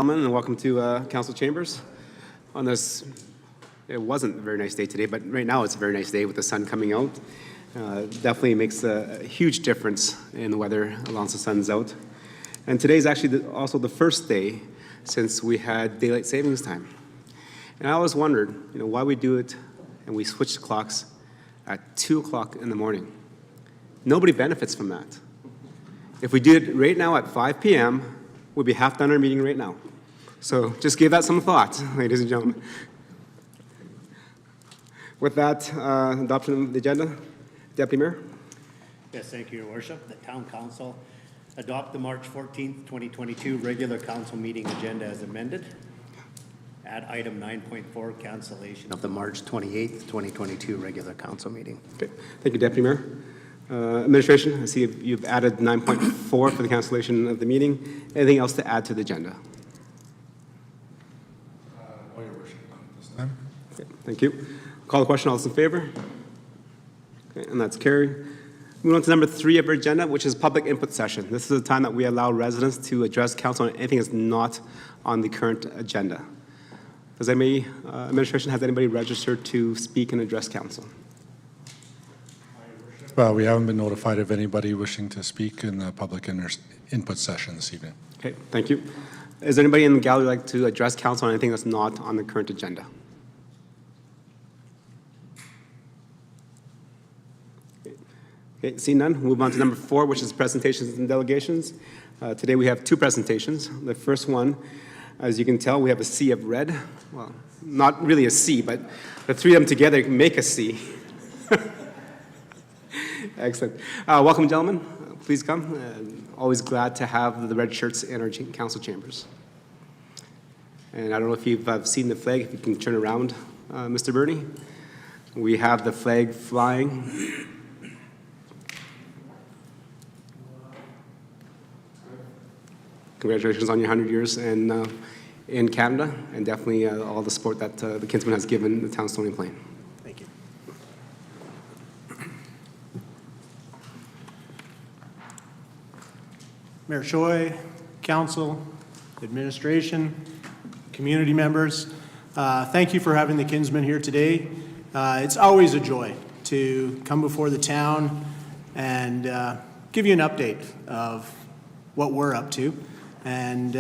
Gentlemen, and welcome to Council Chambers. On this, it wasn't a very nice day today, but right now it's a very nice day with the sun coming out. Definitely makes a huge difference in the weather once the sun's out. And today is actually also the first day since we had daylight savings time. And I always wondered, why we do it and we switch the clocks at 2 o'clock in the morning. Nobody benefits from that. If we did it right now at 5 p.m., we'd be half done our meeting right now. So just give that some thought, ladies and gentlemen. With that, adoption of the agenda, Deputy Mayor. Yes, thank you, Your Worship. The Town Council adopt the March 14th, 2022 regular council meeting agenda as amended. Add item 9.4, cancellation of the March 28th, 2022 regular council meeting. Okay, thank you, Deputy Mayor. Administration, I see you've added 9.4 for the cancellation of the meeting. Anything else to add to the agenda? No, Your Worship, not this time. Okay, thank you. Call the question. All those in favor? Okay, and that's carried. Moving on to number 3 of our agenda, which is public input session. This is the time that we allow residents to address council on anything that's not on the current agenda. Does anybody, administration, has anybody registered to speak and address council? We haven't been notified of anybody wishing to speak in the public input session this evening. Okay, thank you. Is there anybody in the gallery like to address council on anything that's not on the current agenda? Okay, seeing none, we'll move on to number 4, which is presentations and delegations. Today we have 2 presentations. The first one, as you can tell, we have a sea of red. Well, not really a sea, but the 3 of them together make a sea. Excellent. Welcome, gentlemen. Please come. Always glad to have the red shirts in our council chambers. And I don't know if you've seen the flag, if you can turn around, Mr. Bernie. We have the flag flying. Congratulations on your 100 years in Canada, and definitely all the support that the Kinsman has given the town of Stony Plain. Thank you. Mayor Choi, council, administration, community members, thank you for having the Kinsman here today. It's always a joy to come before the town and give you an update of what we're up to and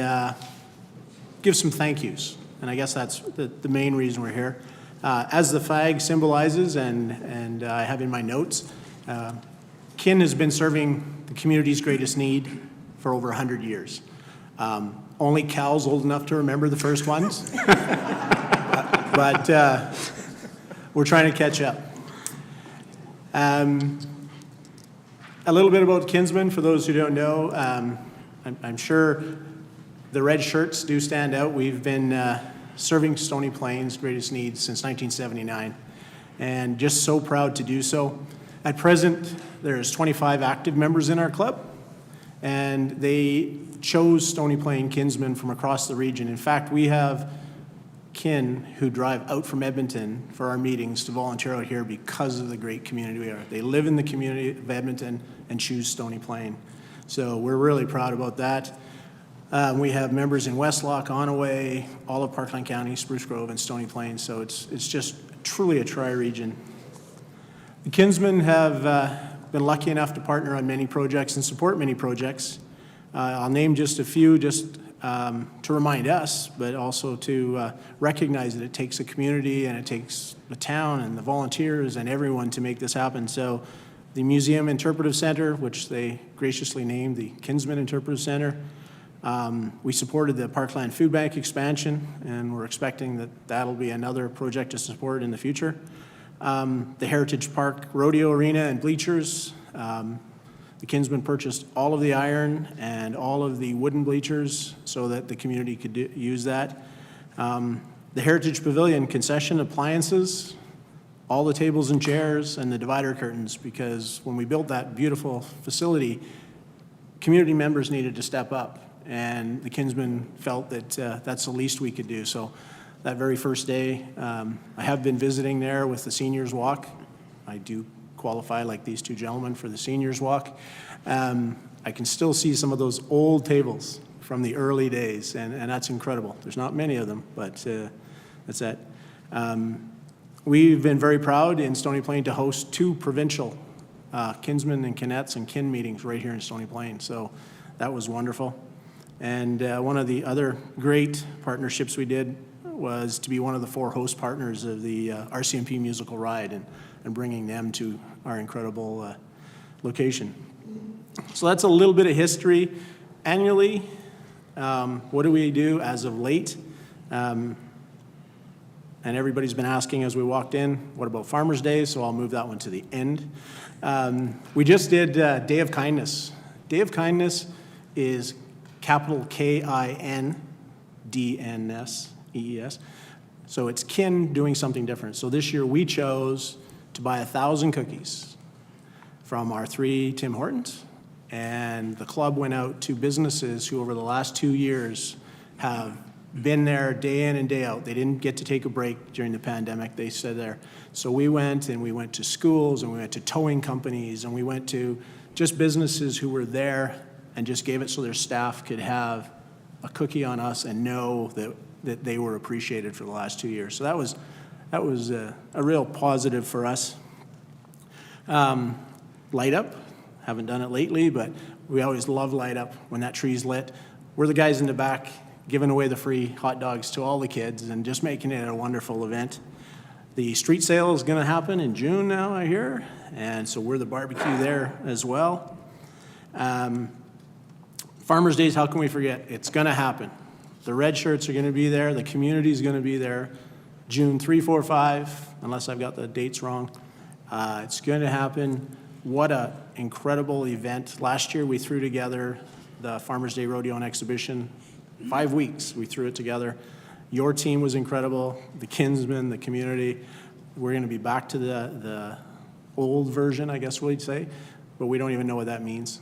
give some thank yous. And I guess that's the main reason we're here. As the flag symbolizes, and I have in my notes, Kin has been serving the community's greatest need for over 100 years. Only Cal's old enough to remember the first ones. But we're trying to catch up. A little bit about Kinsman, for those who don't know. I'm sure the red shirts do stand out. We've been serving Stony Plain's greatest needs since 1979, and just so proud to do so. At present, there's 25 active members in our club, and they chose Stony Plain Kinsmen from across the region. In fact, we have kin who drive out from Edmonton for our meetings to volunteer out here because of the great community we are. They live in the community of Edmonton and choose Stony Plain. So we're really proud about that. We have members in Westlock, Onaway, all of Parkland County, Spruce Grove, and Stony Plain. So it's just truly a tri-region. The Kinsmen have been lucky enough to partner on many projects and support many projects. I'll name just a few just to remind us, but also to recognize that it takes a community and it takes the town and the volunteers and everyone to make this happen. So the Museum Interpretive Center, which they graciously named the Kinsman Interpretive Center. We supported the Parkland Food Bank expansion, and we're expecting that that'll be another project to support in the future. The Heritage Park Rodeo Arena and bleachers. The Kinsman purchased all of the iron and all of the wooden bleachers so that the community could use that. The Heritage Pavilion concession appliances, all the tables and chairs, and the divider curtains, because when we built that beautiful facility, community members needed to step up, and the Kinsmen felt that that's the least we could do. So that very first day, I have been visiting there with the Seniors Walk. I do qualify, like these 2 gentlemen, for the Seniors Walk. I can still see some of those old tables from the early days, and that's incredible. There's not many of them, but that's it. We've been very proud in Stony Plain to host 2 provincial kinsmen and kinettes and kin meetings right here in Stony Plain, so that was wonderful. And one of the other great partnerships we did was to be one of the 4 host partners of the RCMP musical ride and bringing them to our incredible location. So that's a little bit of history. Annually, what do we do as of late? And everybody's been asking as we walked in, what about Farmers' Day? So I'll move that one to the end. We just did Day of Kindness. Day of Kindness is capital KINDNSEES. So it's kin doing something different. So this year we chose to buy 1,000 cookies from our 3 Tim Hortons, and the club went out to businesses who over the last 2 years have been there day in and day out. They didn't get to take a break during the pandemic. They stayed there. So we went to schools, and we went to towing companies, and we went to just businesses who were there and just gave it so their staff could have a cookie on us and know that they were appreciated for the last 2 years. So that was a real positive for us. Light up, haven't done it lately, but we always love light up when that tree's lit. We're the guys in the back giving away the free hot dogs to all the kids and just making it a wonderful event. The street sale is going to happen in June now, I hear, and so we're the barbecue there as well. Farmers' Days, how can we forget? It's going to happen. The red shirts are going to be there. The community is going to be there. June 3, 4, 5, unless I've got the dates wrong. It's going to happen. What an incredible event. Last year we threw together the Farmers' Day Rodeo and Exhibition. 5 weeks we threw it together. Your team was incredible, the kinsmen, the community. We're going to be back to the old version, I guess we'd say, but we don't even know what that means.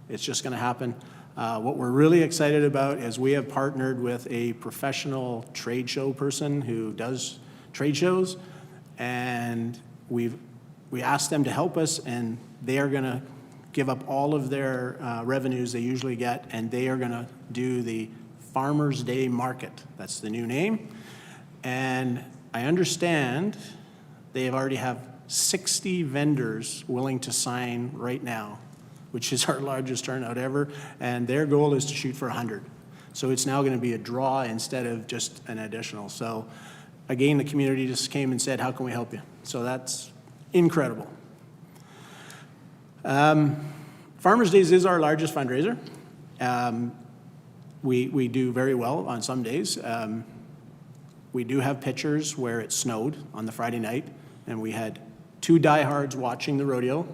It's just going to happen. What we're really excited about is we have partnered with a professional trade show person who does trade shows, and we asked them to help us, and they are going to give up all of their revenues they usually get, and they are going to do the Farmers' Day Market. That's the new name. And I understand they already have 60 vendors willing to sign right now, which is our largest turnout ever, and their goal is to shoot for 100. So it's now going to be a draw instead of just an additional. So again, the community just came and said, how can we help you? So that's incredible. Farmers' Days is our largest fundraiser. We do very well on some days. We do have pictures where it snowed on the Friday night, and we had 2 diehards watching the rodeo.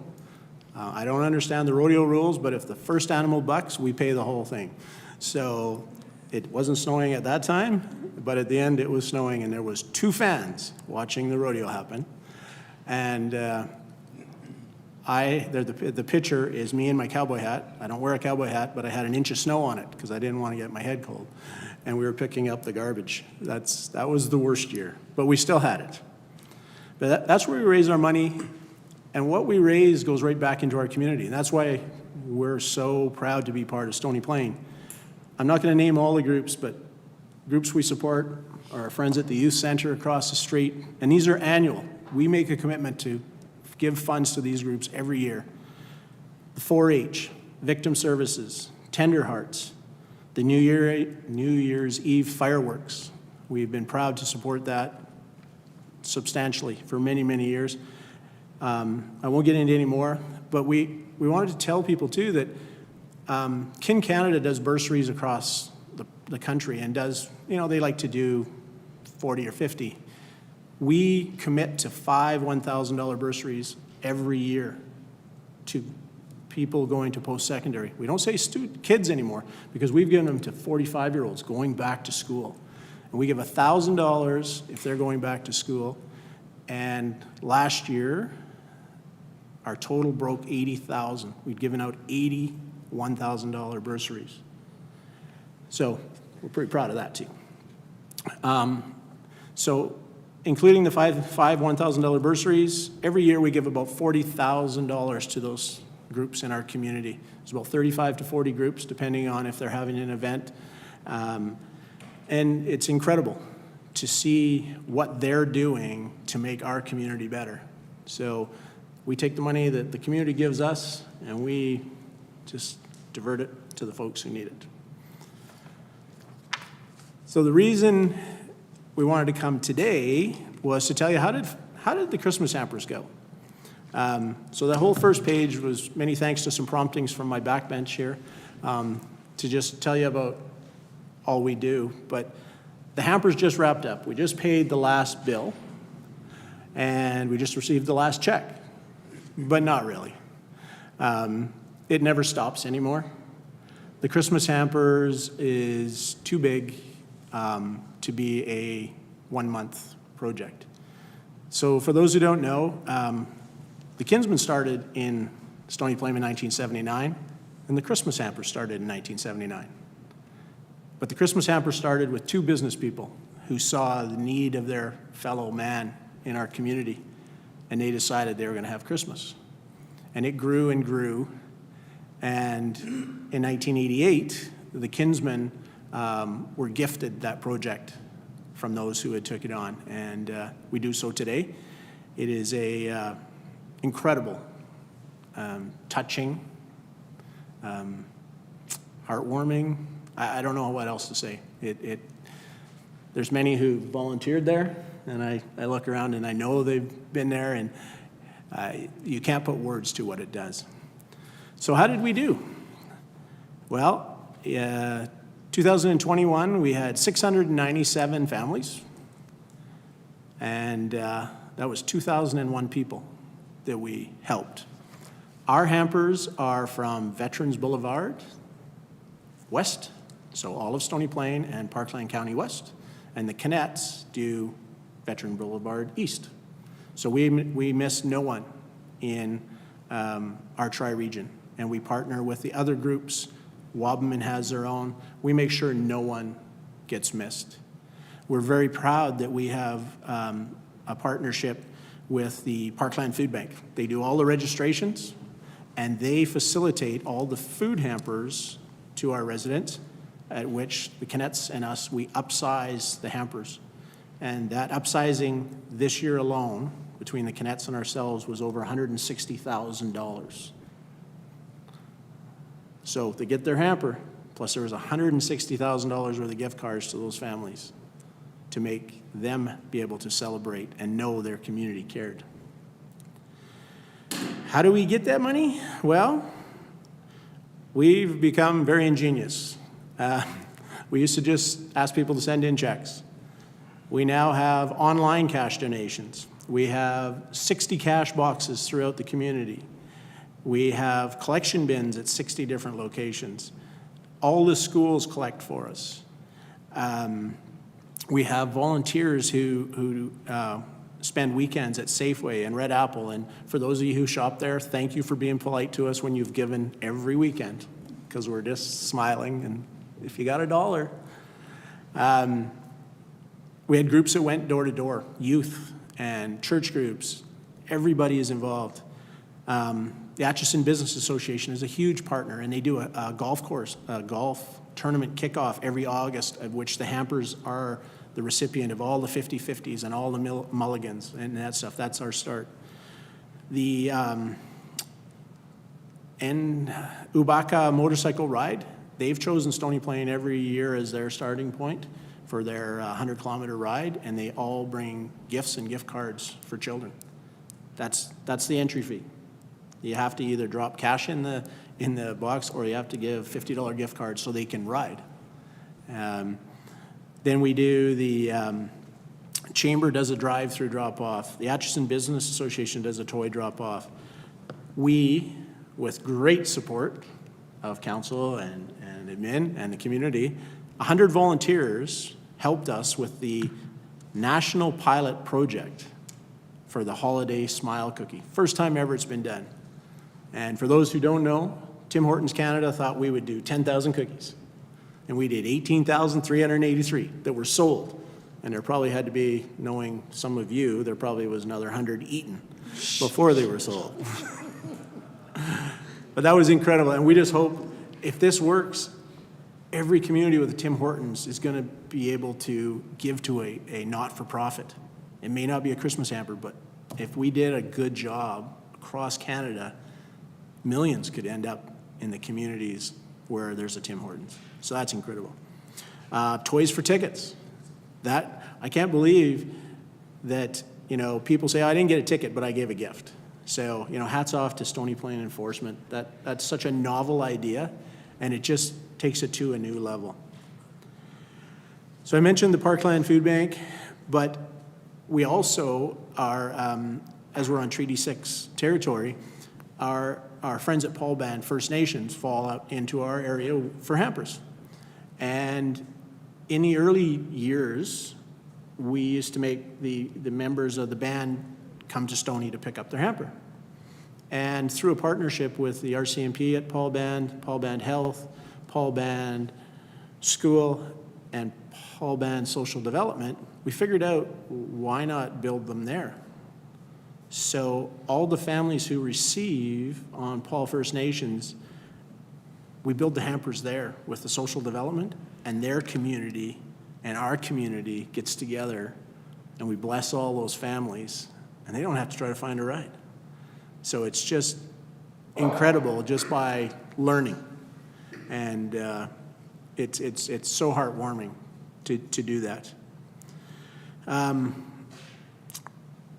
I don't understand the rodeo rules, but if the first animal bucks, we pay the whole thing. So it wasn't snowing at that time, but at the end it was snowing, and there was 2 fans watching the rodeo happen. And the picture is me in my cowboy hat. I don't wear a cowboy hat, but I had an inch of snow on it because I didn't want to get my head cold. And we were picking up the garbage. That was the worst year, but we still had it. But that's where we raise our money, and what we raise goes right back into our community. And that's why we're so proud to be part of Stony Plain. I'm not going to name all the groups, but groups we support are our friends at the youth center across the street, and these are annual. We make a commitment to give funds to these groups every year. The 4-H, Victim Services, Tender Hearts, the New Year's Eve fireworks. We've been proud to support that substantially for many, many years. I won't get into any more, but we wanted to tell people too that Kin Canada does bursaries across the country and does, they like to do 40 or 50. We commit to 5 $1,000 bursaries every year to people going to post-secondary. We don't say kids anymore because we've given them to 45-year-olds going back to school. And we give $1,000 if they're going back to school. And last year, our total broke $80,000. We'd given out 80 $1,000 bursaries. So we're pretty proud of that too. So including the five $1,000 bursaries, every year we give about $40,000 to those groups in our community. There's about 35 to 40 groups, depending on if they're having an event. And it's incredible to see what they're doing to make our community better. So we take the money that the community gives us and we just divert it to the folks who need it. So the reason we wanted to come today was to tell you how did the Christmas hampers go? So the whole first page was many thanks to some promptings from my backbench here to just tell you about all we do. But the hampers just wrapped up. We just paid the last bill and we just received the last check, but not really. It never stops anymore. The Christmas hampers is too big to be a 1-month project. So for those who don't know, the Kinsmen started in Stony Plain in 1979, and the Christmas hamper started in 1979. But the Christmas hamper started with 2 business people who saw the need of their fellow man in our community, and they decided they were going to have Christmas. And it grew and grew, and in 1988, the Kinsmen were gifted that project from those who had took it on, and we do so today. It is a incredible, touching, heartwarming. I don't know what else to say. There's many who volunteered there, and I look around and I know they've been there, and you can't put words to what it does. So how did we do? Well, 2021, we had 697 families, and that was 2,001 people that we helped. Our hampers are from Veterans Boulevard west, so all of Stony Plain and Parkland County west, and the Canets do Veteran Boulevard east. So we miss no one in our tri-region, and we partner with the other groups. Wabamun has their own. We make sure no one gets missed. We're very proud that we have a partnership with the Parkland Food Bank. They do all the registrations, and they facilitate all the food hampers to our residents, at which the Canets and us, we upsize the hampers. And that upsizing this year alone, between the Canets and ourselves, was over $160,000. So they get their hamper, plus there was $160,000 worth of gift cards to those families to make them be able to celebrate and know their community cared. How do we get that money? Well, we've become very ingenious. We used to just ask people to send in checks. We now have online cash donations. We have 60 cash boxes throughout the community. We have collection bins at 60 different locations. All the schools collect for us. We have volunteers who spend weekends at Safeway and Red Apple. And for those of you who shop there, thank you for being polite to us when you've given every weekend, because we're just smiling. And if you got $1, we had groups that went door to door, youth and church groups. Everybody is involved. The Atchison Business Association is a huge partner, and they do a golf tournament kickoff every August, of which the hampers are the recipient of all the 50-50s and all the mulligans and that stuff. That's our start. The Ubaka motorcycle ride, they've chosen Stony Plain every year as their starting point for their 100-kilometer ride, and they all bring gifts and gift cards for children. That's the entry fee. You have to either drop cash in the box, or you have to give $50 gift cards so they can ride. Then we do the Chamber does a drive-through drop-off. The Atchison Business Association does a toy drop-off. We, with great support of council and admin and the community, 100 volunteers helped us with the national pilot project for the Holiday Smile Cookie. First time ever it's been done. And for those who don't know, Tim Hortons Canada thought we would do 10,000 cookies. And we did 18,383 that were sold. And there probably had to be, knowing some of you, there probably was another 100 eaten before they were sold. But that was incredible, and we just hope, if this works, every community with a Tim Hortons is going to be able to give to a not-for-profit. It may not be a Christmas hamper, but if we did a good job across Canada, millions could end up in the communities where there's a Tim Hortons. So that's incredible. Toys for tickets. That, I can't believe that, people say, I didn't get a ticket, but I gave a gift. So, hats off to Stony Plain Enforcement. That's such a novel idea, and it just takes it to a new level. So I mentioned the Parkland Food Bank, but we also are, as we're on Treaty 6 territory, our friends at Parkland First Nations fall out into our area for hampers. And in the early years, we used to make the members of the band come to Stony to pick up their hamper. And through a partnership with the RCMP at Parkland Health, Parkland School, and Parkland Social Development, we figured out why not build them there. So all the families who receive on Paul First Nations, we build the hampers there with the social development, and their community and our community gets together, and we bless all those families, and they don't have to try to find a ride. So it's just incredible just by learning. And it's so heartwarming to do that. The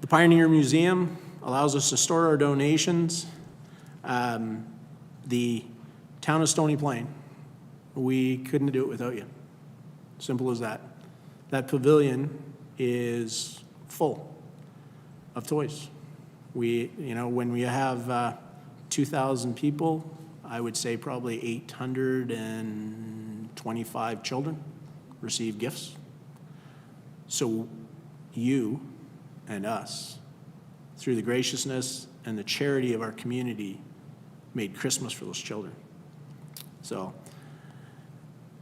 Pioneer Museum allows us to store our donations. The town of Stony Plain, we couldn't do it without you. Simple as that. That pavilion is full of toys. When we have 2,000 people, I would say probably 825 children receive gifts. So you and us, through the graciousness and the charity of our community, made Christmas for those children. So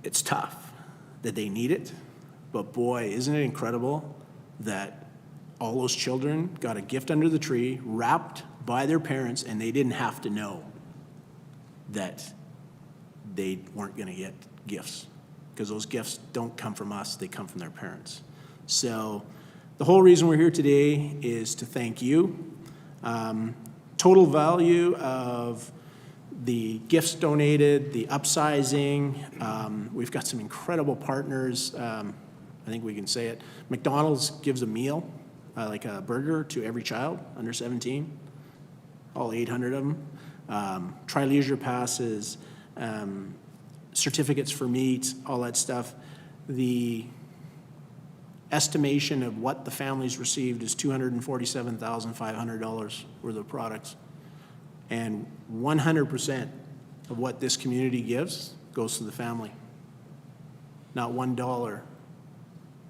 it's tough that they need it, but boy, isn't it incredible that all those children got a gift under the tree, wrapped by their parents, and they didn't have to know that they weren't going to get gifts, because those gifts don't come from us, they come from their parents. So the whole reason we're here today is to thank you. Total value of the gifts donated, the upsizing, we've got some incredible partners. I think we can say it. McDonald's gives a meal, like a burger, to every child under 17, all 800 of them. Tri-leisure passes, certificates for meat, all that stuff. The estimation of what the families received is $247,500 worth of products. And 100% of what this community gives goes to the family. Not $1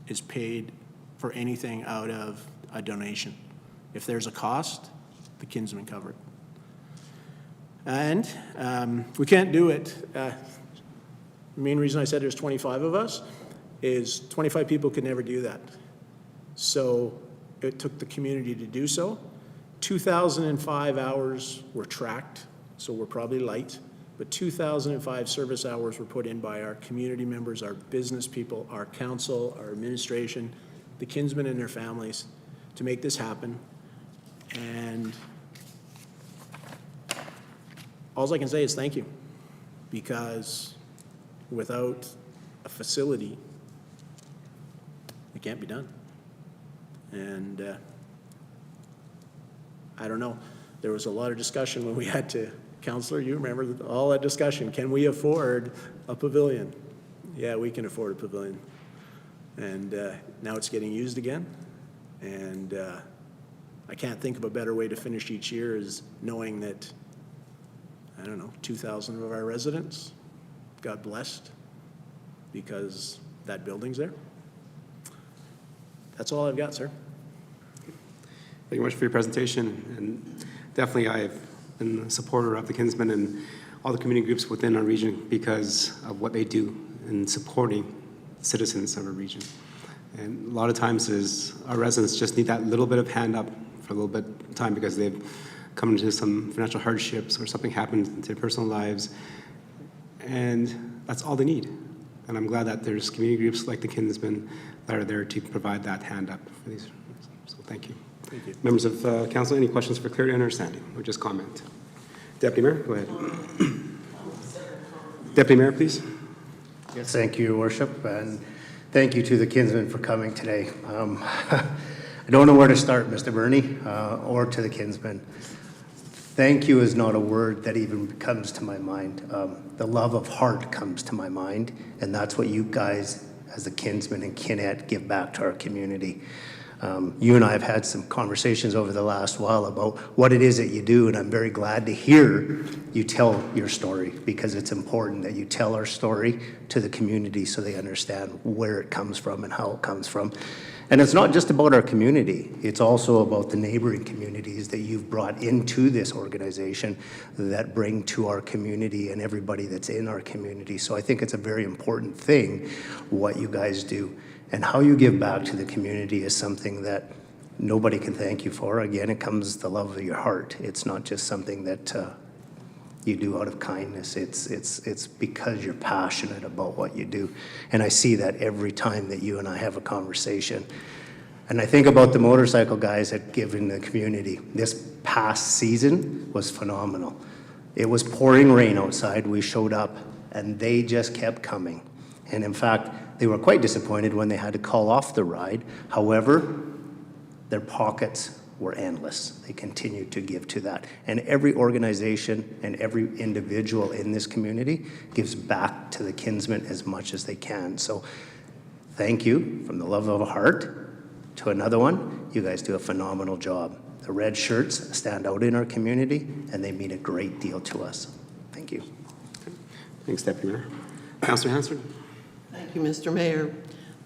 is paid for anything out of a donation. If there's a cost, the kinsmen cover it. And we can't do it. The main reason I said there's 25 of us is 25 people could never do that. So it took the community to do so. 2,005 hours were tracked, so we're probably light, but 2,005 service hours were put in by our community members, our business people, our council, our administration, the kinsmen and their families to make this happen. And all I can say is thank you, because without a facility, it can't be done. And I don't know, there was a lot of discussion when we had to, Councillor, you remember all that discussion, can we afford a pavilion? Yeah, we can afford a pavilion. And now it's getting used again. And I can't think of a better way to finish each year is knowing that, I don't know, 2,000 of our residents got blessed because that building's there. That's all I've got, sir. Thank you much for your presentation. And definitely I've been a supporter of the Kinsmen and all the community groups within our region because of what they do in supporting citizens of our region. And a lot of times is our residents just need that little bit of hand up for a little bit of time because they've come into some financial hardships or something happens in their personal lives, and that's all they need. And I'm glad that there's community groups like the Kinsmen that are there to provide that hand up for these. So thank you. Thank you. Members of council, any questions for clarity and understanding, or just comment? Deputy Mayor, go ahead. Deputy Mayor, please. Yes, thank you, Your Worship, and thank you to the Kinsmen for coming today. I don't know where to start, Mr. Burney, or to the Kinsmen. Thank you is not a word that even comes to my mind. The love of heart comes to my mind, and that's what you guys, as the Kinsmen and Kinette, give back to our community. You and I have had some conversations over the last while about what it is that you do, and I'm very glad to hear you tell your story, because it's important that you tell our story to the community so they understand where it comes from and how it comes from. And it's not just about our community, it's also about the neighboring communities that you've brought into this organization that bring to our community and everybody that's in our community. So I think it's a very important thing what you guys do. And how you give back to the community is something that nobody can thank you for. Again, it comes the love of your heart. It's not just something that you do out of kindness. It's because you're passionate about what you do. And I see that every time that you and I have a conversation. And I think about the motorcycle guys that give in the community. This past season was phenomenal. It was pouring rain outside. We showed up and they just kept coming. And in fact, they were quite disappointed when they had to call off the ride. However, their pockets were endless. They continued to give to that. And every organization and every individual in this community gives back to the Kinsmen as much as they can. So thank you from the love of a heart to another one. You guys do a phenomenal job. The red shirts stand out in our community and they mean a great deal to us. Thank you. Thanks, Deputy Mayor. Councillor Hansford. Thank you, Mr. Mayor.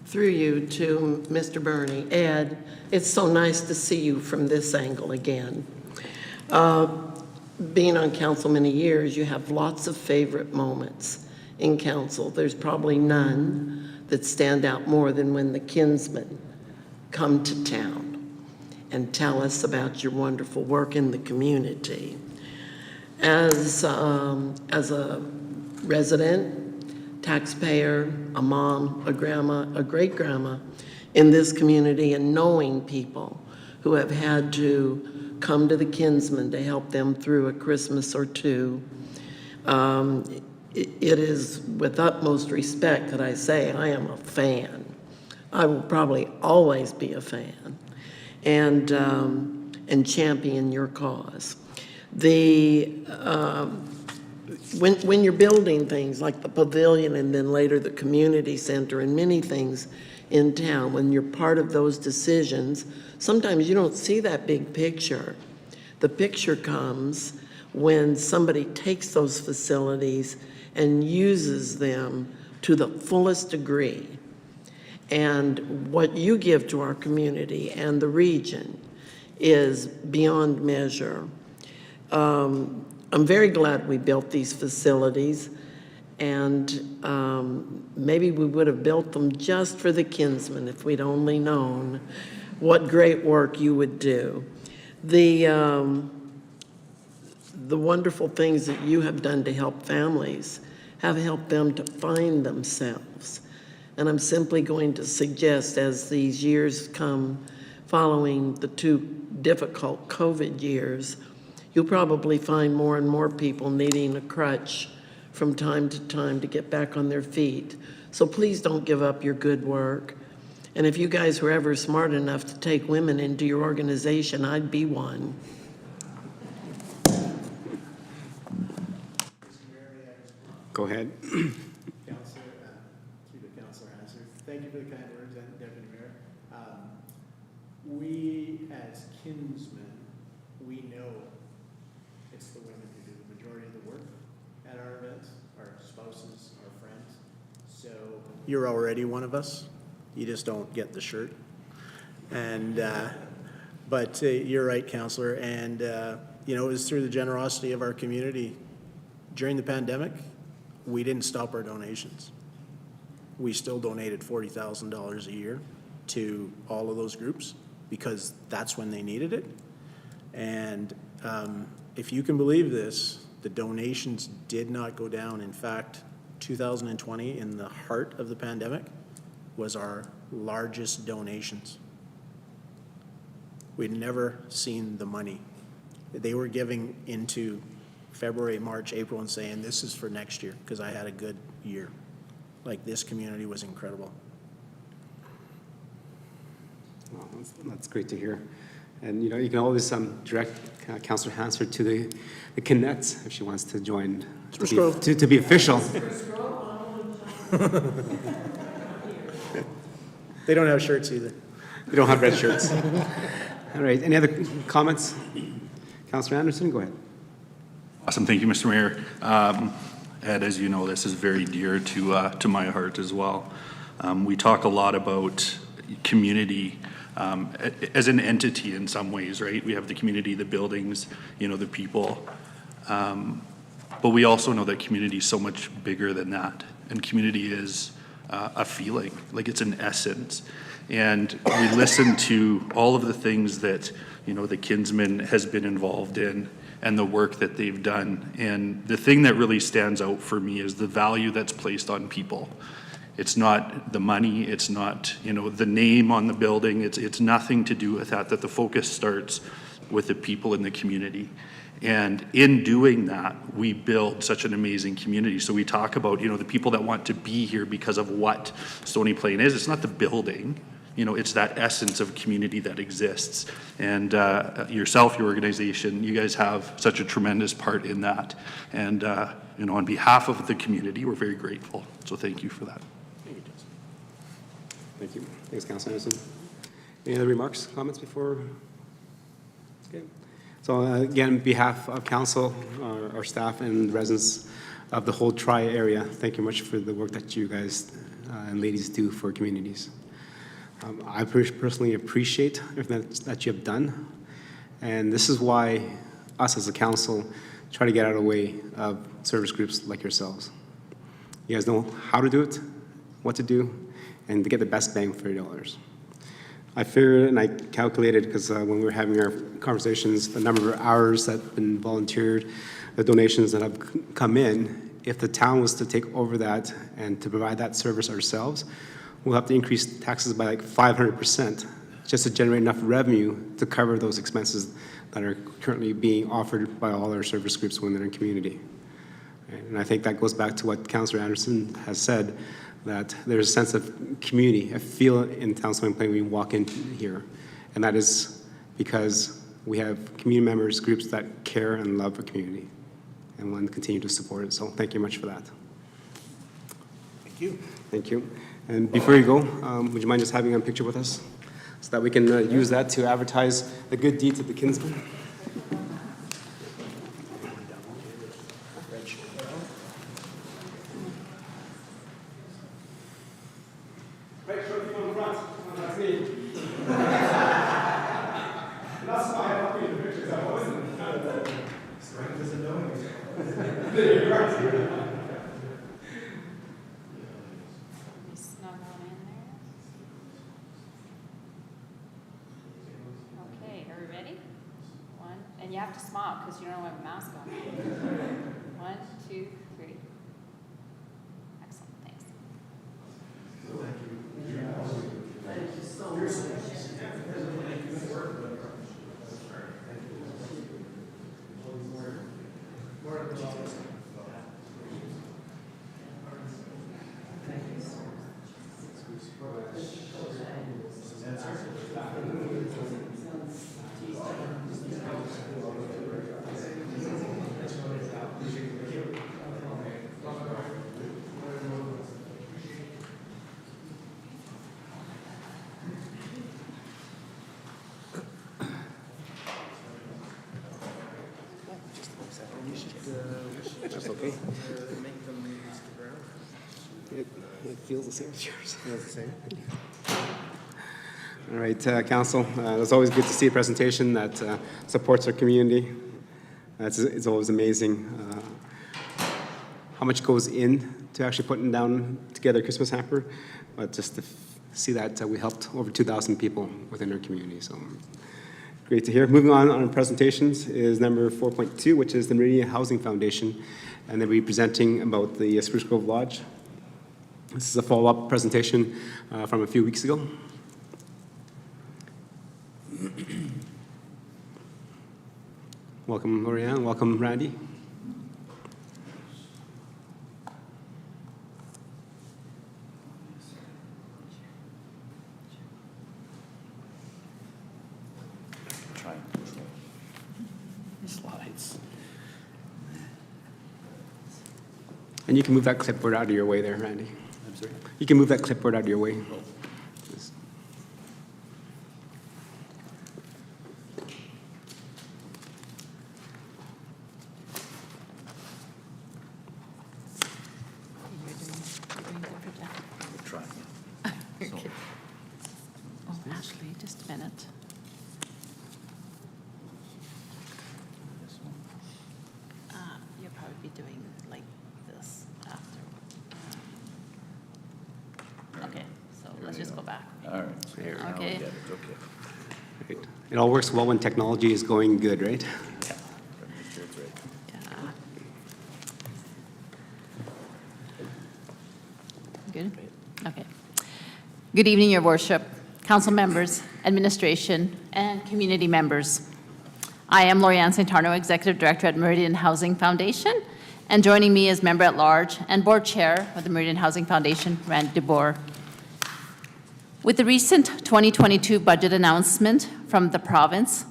Through you to Mr. Burney. Ed, it's so nice to see you from this angle again. Being on council many years, you have lots of favorite moments in council. There's probably none that stand out more than when the Kinsmen come to town and tell us about your wonderful work in the community. As a resident, taxpayer, a mom, a grandma, a great-grandma in this community, and knowing people who have had to come to the Kinsmen to help them through a Christmas or two. It is with utmost respect that I say I am a fan. I will probably always be a fan and champion your cause. When you're building things like the pavilion and then later the community center and many things in town, when you're part of those decisions, sometimes you don't see that big picture. The picture comes when somebody takes those facilities and uses them to the fullest degree. And what you give to our community and the region is beyond measure. I'm very glad we built these facilities, and maybe we would have built them just for the Kinsmen if we'd only known what great work you would do. The wonderful things that you have done to help families have helped them to find themselves. And I'm simply going to suggest, as these years come following the two difficult COVID years, you'll probably find more and more people needing a crutch from time to time to get back on their feet. So please don't give up your good work. And if you guys were ever smart enough to take women into your organization, I'd be one. Go ahead. Councillor, through the Councillor Hansford, thank you for the kind words, Deputy Mayor. We as Kinsmen, we know it's the women who do the majority of the work at our events, our spouses, our friends. So you're already one of us. You just don't get the shirt. And but you're right, Councillor. And you know, it was through the generosity of our community during the pandemic. We didn't stop our donations. We still donated $40,000 a year to all of those groups because that's when they needed it. And If you can believe this, the donations did not go down. In fact, 2020, in the heart of the pandemic, was our largest donations. We'd never seen the money. They were giving into February, March, April and saying, this is for next year, because I had a good year. Like, this community was incredible. Well, that's great to hear. And, you know, you can always direct Councillor Hansford to the Kinettes if she wants to join, to be official. They don't have shirts either. They don't have red shirts. All right, any other comments? Councillor Anderson, go ahead. Awesome, thank you, Mr. Mayor. Ed, as you know, this is very dear to my heart as well. We talk a lot about community as an entity in some ways, right? We have the community, the buildings, you know, the people. But we also know that community is so much bigger than that. And community is a feeling, like it's an essence. And we listen to all of the things that, you know, the Kinsman has been involved in and the work that they've done. And the thing that really stands out for me is the value that's placed on people. It's not the money, it's not, you know, the name on the building, it's nothing to do with that the focus starts with the people in the community. And in doing that, we build such an amazing community. So we talk about, you know, the people that want to be here because of what Stony Plain is. It's not the building, you know, it's that essence of community that exists. And yourself, your organization, you guys have such a tremendous part in that. And, you know, on behalf of the community, we're very grateful. So thank you for that. Thank you. Thanks, Councillor Anderson. Any other remarks, comments before? Okay. So again, on behalf of council, our staff and the residents of the whole tri-area, thank you much for the work that you guys and ladies do for communities. I personally appreciate everything that you have done. And this is why us as a council try to get out of the way of service groups like yourselves. You guys know how to do it, what to do, and to get the best bang for your dollars. I figured and I calculated, because when we were having our conversations, the number of hours that have been volunteered, the donations that have come in, if the town was to take over that and to provide that service ourselves, we'll have to increase taxes by like 500% just to generate enough revenue to cover those expenses that are currently being offered by all our service groups when they're in community. And I think that goes back to what Councillor Anderson has said, that there's a sense of community, a feel in Town Stony Plain when you walk in here. And that is because we have community members, groups that care and love our community and want to continue to support it. So thank you much for that. Thank you. Thank you. And before you go, would you mind just having a picture with us so that we can use that to advertise the good deeds of the Kinsman? Snuggle in there. Okay, are we ready? One, and you have to smile because you don't have a mask on. 1, 2, 3. Excellent, thanks. That's okay. It feels the same as yours. Feels the same. All right, Council, it's always good to see a presentation that supports our community. It's always amazing how much goes in to actually putting down together a Christmas hamper, but just to see that we helped over 2,000 people within our community. So Great to hear. Moving on presentations is number 4.2, which is the Meridian Housing Foundation, and they'll be presenting about the Spruce Grove Lodge. This is a follow-up presentation from a few weeks ago. Welcome, Lorianne. Welcome, Randy. Slides. And you can move that clipboard out of your way there, Randy. I'm sorry? You can move that clipboard out of your way. Oh, Ashley, just a minute. You'll probably be doing like this after. Okay, so let's just go back. All right. There. Now we Okay. get it, okay. Right. It all works well when technology is going good, right? Yeah. Gotta make sure it's right. Yeah. Good? Okay. Good evening, Your Worship, council members, administration, and community members. I am Lorianne Santarno, Executive Director at Meridian Housing Foundation, and joining me is Member at Large and Board Chair of the Meridian Housing Foundation, Randy DeBoer. With the recent 2022 budget announcement from the province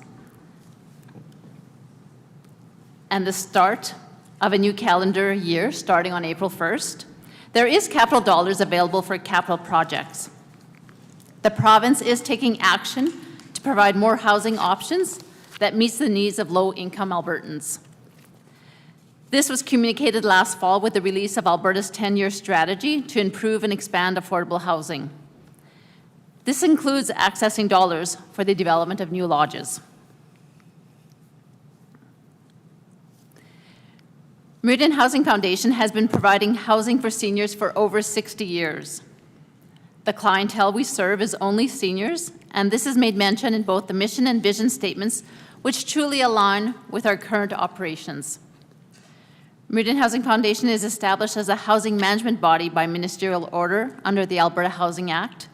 and the start of a new calendar year starting on April 1st, there is capital dollars available for capital projects. The province is taking action to provide more housing options that meets the needs of low-income Albertans. This was communicated last fall with the release of Alberta's 10-year strategy to improve and expand affordable housing. This includes accessing dollars for the development of new lodges. Meridian Housing Foundation has been providing housing for seniors for over 60 years. The clientele we serve is only seniors, and this is made mention in both the mission and vision statements, which truly align with our current operations. Meridian Housing Foundation is established as a housing management body by ministerial order under the Alberta Housing Act.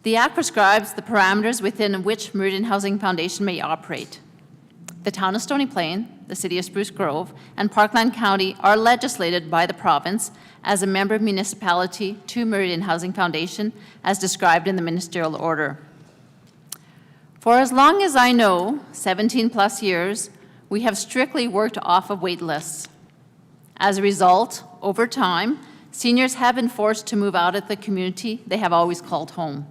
The Act prescribes the parameters within which Meridian Housing Foundation may operate. The town of Stony Plain, the city of Spruce Grove, and Parkland County are legislated by the province as a member municipality to Meridian Housing Foundation, as described in the ministerial order. For as long as I know, 17+ years, we have strictly worked off of wait lists. As a result, over time, seniors have been forced to move out of the community they have always called home.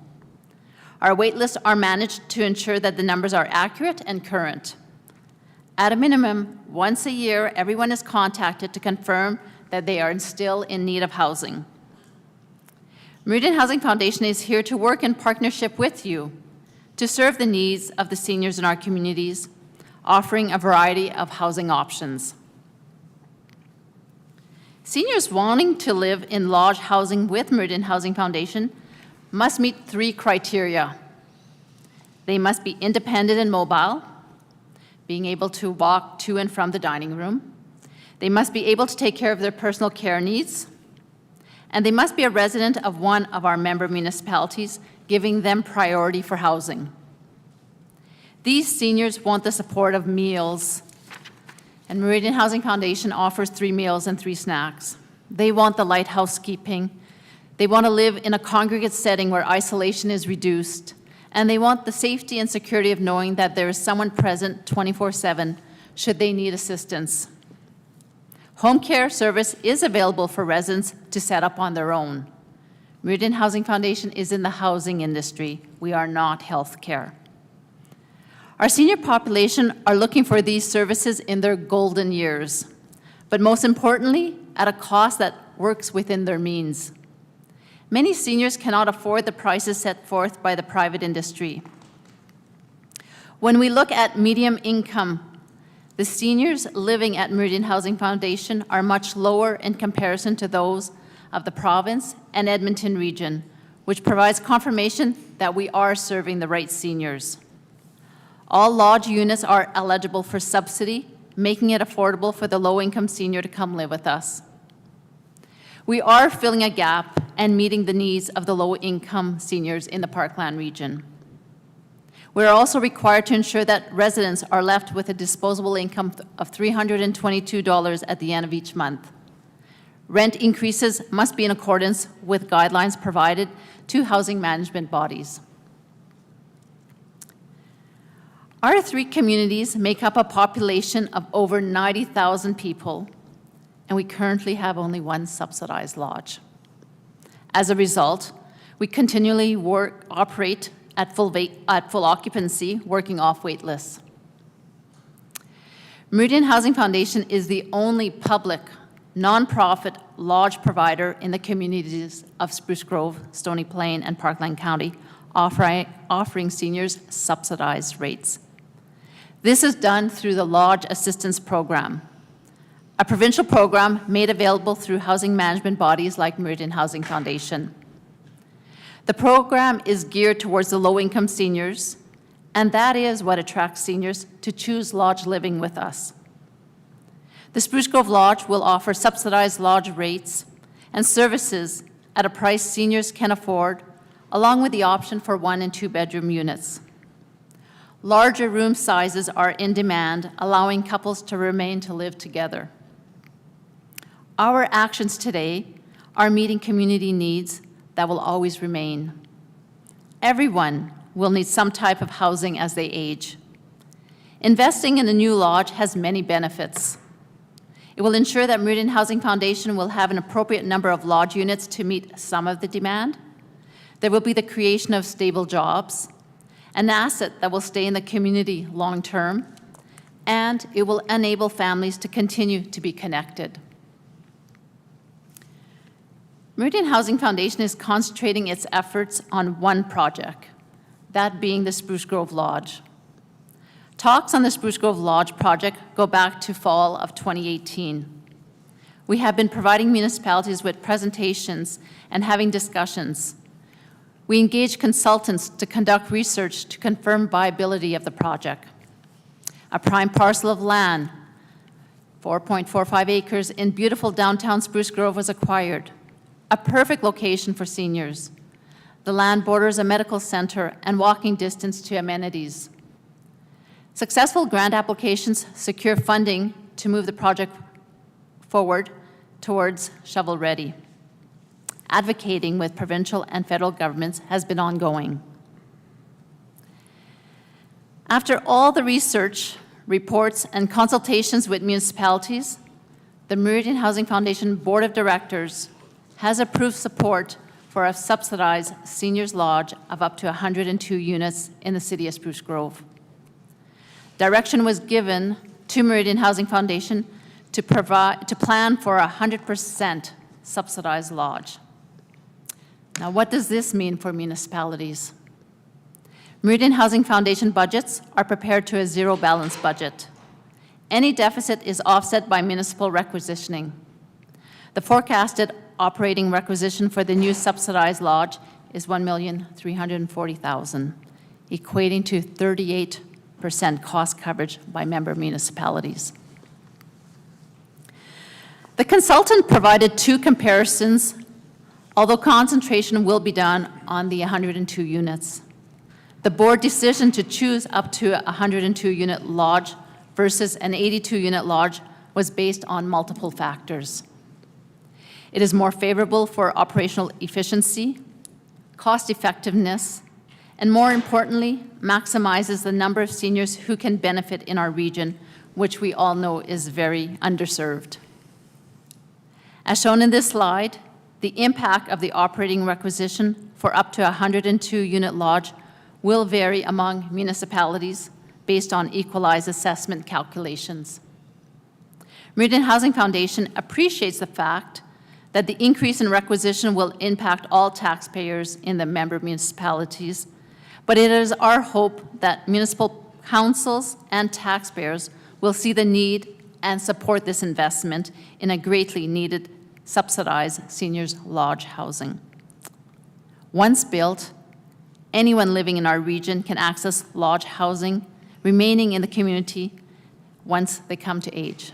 Our wait lists are managed to ensure that the numbers are accurate and current. At a minimum, once a year, everyone is contacted to confirm that they are still in need of housing. Meridian Housing Foundation is here to work in partnership with you to serve the needs of the seniors in our communities, offering a variety of housing options. Seniors wanting to live in lodge housing with Meridian Housing Foundation must meet 3 criteria. They must be independent and mobile, being able to walk to and from the dining room. They must be able to take care of their personal care needs, and they must be a resident of one of our member municipalities, giving them priority for housing. These seniors want the support of meals, and Meridian Housing Foundation offers 3 meals and 3 snacks. They want the light housekeeping. They want to live in a congregate setting where isolation is reduced, and they want the safety and security of knowing that there is someone present 24/7 should they need assistance. Home care service is available for residents to set up on their own. Meridian Housing Foundation is in the housing industry. We are not health care. Our senior population are looking for these services in their golden years, but most importantly, at a cost that works within their means. Many seniors cannot afford the prices set forth by the private industry. When we look at medium income, the seniors living at Meridian Housing Foundation are much lower in comparison to those of the province and Edmonton region, which provides confirmation that we are serving the right seniors. All lodge units are eligible for subsidy, making it affordable for the low-income senior to come live with us. We are filling a gap and meeting the needs of the low-income seniors in the Parkland region. We are also required to ensure that residents are left with a disposable income of $322 at the end of each month. Rent increases must be in accordance with guidelines provided to housing management bodies. Our 3 communities make up a population of over 90,000 people, and we currently have only 1 subsidized lodge. As a result, we continually operate at full occupancy, working off wait lists. Meridian Housing Foundation is the only public, nonprofit lodge provider in the communities of Spruce Grove, Stony Plain, and Parkland County, offering seniors subsidized rates. This is done through the Lodge Assistance Program, a provincial program made available through housing management bodies like Meridian Housing Foundation. The program is geared towards the low-income seniors, and that is what attracts seniors to choose lodge living with us. The Spruce Grove Lodge will offer subsidized lodge rates and services at a price seniors can afford, along with the option for 1- and 2-bedroom units. Larger room sizes are in demand, allowing couples to remain to live together. Our actions today are meeting community needs that will always remain. Everyone will need some type of housing as they age. Investing in a new lodge has many benefits. It will ensure that Meridian Housing Foundation will have an appropriate number of lodge units to meet some of the demand. There will be the creation of stable jobs, an asset that will stay in the community long-term, and it will enable families to continue to be connected. Meridian Housing Foundation is concentrating its efforts on one project, that being the Spruce Grove Lodge. Talks on the Spruce Grove Lodge project go back to fall of 2018. We have been providing municipalities with presentations and having discussions. We engage consultants to conduct research to confirm viability of the project. A prime parcel of land, 4.45 acres in beautiful downtown Spruce Grove, was acquired, a perfect location for seniors. The land borders a medical center and walking distance to amenities. Successful grant applications secure funding to move the project forward towards shovel-ready. Advocating with provincial and federal governments has been ongoing. After all the research, reports, and consultations with municipalities, the Meridian Housing Foundation Board of Directors has approved support for a subsidized seniors lodge of up to 102 units in the city of Spruce Grove. Direction was given to Meridian Housing Foundation to plan for a 100% subsidized lodge. Now, what does this mean for municipalities? Meridian Housing Foundation budgets are prepared to a zero balance budget. Any deficit is offset by municipal requisitioning. The forecasted operating requisition for the new subsidized lodge is $1,340,000, equating to 38% cost coverage by member municipalities. The consultant provided 2 comparisons, although concentration will be done on the 102 units. The board decision to choose up to a 102-unit lodge versus an 82-unit lodge was based on multiple factors. It is more favorable for operational efficiency, cost effectiveness, and more importantly, maximizes the number of seniors who can benefit in our region, which we all know is very underserved. As shown in this slide, the impact of the operating requisition for up to a 102-unit lodge will vary among municipalities based on equalized assessment calculations. Meridian Housing Foundation appreciates the fact that the increase in requisition will impact all taxpayers in the member municipalities, but it is our hope that municipal councils and taxpayers will see the need and support this investment in a greatly needed subsidized seniors lodge housing. Once built, anyone living in our region can access lodge housing remaining in the community once they come to age.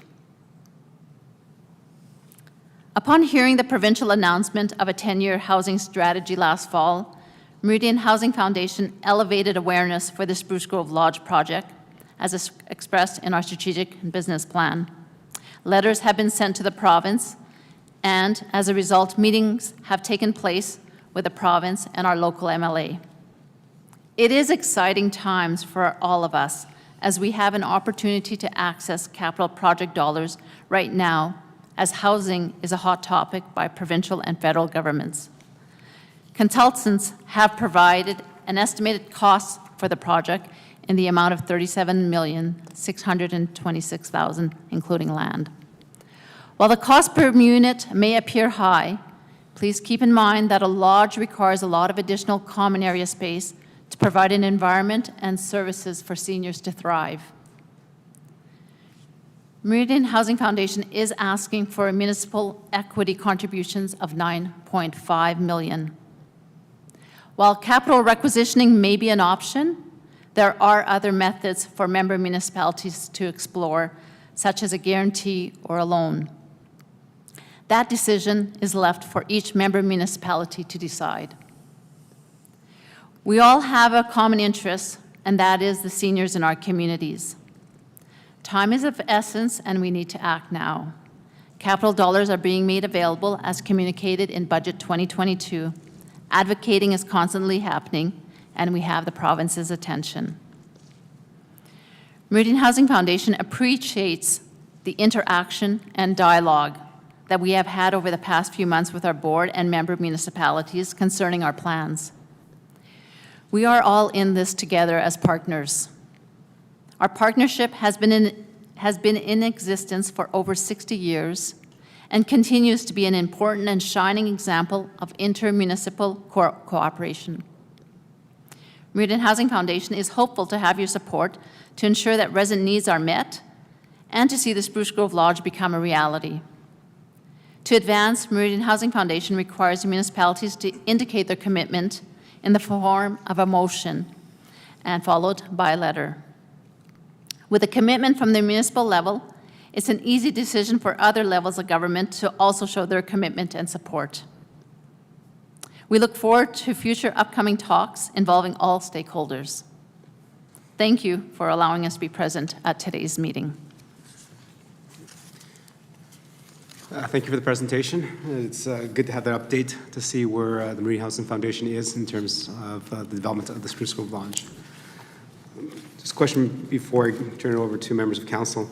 Upon hearing the provincial announcement of a 10-year housing strategy last fall, Meridian Housing Foundation elevated awareness for the Spruce Grove Lodge project, as expressed in our strategic and business plan. Letters have been sent to the province, and as a result, meetings have taken place with the province and our local MLA. It is exciting times for all of us as we have an opportunity to access capital project dollars right now, as housing is a hot topic by provincial and federal governments. Consultants have provided an estimated cost for the project in the amount of $37,626,000, including land. While the cost per unit may appear high, please keep in mind that a lodge requires a lot of additional common area space to provide an environment and services for seniors to thrive. Meridian Housing Foundation is asking for municipal equity contributions of $9.5 million. While capital requisitioning may be an option, there are other methods for member municipalities to explore, such as a guarantee or a loan. That decision is left for each member municipality to decide. We all have a common interest, and that is the seniors in our communities. Time is of essence, and we need to act now. Capital dollars are being made available as communicated in Budget 2022. Advocating is constantly happening, and we have the province's attention. Meridian Housing Foundation appreciates the interaction and dialogue that we have had over the past few months with our board and member municipalities concerning our plans. We are all in this together as partners. Our partnership has been in existence for over 60 years and continues to be an important and shining example of intermunicipal cooperation. Meridian Housing Foundation is hopeful to have your support to ensure that resident needs are met and to see the Spruce Grove Lodge become a reality. To advance, Meridian Housing Foundation requires municipalities to indicate their commitment in the form of a motion and followed by a letter. With a commitment from the municipal level, it's an easy decision for other levels of government to also show their commitment and support. We look forward to future upcoming talks involving all stakeholders. Thank you for allowing us to be present at today's meeting. Thank you for the presentation. It's good to have that update to see where the Meridian Housing Foundation is in terms of the development of the Spruce Grove Lodge. Just a question before I turn it over to members of council.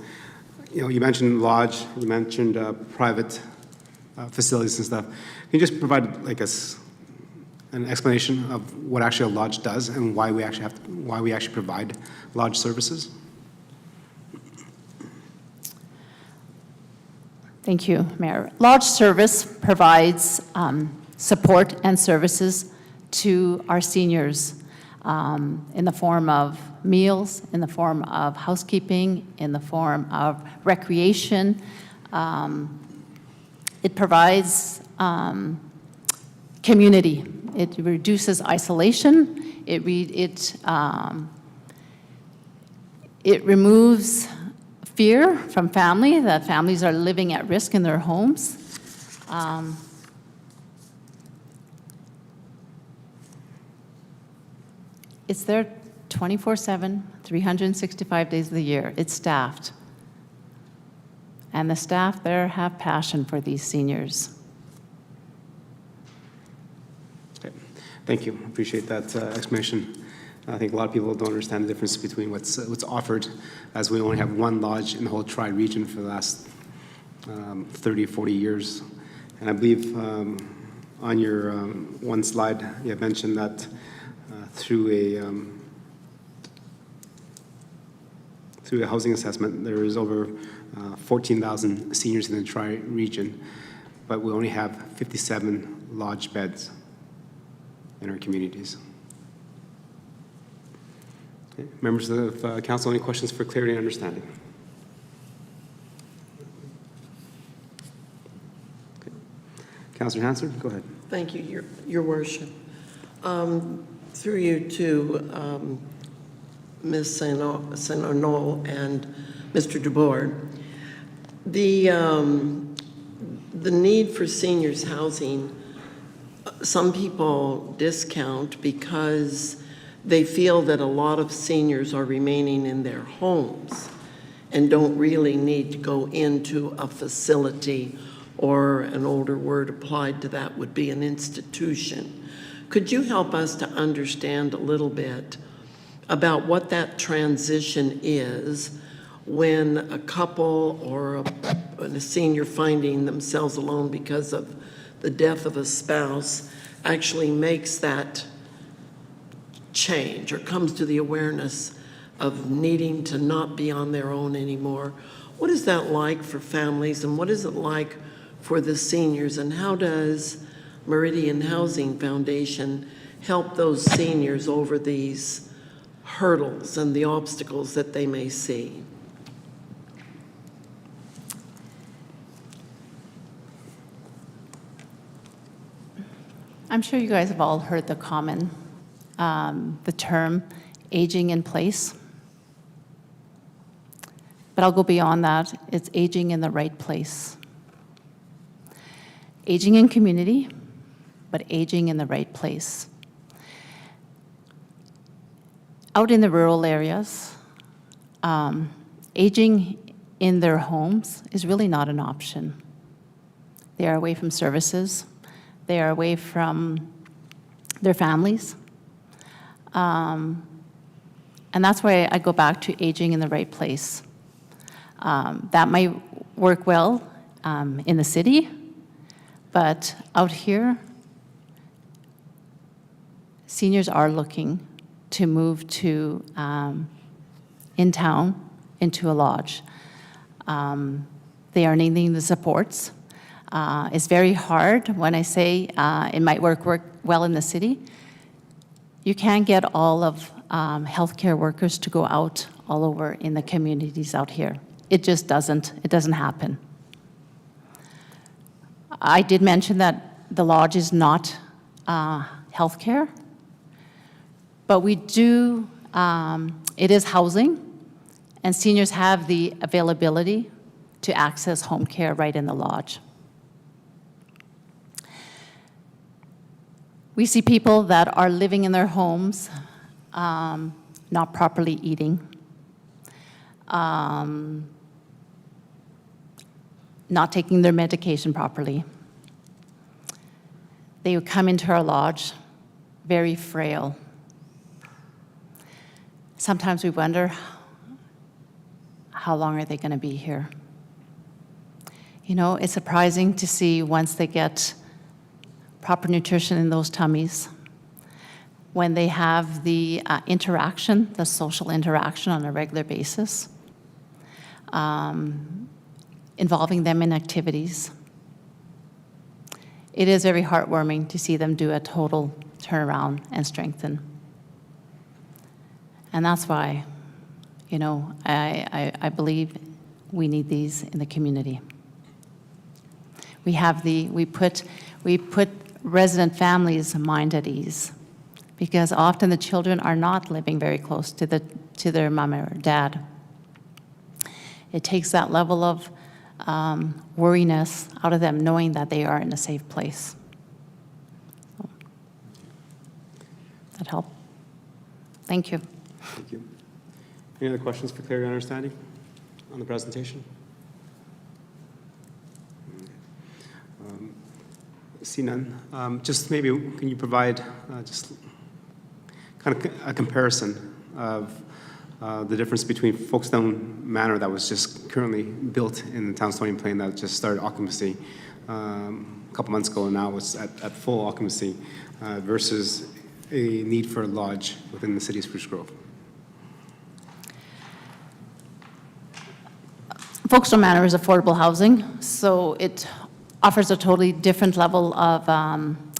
You mentioned lodge, you mentioned private facilities and stuff. Can you just provide an explanation of what actually a lodge does and why we actually provide lodge services? Thank you, Mayor. Lodge service provides support and services to our seniors in the form of meals, in the form of housekeeping, in the form of recreation. It provides community. It reduces isolation. It removes fear from family, that families are living at risk in their homes. It's there 24/7, 365 days of the year. It's staffed. And the staff there have passion for these seniors. Okay. Thank you. Appreciate that explanation. I think a lot of people don't understand the difference between what's offered, as we only have one lodge in the whole tri-region for the last 30, 40 years. And I believe on your one slide, you have mentioned that through a housing assessment, there is over 14,000 seniors in the tri-region, but we only have 57 lodge beds in our communities. Okay. Members of council, any questions for clarity and understanding? Okay. Councillor Hanson, go ahead. Thank you, Your Worship. Through you to Ms. Saint-Arnaud and Mr. DeBoer. The need for seniors housing, some people discount because they feel that a lot of seniors are remaining in their homes and don't really need to go into a facility, or an older word applied to that would be an institution. Could you help us to understand a little bit about what that transition is when a couple or a senior finding themselves alone because of the death of a spouse actually makes that change or comes to the awareness of needing to not be on their own anymore? What is that like for families, and what is it like for the seniors, and how does Meridian Housing Foundation help those seniors over these hurdles and the obstacles that they may see? I'm sure you guys have all heard the term aging in place. But I'll go beyond that. It's aging in the right place. Aging in community, but aging in the right place. Out in the rural areas, aging in their homes is really not an option. They are away from services. They are away from their families. And that's why I go back to aging in the right place. That might work well in the city, but out here, seniors are looking to move to in town into a lodge. They are needing the supports. It's very hard when I say it might work well in the city. You can't get all of healthcare workers to go out all over in the communities out here. It just doesn't happen. I did mention that the lodge is not healthcare, but we do, it is housing, and seniors have the availability to access home care right in the lodge. We see people that are living in their homes, not properly eating, not taking their medication properly. They would come into our lodge very frail. Sometimes we wonder, how long are they going to be here? You know, it's surprising to see once they get proper nutrition in those tummies, when they have the interaction, the social interaction on a regular basis, involving them in activities. It is very heartwarming to see them do a total turnaround and strengthen. And that's why, you know, I believe we need these in the community. We put resident families' mind at ease, because often the children are not living very close to their mom or dad. It takes that level of worriness out of them, knowing that they are in a safe place. So, that help? Thank you. Thank you. Any other questions for clarity and understanding on the presentation? See none. Just maybe, can you provide just kind of a comparison of the difference between Folkestone Manor that was just currently built in the town Stony Plain that just started occupancy a couple months ago, and now it's at full occupancy, versus a need for a lodge within the city of Spruce Grove? Folkestone Manor is affordable housing, so it offers a totally different level of,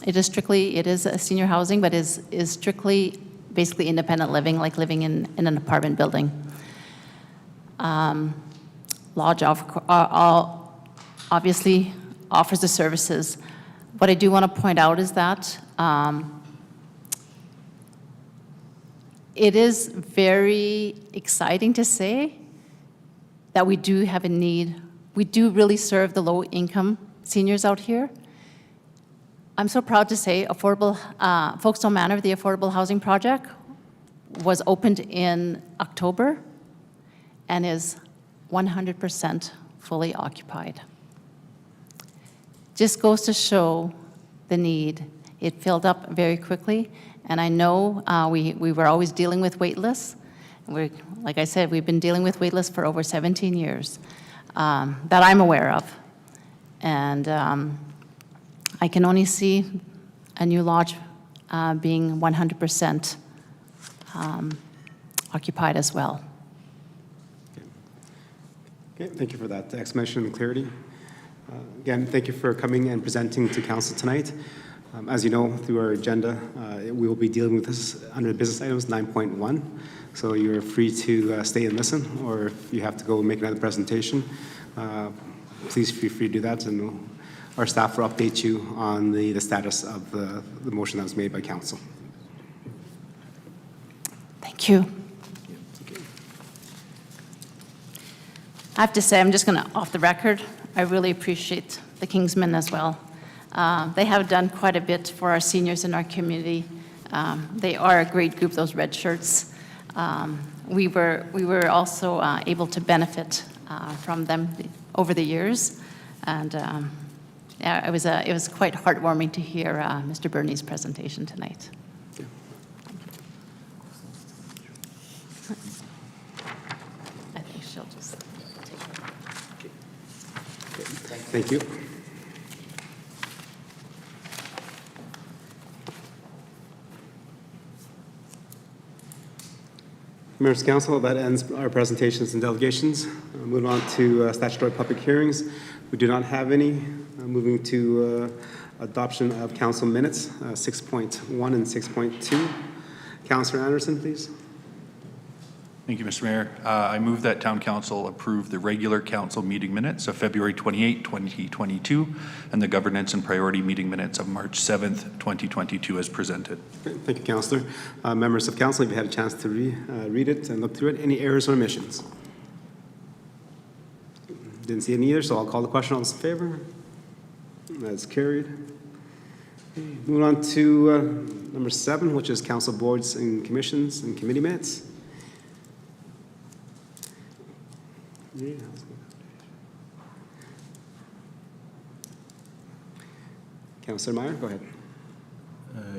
it is a senior housing, but is strictly basically independent living, like living in an apartment building. Lodge obviously offers the services. What I do want to point out is that it is very exciting to say that we do have a need. We do really serve the low-income seniors out here. I'm so proud to say Folkestone Manor, the affordable housing project, was opened in October and is 100% fully occupied. Just goes to show the need. It filled up very quickly, and I know we were always dealing with wait lists. Like I said, we've been dealing with wait lists for over 17 years that I'm aware of. And I can only see a new lodge being 100% occupied as well. Okay, thank you for that explanation and clarity. Again, thank you for coming and presenting to council tonight. As you know, through our agenda, we will be dealing with this under business items 9.1. So you're free to stay and listen, or if you have to go and make another presentation, please feel free to do that, and our staff will update you on the status of the motion that was made by council. Thank you. I have to say, I'm just going to, off the record, I really appreciate the Kingsmen as well. They have done quite a bit for our seniors in our community. They are a great group, those red shirts. We were also able to benefit from them over the years, and yeah, it was quite heartwarming to hear Mr. Bernie's presentation tonight. I think she'll just take it. Thank you. Members of Council, that ends our presentations and delegations. Moving on to statutory public hearings. We do not have any. Moving to adoption of council minutes, 6.1 and 6.2. Councillor Anderson, please. Thank you, Mr. Mayor. I move that Town Council approve the regular council meeting minutes of February 28, 2022, and the governance and priority meeting minutes of March 7th, 2022 as presented. Okay, thank you, Councillor. Members of Council, if you had a chance to read it and look through it, any errors or omissions? Didn't see any either, so I'll call the question. All those in favor? That's carried. Okay, moving on to number 7, which is council boards and commissions and committee minutes. Councillor Meyer, go ahead.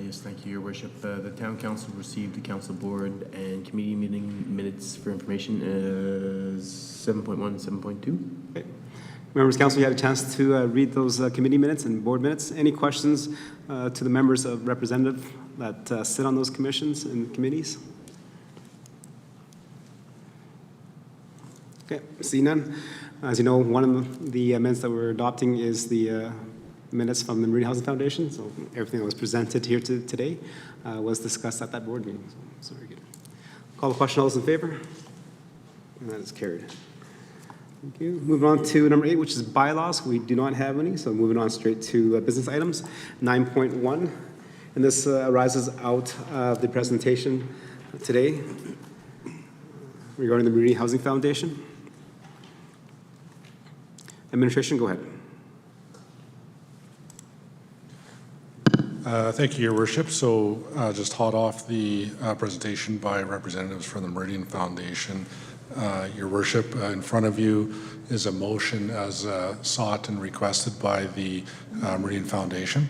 Yes, thank you, Your Worship. The Town Council received the Council Board and Committee meeting minutes for information 7.1 and 7.2. Okay. Members of Council, you had a chance to read those committee minutes and board minutes. Any questions to the members of representative that sit on those commissions and committees? Okay, see none. As you know, one of the minutes that we're adopting is the minutes from the Meridian Housing Foundation. So everything that was presented here today was discussed at that board meeting. So very good. Call the question. All those in favor? And that is carried. Thank you. Moving on to number 8, which is bylaws. We do not have any, so moving on straight to business items. 9.1, and this arises out of the presentation today regarding the Meridian Housing Foundation. Administration, go ahead. Thank you, Your Worship. So just hot off the presentation by representatives from the Meridian Foundation. Your Worship, in front of you is a motion as sought and requested by the Meridian Foundation.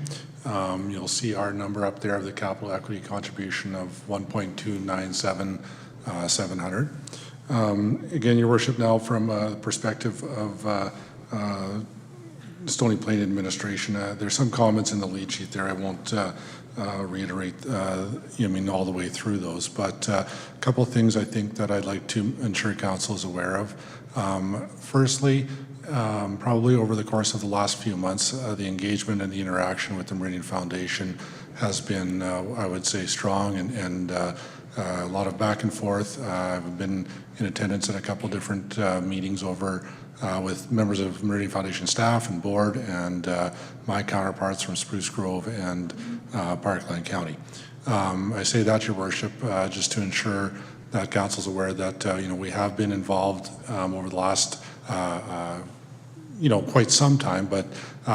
You'll see our number up there of the capital equity contribution of $1.297700. Again, Your Worship, now from a perspective of Stony Plain administration, there's some comments in the lead sheet there. I won't reiterate, all the way through those, but a couple of things I think that I'd like to ensure Council is aware of. Firstly, probably over the course of the last few months, the engagement and the interaction with the Meridian Foundation has been, I would say, strong and a lot of back and forth. I've been in attendance at a couple different meetings over with members of Meridian Foundation staff and board and my counterparts from Spruce Grove and Parkland County. I say that, Your Worship, just to ensure that council's aware that, we have been involved over the last, quite some time, but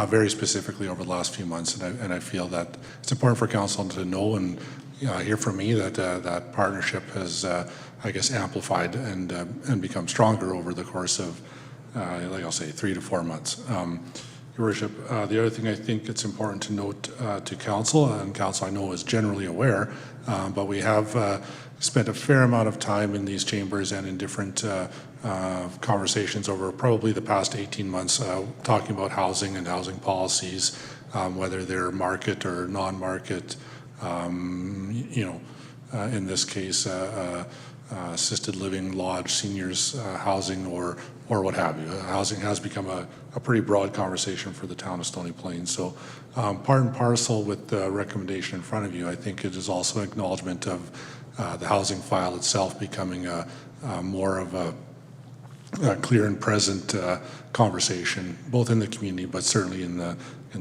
very specifically over the last few months. And I feel that it's important for council to know and hear from me that that partnership has, amplified and become stronger over the course of, like I'll say, 3 to 4 months. Your Worship, the other thing I think it's important to note to council, and council I know is generally aware, but we have spent a fair amount of time in these chambers and in different conversations over probably the past 18 months talking about housing and housing policies, whether they're market or non-market, in this case, assisted living, lodge, seniors housing, or what have you. Housing has become a pretty broad conversation for the town of Stony Plain. So part and parcel with the recommendation in front of you, I think it is also an acknowledgement of the housing file itself becoming more of a clear and present conversation, both in the community, but certainly in the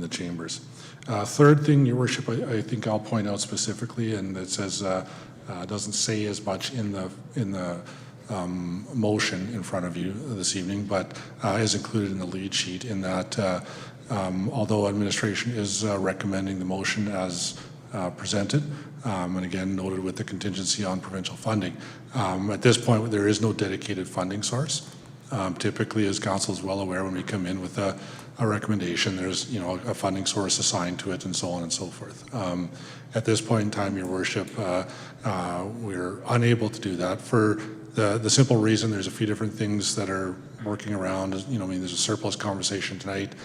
chambers. Third thing, Your Worship, I think I'll point out specifically, and it says doesn't say as much in the motion in front of you this evening, but is included in the lead sheet. In that, although administration is recommending the motion as presented, and again noted with the contingency on provincial funding, at this point there is no dedicated funding source. Typically, as council is well aware, when we come in with a recommendation, there's a funding source assigned to it and so on and so forth. At this point in time, Your Worship, we're unable to do that for the simple reason there's a few different things that are working around. There's a surplus conversation tonight.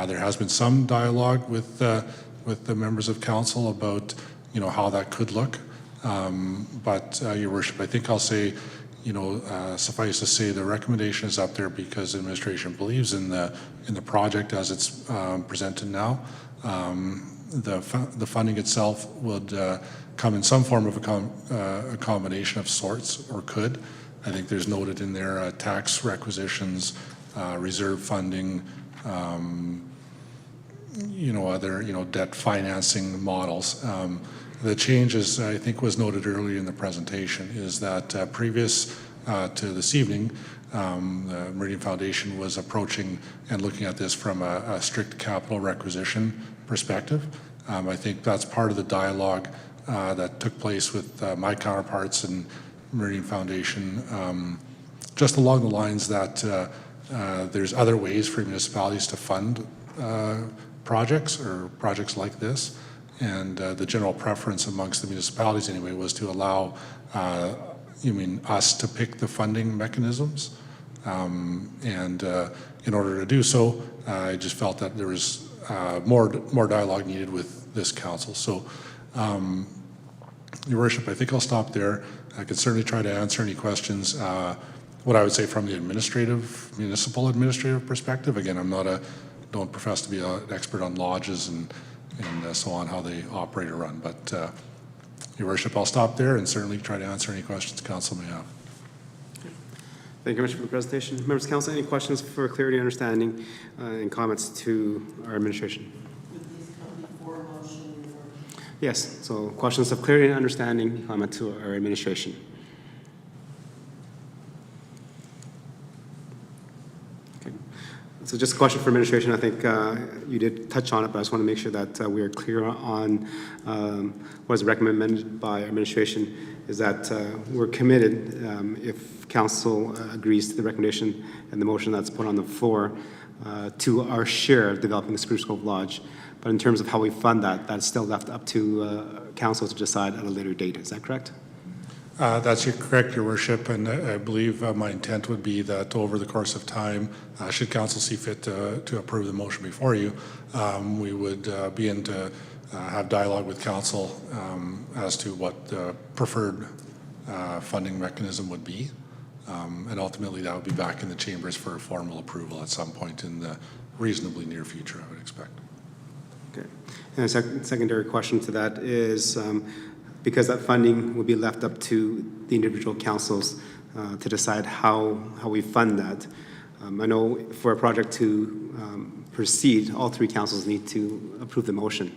There has been some dialogue with the members of council about how that could look. But Your Worship, I think I'll say, suffice to say, the recommendation is up there because administration believes in the project as it's presented now. The funding itself would come in some form of a combination of sorts, or could. I think there's noted in there tax requisitions, reserve funding, other debt financing models. The changes, I think, was noted earlier in the presentation, is that previous to this evening, the Meridian Foundation was approaching and looking at this from a strict capital requisition perspective. I think that's part of the dialogue that took place with my counterparts and Meridian Foundation, just along the lines that there's other ways for municipalities to fund projects or projects like this. And the general preference amongst the municipalities anyway was to allow us to pick the funding mechanisms. And in order to do so, I just felt that there was more dialogue needed with this council. So, Your Worship, I think I'll stop there. I could certainly try to answer any questions. What I would say from the municipal administrative perspective, again, don't profess to be an expert on lodges and so on, how they operate or run. But Your Worship, I'll stop there and certainly try to answer any questions council may have. Thank you very much for the presentation. Members of council, any questions for clarity and understanding and comments to our administration? Would these come before motion or? Yes, so questions of clarity and understanding, comment to our administration. Okay. So just a question for administration. I think you did touch on it, but I just want to make sure that we are clear on what is recommended by our administration, is that we're committed, if council agrees to the recommendation and the motion that's put on the floor, to our share of developing the Spruce Grove Lodge. But in terms of how we fund that, that's still left up to council to decide at a later date. Is that correct? That's correct, Your Worship, and I believe my intent would be that over the course of time, should council see fit to approve the motion before you, we would begin to have dialogue with council as to what the preferred funding mechanism would be. And ultimately, that would be back in the chambers for a formal approval at some point in the reasonably near future, I would expect. Okay. And a secondary question to that is, because that funding will be left up to the individual councils to decide how we fund that. I know for a project to proceed, all three councils need to approve the motion.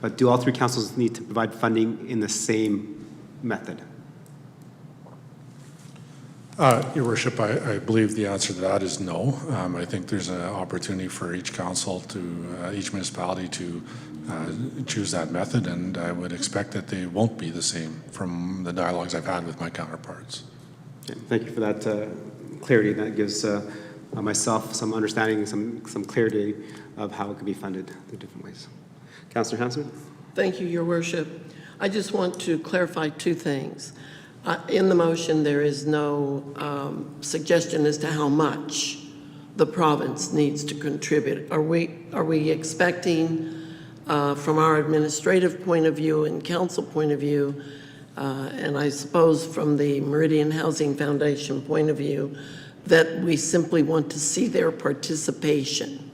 but do all three councils need to provide funding in the same method? Your worship, I believe the answer to that is no. I think there's an opportunity for each council to, each municipality to choose that method, and I would expect that they won't be the same from the dialogues I've had with my counterparts. Okay, thank you for that clarity. That gives myself some understanding, some clarity of how it could be funded in different ways. Councillor Hansard? Thank you, Your Worship. I just want to clarify two things. In the motion, there is no suggestion as to how much the province needs to contribute. Are we expecting, from our administrative point of view and council point of view, and I suppose from the Meridian Housing Foundation point of view, that we simply want to see their participation,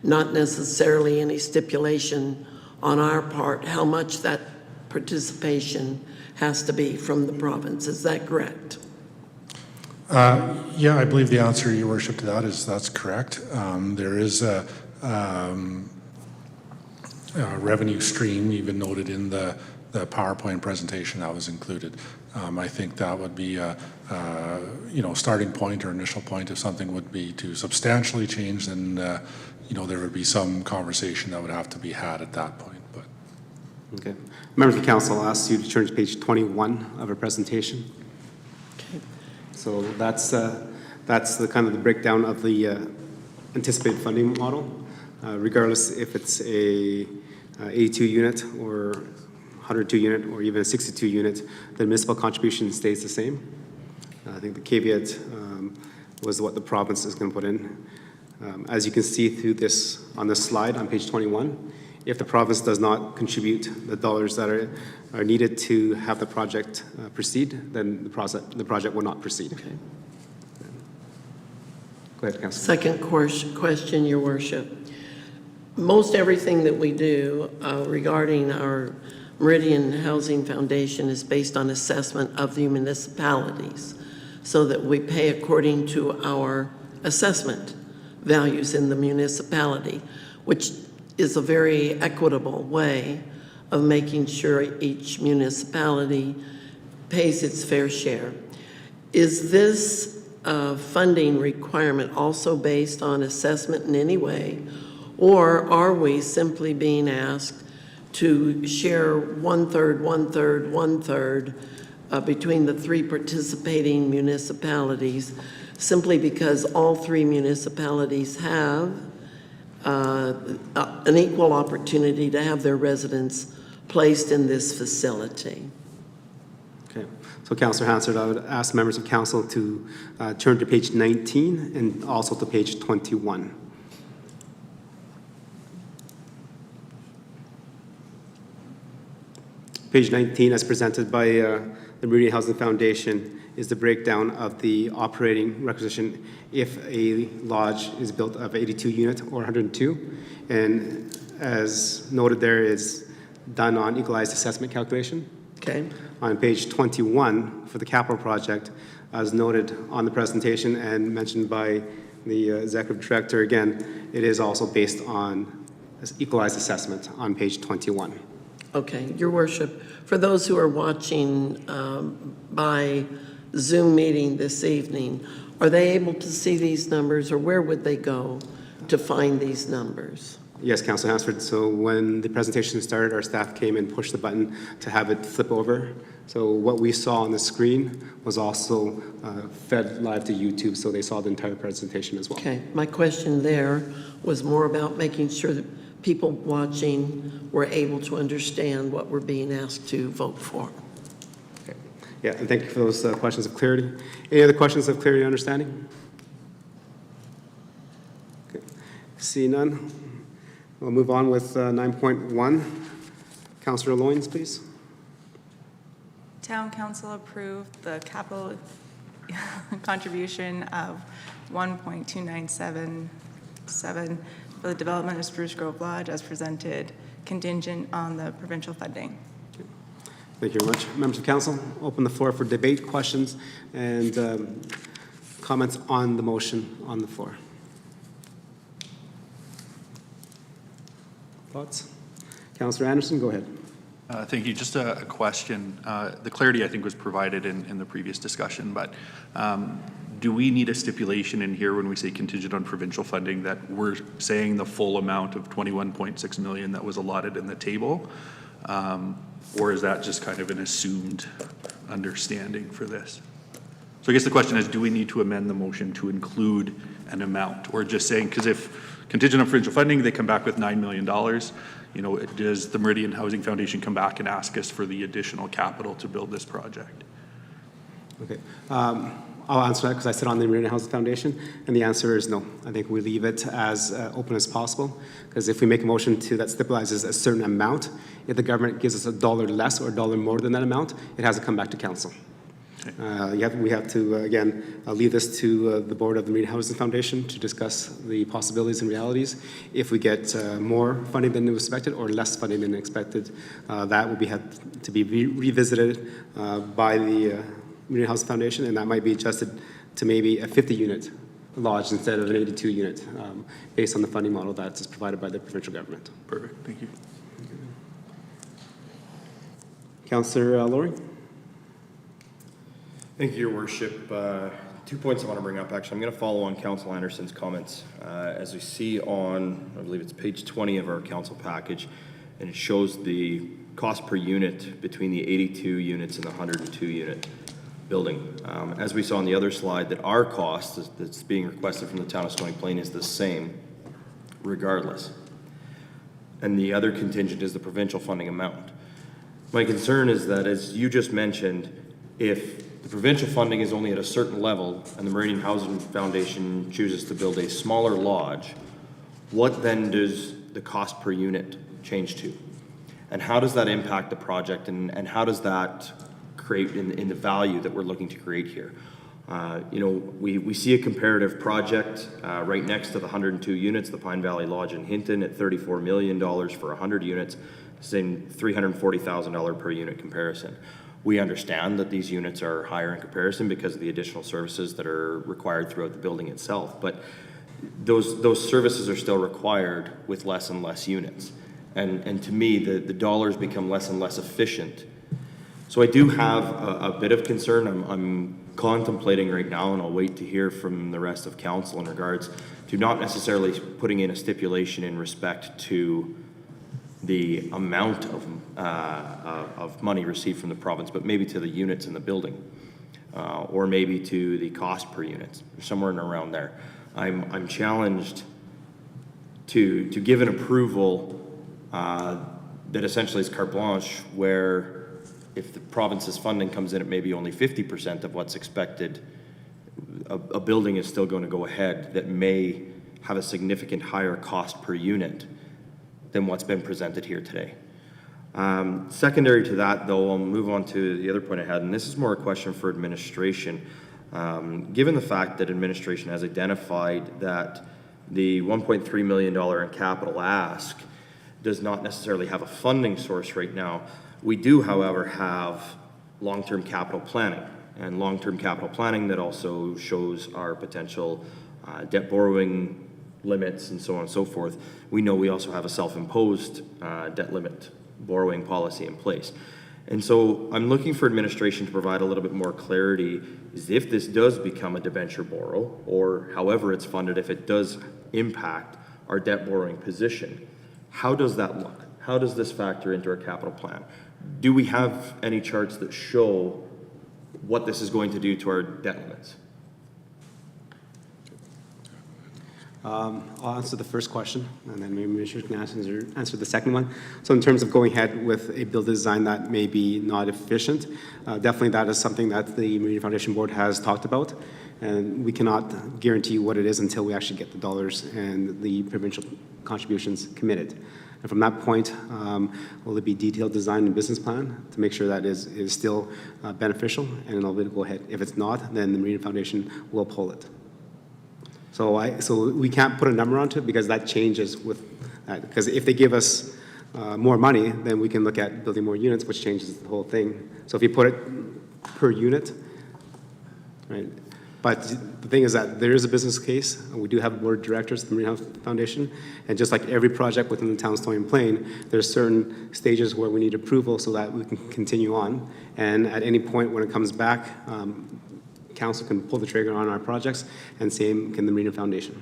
not necessarily any stipulation on our part how much that participation has to be from the province? Is that correct? Yeah, I believe the answer, Your Worship, to that is that's correct. There is a revenue stream even noted in the PowerPoint presentation that was included. I think that would be a starting point or initial point. If something would be to substantially change, then there would be some conversation that would have to be had at that point. But Okay. Members of the council, I'll ask you to turn to page 21 of our presentation. Okay. So that's the kind of the breakdown of the anticipated funding model. Regardless if it's a 82 unit or 102 unit or even a 62 unit, the municipal contribution stays the same. I think the caveat was what the province is going to put in. As you can see through this on this slide on page 21, if the province does not contribute the dollars that are needed to have the project proceed, then the project will not proceed. Okay. Go ahead, Councilor. Second question, Your Worship. Most everything that we do regarding our Meridian Housing Foundation is based on assessment of the municipalities, so that we pay according to our assessment values in the municipality, which is a very equitable way of making sure each municipality pays its fair share. Is this funding requirement also based on assessment in any way, or are we simply being asked to share 1/3, 1/3, 1/3 between the three participating municipalities, simply because all three municipalities have an equal opportunity to have their residents placed in this facility? Okay. So Councillor Hansard, I would ask members of council to turn to page 19 and also to page 21. Page 19, as presented by the Meridian Housing Foundation, is the breakdown of the operating requisition if a lodge is built of 82 unit or 102. And as noted there, is done on equalized assessment calculation. Okay. On page 21 for the capital project, as noted on the presentation and mentioned by the executive director, again, it is also based on equalized assessment on page 21. Okay, Your Worship, for those who are watching by Zoom meeting this evening, are they able to see these numbers, or where would they go to find these numbers? Yes, Councilor Hansford. So when the presentation started, our staff came and pushed the button to have it flip over. So what we saw on the screen was also fed live to YouTube, so they saw the entire presentation as well. Okay, my question there was more about making sure that people watching were able to understand what we're being asked to vote for. Okay. Yeah, and thank you for those questions of clarity. Any other questions of clarity and understanding? Okay. See none. We'll move on with 9.1. Councillor Loynes, please. Town Council approved the capital contribution of $1.2977 for the development of Spruce Grove Lodge as presented, contingent on the provincial funding. Thank you very much. Members of council, open the floor for debate, questions, and comments on the motion on the floor. Thoughts? Councillor Anderson, go ahead. Thank you. Just a question. The clarity, I think, was provided in the previous discussion, but do we need a stipulation in here when we say contingent on provincial funding that we're saying the full amount of 21.6 million that was allotted in the table? Or is that just kind of an assumed understanding for this? So I guess the question is, do we need to amend the motion to include an amount? Or just saying, because if contingent on provincial funding, they come back with $9 million, you know, does the Meridian Housing Foundation come back and ask us for the additional capital to build this project? Okay. I'll answer that because I sit on the Meridian Housing Foundation, and the answer is no. I think we leave it as open as possible, because if we make a motion that stipulates a certain amount, if the government gives us $1 less or $1 more than that amount, it has to come back to council. We have to, again, leave this to the board of the Meridian Housing Foundation to discuss the possibilities and realities. If we get more funding than was expected or less funding than expected, that will have to be revisited by the Meridian Housing Foundation, and that might be adjusted to maybe a 50-unit lodge instead of an 82-unit, based on the funding model that is provided by the provincial government. Perfect. Thank you. Councillor Laurie? Thank you, Your Worship. 2 points I want to bring up. Actually, I'm going to follow on Council Anderson's comments. As we see on, I believe it's page 20 of our council package, and it shows the cost per unit between the 82 units and the 102 unit building. As we saw on the other slide, that our cost that's being requested from the town of Stony Plain is the same regardless. And the other contingent is the provincial funding amount. My concern is that, as you just mentioned, if the provincial funding is only at a certain level and the Meridian Housing Foundation chooses to build a smaller lodge, what then does the cost per unit change to? And how does that impact the project, and how does that create in the value that we're looking to create here? You know, we see a comparative project right next to the 102 units, the Pine Valley Lodge in Hinton, at $34 million for 100 units, same $340,000 per unit comparison. We understand that these units are higher in comparison because of the additional services that are required throughout the building itself, but those services are still required with less and less units. And to me, the dollars become less and less efficient. So I do have a bit of concern. I'm contemplating right now, and I'll wait to hear from the rest of council in regards to not necessarily putting in a stipulation in respect to the amount of money received from the province, but maybe to the units in the building, or maybe to the cost per unit, somewhere in around there. I'm challenged to give an approval that essentially is carte blanche, where if the province's funding comes in at maybe only 50% of what's expected, a building is still going to go ahead that may have a significant higher cost per unit than what's been presented here today. Secondary to that, though, I'll move on to the other point I had, and this is more a question for administration. Given the fact that administration has identified that the $1.3 million in capital ask does not necessarily have a funding source right now, we do, however, have long-term capital planning, and long-term capital planning that also shows our potential debt borrowing limits and so on and so forth. We know we also have a self-imposed debt limit borrowing policy in place. And so I'm looking for administration to provide a little bit more clarity, is if this does become a debenture borrow, or however it's funded, if it does impact our debt borrowing position, how does that look? How does this factor into our capital plan? Do we have any charts that show what this is going to do to our debt limits? I'll answer the first question, and then maybe Mr. can answer the second one. So in terms of going ahead with a build design that may be not efficient, definitely that is something that the Meridian Foundation Board has talked about, and we cannot guarantee what it is until we actually get the dollars and the provincial contributions committed. And from that point, will it be detailed design and business plan to make sure that is still beneficial, and it'll go ahead. If it's not, then the Meridian Foundation will pull it. So we can't put a number onto it because that changes with that. Because if they give us more money, then we can look at building more units, which changes the whole thing. So if you put it per unit, right? But the thing is that there is a business case. We do have board of directors at the Meridian Housing Foundation. And just like every project within the town of Stony Plain, there's certain stages where we need approval so that we can continue on. And at any point when it comes back, council can pull the trigger on our projects, and same can the Meridian Foundation.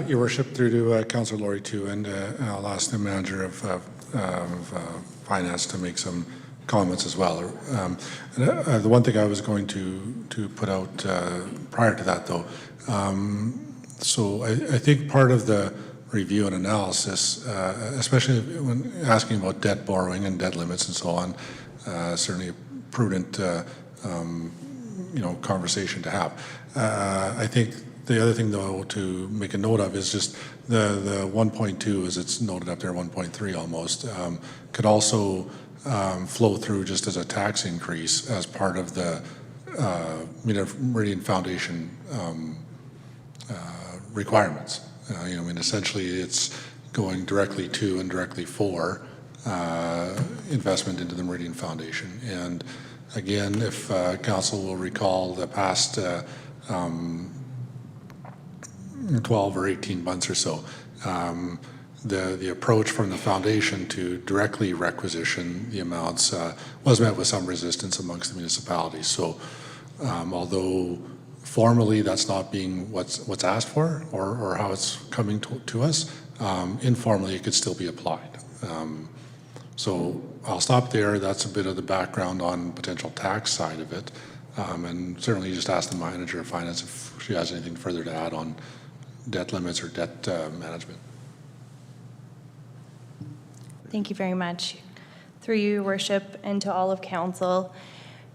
Your worship, through to Councillor Laurie too, and I'll ask the manager of finance to make some comments as well. The one thing I was going to put out prior to that, though, so I think part of the review and analysis, especially when asking about debt borrowing and debt limits and so on, certainly a prudent, conversation to have. I think the other thing, though, to make a note of is just the 1.2, as it's noted up there, 1.3 almost, could also flow through just as a tax increase as part of the Meridian Foundation requirements. Essentially it's going directly to and directly for investment into the Meridian Foundation. And again, if council will recall the past 12 or 18 months or so, the approach from the foundation to directly requisition the amounts was met with some resistance amongst the municipalities. So although formally that's not being what's asked for or how it's coming to us, informally it could still be applied. So I'll stop there. That's a bit of the background on potential tax side of it. And certainly just ask the manager of finance if she has anything further to add on debt limits or debt management. Thank you very much. Through you, Your Worship, and to all of council,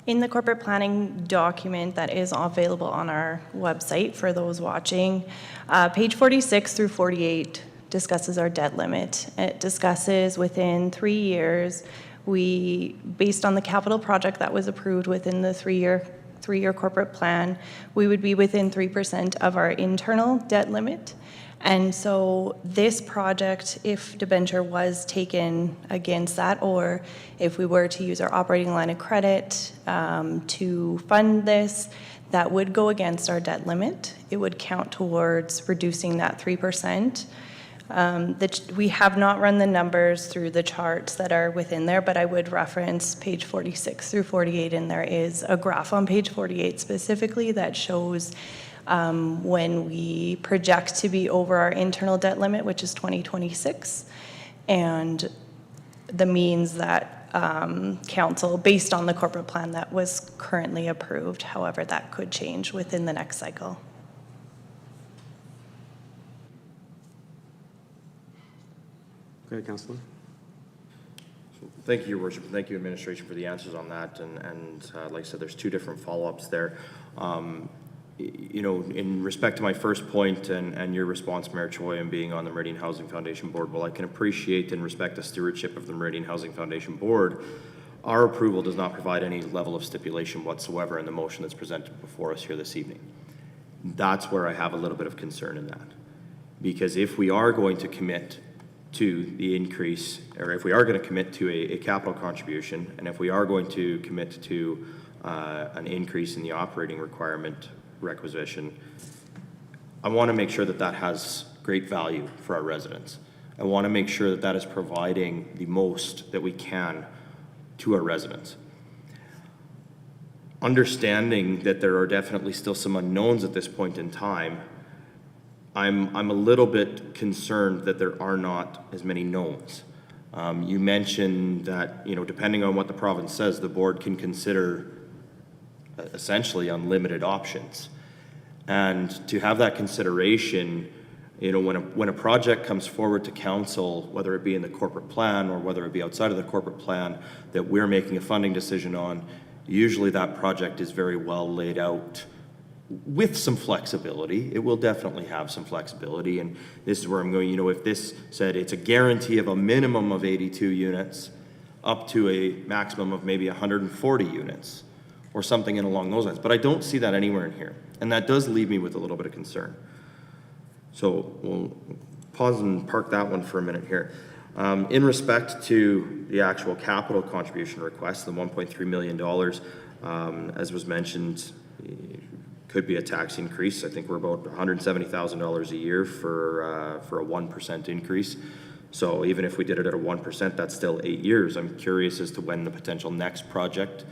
in the corporate planning document that is available on our website for those watching, page 46 through 48 discusses our debt limit. It discusses within 3 years, based on the capital project that was approved within the three-year corporate plan, we would be within 3% of our internal debt limit. And so this project, if debenture was taken against that, or if we were to use our operating line of credit to fund this, that would go against our debt limit. It would count towards reducing that 3%. We have not run the numbers through the charts that are within there, but I would reference page 46 through 48, and there is a graph on page 48 specifically that shows when we project to be over our internal debt limit, which is 2026, and the means that council, based on the corporate plan that was currently approved, however, that could change within the next cycle. Go ahead, Councillor. Thank you, Your Worship. Thank you, Administration, for the answers on that. And like I said, there's two different follow-ups there. In respect to my first point and your response, Mayor Choi, and being on the Meridian Housing Foundation Board, while I can appreciate and respect the stewardship of the Meridian Housing Foundation Board, our approval does not provide any level of stipulation whatsoever in the motion that's presented before us here this evening. That's where I have a little bit of concern in that. Because if we are going to commit to the increase, or if we are going to commit to a capital contribution, and if we are going to commit to an increase in the operating requirement requisition, I want to make sure that that has great value for our residents. I want to make sure that that is providing the most that we can to our residents. Understanding that there are definitely still some unknowns at this point in time, I'm a little bit concerned that there are not as many knowns. You mentioned that, depending on what the province says, the board can consider essentially unlimited options. And to have that consideration, when a project comes forward to council, whether it be in the corporate plan or whether it be outside of the corporate plan that we're making a funding decision on, usually that project is very well laid out with some flexibility. It will definitely have some flexibility, and this is where I'm going, if this said it's a guarantee of a minimum of 82 units up to a maximum of maybe 140 units or something along those lines, but I don't see that anywhere in here, and that does leave me with a little bit of concern. So we'll pause and park that one for a minute here. In respect to the actual capital contribution request, the $1.3 million, as was mentioned, could be a tax increase. I think we're about $170,000 a year for a 1% increase. So even if we did it at a 1%, that's still 8 years. I'm curious as to when the potential next project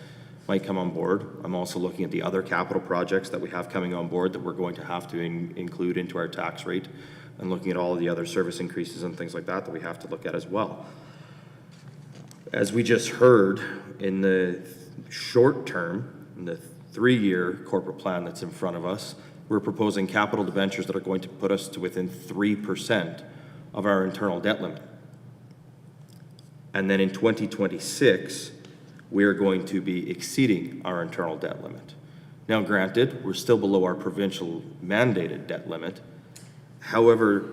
might come on board. I'm also looking at the other capital projects that we have coming on board that we're going to have to include into our tax rate, and looking at all of the other service increases and things like that that we have to look at as well. As we just heard, in the short term, in the 3-year corporate plan that's in front of us, we're proposing capital debentures that are going to put us to within 3% of our internal debt limit. And then in 2026, we are going to be exceeding our internal debt limit. Now, granted, we're still below our provincial mandated debt limit. However,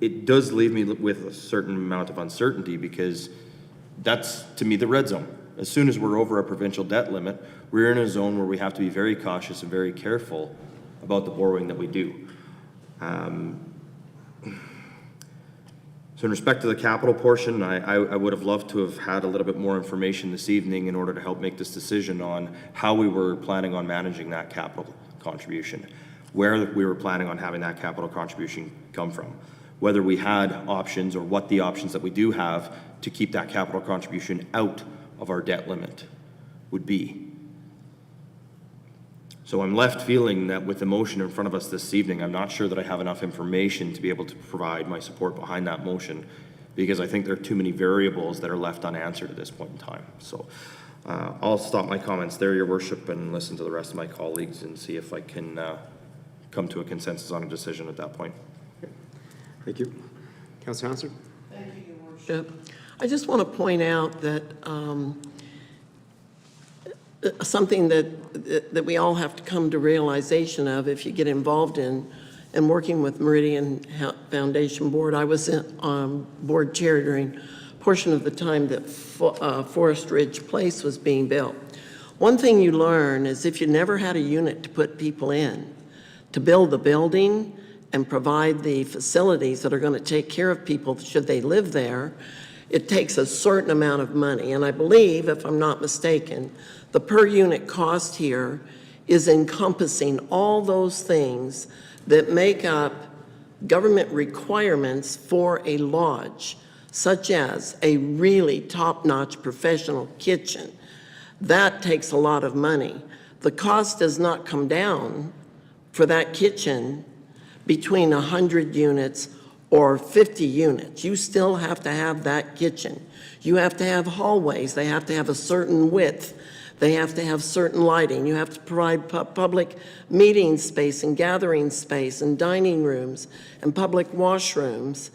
it does leave me with a certain amount of uncertainty, because that's, to me, the red zone. As soon as we're over our provincial debt limit, we're in a zone where we have to be very cautious and very careful about the borrowing that we do. So in respect to the capital portion, I would have loved to have had a little bit more information this evening in order to help make this decision on how we were planning on managing that capital contribution, where we were planning on having that capital contribution come from, whether we had options or what the options that we do have to keep that capital contribution out of our debt limit would be. So I'm left feeling that with the motion in front of us this evening, I'm not sure that I have enough information to be able to provide my support behind that motion, because I think there are too many variables that are left unanswered at this point in time. So I'll stop my comments there, Your Worship, and listen to the rest of my colleagues and see if I can come to a consensus on a decision at that point. Thank you. Councillor Hansard? Thank you, Your Worship. I just want to point out that something that we all have to come to realization of if you get involved in and working with Meridian Foundation Board. I was board chair during a portion of the time that Forest Ridge Place was being built. One thing you learn is if you never had a unit to put people in, to build the building and provide the facilities that are going to take care of people should they live there, it takes a certain amount of money. And I believe, if I'm not mistaken, the per unit cost here is encompassing all those things that make up government requirements for a lodge, such as a really top-notch professional kitchen. That takes a lot of money. The cost does not come down for that kitchen between 100 units or 50 units. You still have to have that kitchen. You have to have hallways. They have to have a certain width. They have to have certain lighting. You have to provide public meeting space and gathering space and dining rooms and public washrooms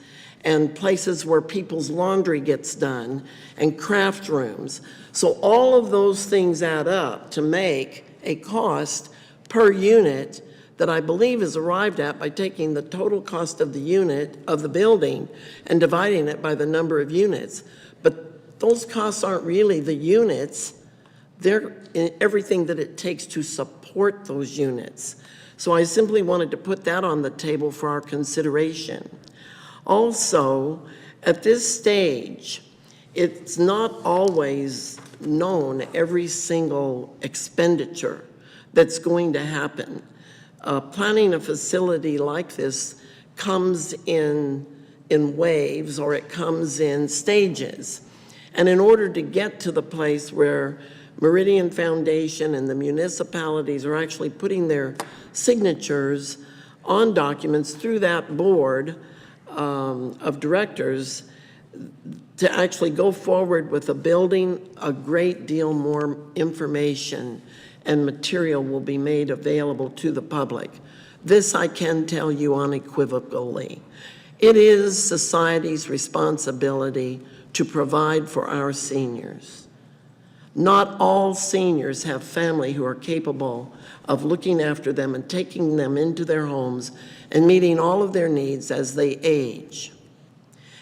and places where people's laundry gets done and craft rooms. So all of those things add up to make a cost per unit that I believe is arrived at by taking the total cost of the unit, of the building, and dividing it by the number of units. But those costs aren't really the units. They're everything that it takes to support those units. So I simply wanted to put that on the table for our consideration. Also, at this stage, it's not always known every single expenditure that's going to happen. Planning a facility like this comes in waves, or it comes in stages. And in order to get to the place where Meridian Foundation and the municipalities are actually putting their signatures on documents through that board of directors, to actually go forward with a building, a great deal more information and material will be made available to the public. This I can tell you unequivocally. It is society's responsibility to provide for our seniors. Not all seniors have family who are capable of looking after them and taking them into their homes and meeting all of their needs as they age.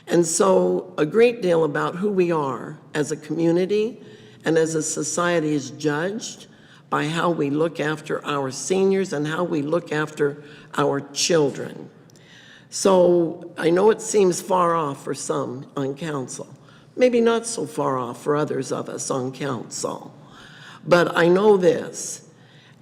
And so a great deal about who we are as a community and as a society is judged by how we look after our seniors and how we look after our children. So I know it seems far off for some on council, maybe not so far off for others of us on council. But I know this,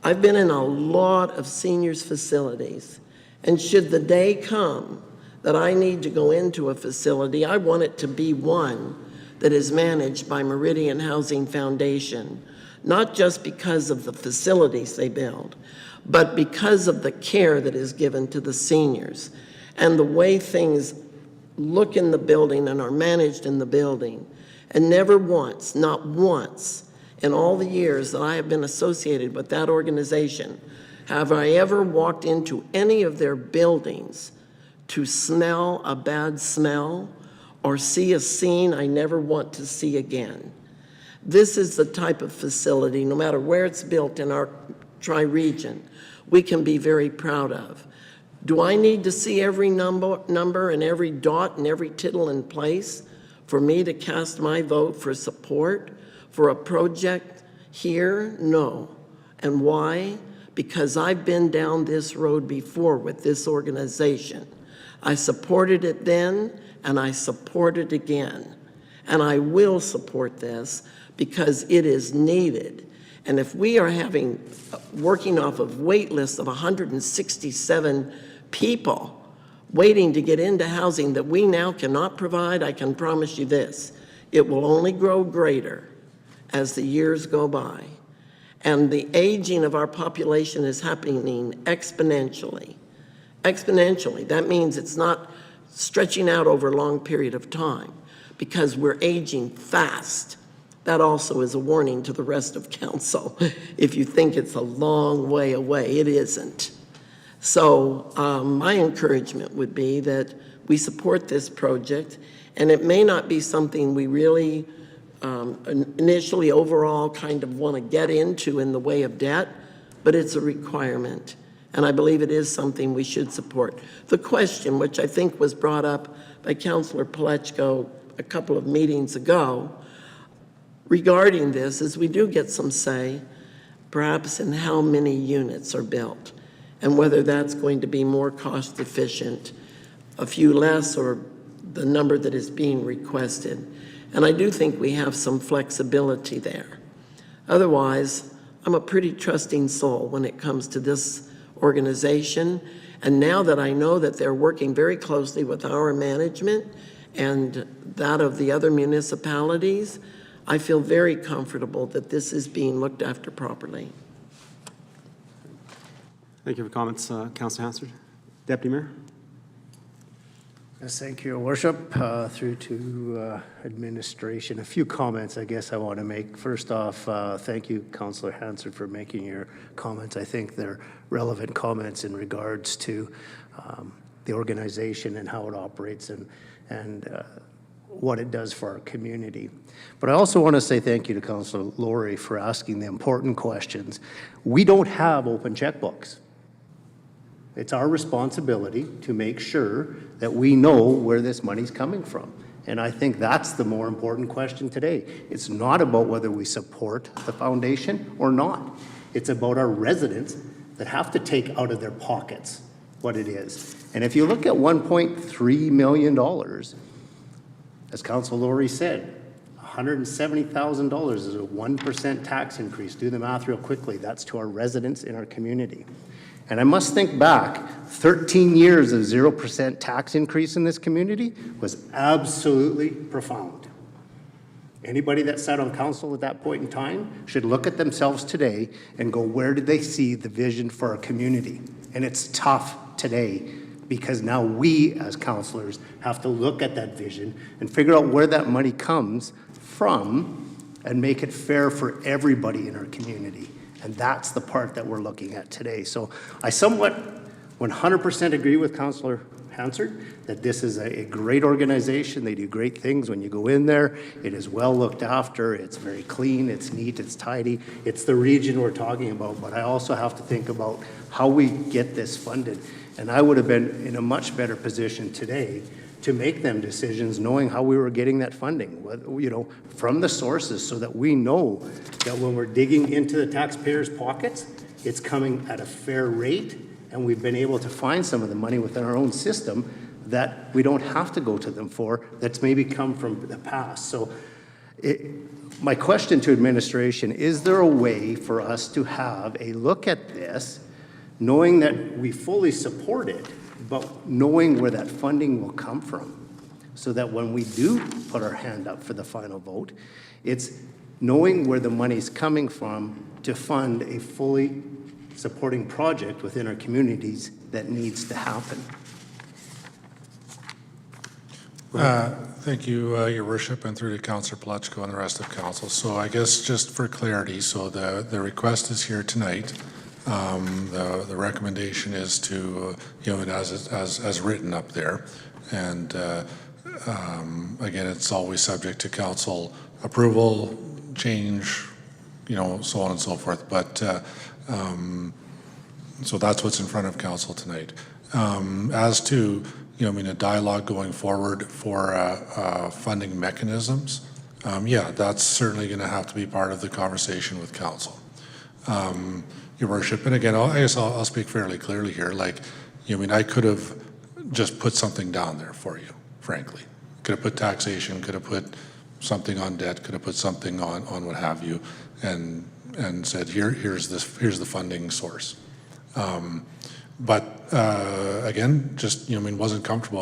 I've been in a lot of seniors' facilities, and should the day come that I need to go into a facility, I want it to be one that is managed by Meridian Housing Foundation, not just because of the facilities they build, but because of the care that is given to the seniors and the way things look in the building and are managed in the building. And never once, not once, in all the years that I have been associated with that organization, have I ever walked into any of their buildings to smell a bad smell or see a scene I never want to see again. This is the type of facility, no matter where it's built in our tri-region, we can be very proud of. Do I need to see every number and every dot and every tittle in place for me to cast my vote for support for a project here? No. And why? Because I've been down this road before with this organization. I supported it then, and I support it again. And I will support this because it is needed. And if we are working off of wait lists of 167 people waiting to get into housing that we now cannot provide, I can promise you this, it will only grow greater as the years go by. And the aging of our population is happening exponentially. Exponentially. That means it's not stretching out over a long period of time because we're aging fast. That also is a warning to the rest of council. If you think it's a long way away, it isn't. So my encouragement would be that we support this project, and it may not be something we really initially overall kind of want to get into in the way of debt, but it's a requirement. And I believe it is something we should support. The question, which I think was brought up by Councillor Palechko a couple of meetings ago, regarding this is we do get some say, perhaps in how many units are built and whether that's going to be more cost efficient, a few less, or the number that is being requested. And I do think we have some flexibility there. Otherwise, I'm a pretty trusting soul when it comes to this organization. And now that I know that they're working very closely with our management and that of the other municipalities, I feel very comfortable that this is being looked after properly. Thank you for comments, Councilor Hansard. Deputy Mayor? Yes, thank you, Your Worship. Through to administration, a few comments I guess I want to make. First off, thank you, Councillor Hansard, for making your comments. I think they're relevant comments in regards to the organization and how it operates and what it does for our community. But I also want to say thank you to Councillor Laurie for asking the important questions. We don't have open checkbooks. It's our responsibility to make sure that we know where this money's coming from. And I think that's the more important question today. It's not about whether we support the foundation or not. It's about our residents that have to take out of their pockets what it is. And if you look at $1.3 million, as Councilor Laurie said, $170,000 is a 1% tax increase. Do the math real quickly. That's to our residents in our community. And I must think back, 13 years of 0% tax increase in this community was absolutely profound. Anybody that sat on council at that point in time should look at themselves today and go, where did they see the vision for our community? And it's tough today because now we as councillors have to look at that vision and figure out where that money comes from and make it fair for everybody in our community. And that's the part that we're looking at today. So I somewhat 100% agree with Councillor Hansard that this is a great organization. They do great things when you go in there. It is well looked after. It's very clean. It's neat. It's tidy. It's the region we're talking about. But I also have to think about how we get this funded. And I would have been in a much better position today to make them decisions knowing how we were getting that funding, you know, from the sources so that we know that when we're digging into the taxpayers' pockets, it's coming at a fair rate, and we've been able to find some of the money within our own system that we don't have to go to them for, that's maybe come from the past. So my question to administration, is there a way for us to have a look at this, knowing that we fully support it, but knowing where that funding will come from, so that when we do put our hand up for the final vote, it's knowing where the money's coming from to fund a fully supporting project within our communities that needs to happen? Thank you, Your Worship, and through to Councillor Palaczko and the rest of council. So I guess just for clarity, so the request is here tonight. The recommendation is to, as written up there. And again, it's always subject to council approval, change, so on and so forth. But so that's what's in front of council tonight. As to a dialogue going forward for funding mechanisms, that's certainly going to have to be part of the conversation with council. Your Worship, and again, I guess I'll speak fairly clearly here. I could have just put something down there for you, frankly. Could have put taxation, could have put something on debt, could have put something on what have you, and said, here's the funding source. But again, just wasn't comfortable.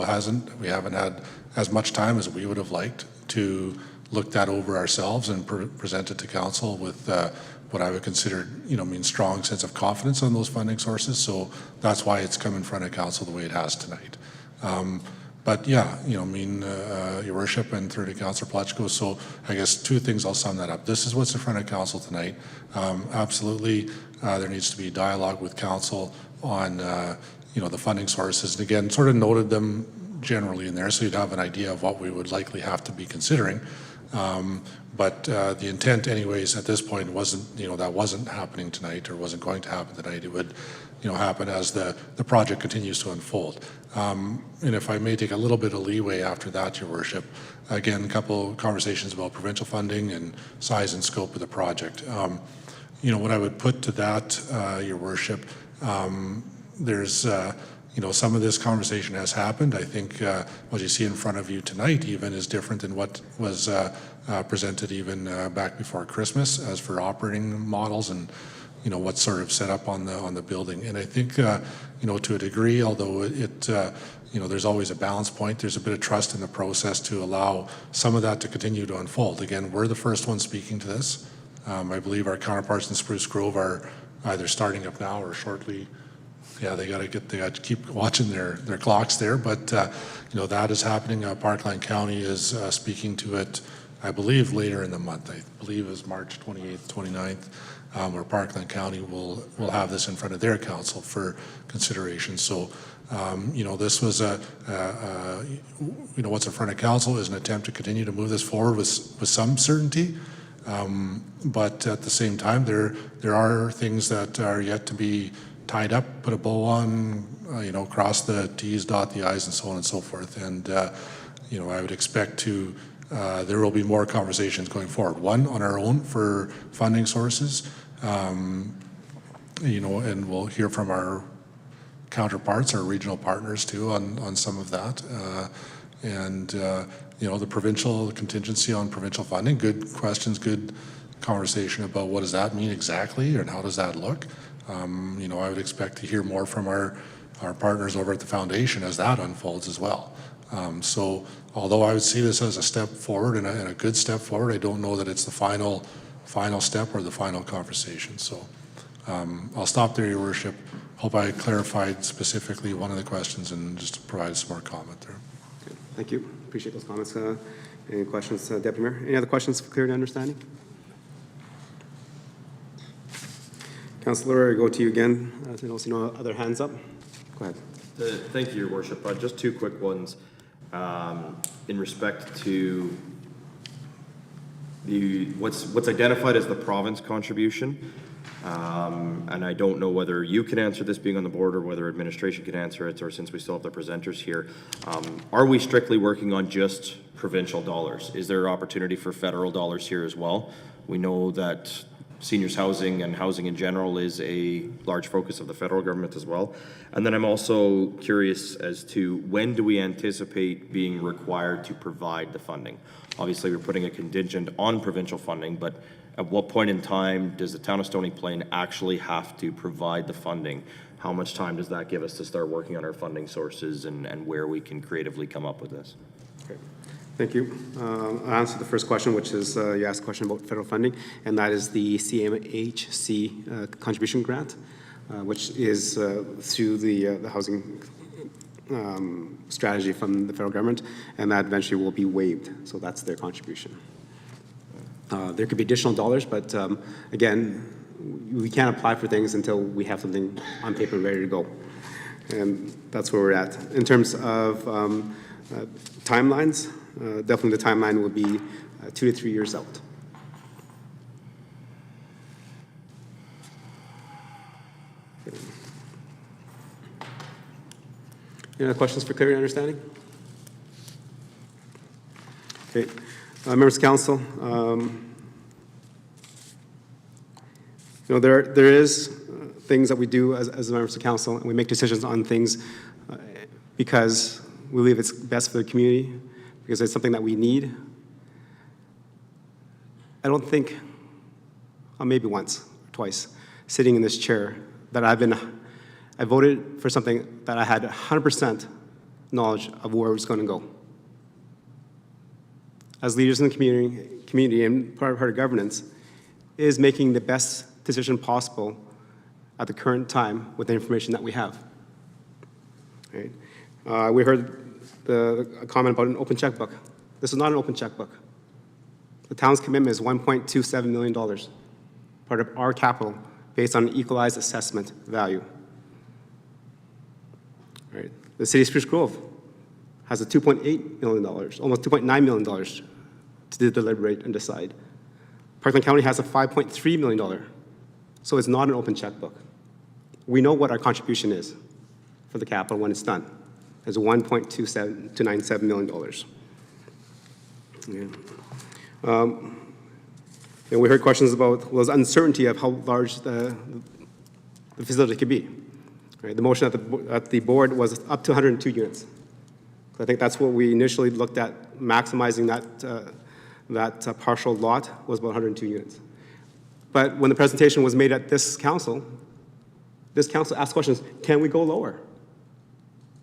We haven't had as much time as we would have liked to look that over ourselves and present it to council with what I would consider strong sense of confidence on those funding sources. So that's why it's come in front of council the way it has tonight. But Your Worship, and through to Councillor Palaczko. So I guess two things, I'll sum that up. This is what's in front of council tonight. Absolutely, there needs to be dialogue with council on the funding sources, and again, sort of noted them generally in there, so you'd have an idea of what we would likely have to be considering. But the intent, anyways, at this point wasn't, that wasn't happening tonight, or wasn't going to happen tonight. It would, happen as the project continues to unfold. And if I may take a little bit of leeway after that, Your Worship, again, a couple conversations about provincial funding and size and scope of the project. What I would put to that, Your Worship, there's, some of this conversation has happened. I think what you see in front of you tonight even is different than what was presented even back before Christmas as for operating models and, what's sort of set up on the building. And I think, to a degree, although there's always a balance point, there's a bit of trust in the process to allow some of that to continue to unfold. Again, we're the first ones speaking to this. I believe our counterparts in Spruce Grove are either starting up now or shortly. Yeah, they got to keep watching their clocks there, but that is happening. Parkland County is speaking to it, I believe, later in the month. I believe it was March 28th, 29th, where Parkland County will have this in front of their council for consideration. So, this was what's in front of council is an attempt to continue to move this forward with some certainty. But at the same time, there are things that are yet to be tied up, put a bow on, cross the T's, dot the I's, and so on and so forth. And, I would expect there will be more conversations going forward. One, on our own for funding sources, and we'll hear from our counterparts, our regional partners too, on some of that. The provincial contingency on provincial funding, good questions, good conversation about what does that mean exactly and how does that look. I would expect to hear more from our partners over at the foundation as that unfolds as well. So although I would see this as a step forward and a good step forward, I don't know that it's the final step or the final conversation. So I'll stop there, Your Worship. Hope I clarified specifically one of the questions and just provide some more comment there. Okay, thank you. Appreciate those comments. Any questions, Deputy Mayor? Any other questions for clarity and understanding? Councillor, I go to you again. I don't see no other hands up. Go ahead. Thank you, Your Worship. Just two quick ones. In respect to what's identified as the province contribution, and I don't know whether you can answer this being on the board or whether administration can answer it, or since we still have the presenters here, are we strictly working on just provincial dollars? Is there opportunity for federal dollars here as well? We know that seniors housing and housing in general is a large focus of the federal government as well. And then I'm also curious as to when do we anticipate being required to provide the funding? Obviously, we're putting a contingent on provincial funding, but at what point in time does the town of Stony Plain actually have to provide the funding? How much time does that give us to start working on our funding sources and where we can creatively come up with this? Okay. Thank you. I'll answer the first question, which is you asked a question about federal funding, and that is the CMHC contribution grant, which is through the housing strategy from the federal government, and that eventually will be waived. So that's their contribution. There could be additional dollars, but again, we can't apply for things until we have something on paper ready to go. And that's where we're at. In terms of timelines, definitely the timeline will be 2 to 3 years out. Any other questions for clarity and understanding? Okay. Members of council, there is things that we do as members of council, and we make decisions on things because we believe it's best for the community, because it's something that we need. I don't think, maybe once or twice, sitting in this chair, that I voted for something that I had 100% knowledge of where it was going to go. As leaders in the community and part of governance, is making the best decision possible at the current time with the information that we have. Right? We heard a comment about an open checkbook. This is not an open checkbook. The town's commitment is $1.27 million, part of our capital, based on an equalized assessment value. Right? The city of Spruce Grove has a $2.8 million, almost $2.9 million to deliberate and decide. Parkland County has a $5.3 million, so it's not an open checkbook. We know what our contribution is for the capital when it's done. It's $1.27 million. Yeah. And we heard questions about those uncertainty of how large the facility could be. Right? The motion at the board was up to 102 units. So I think that's what we initially looked at, maximizing that partial lot was about 102 units. But when the presentation was made at this council asked questions, can we go lower?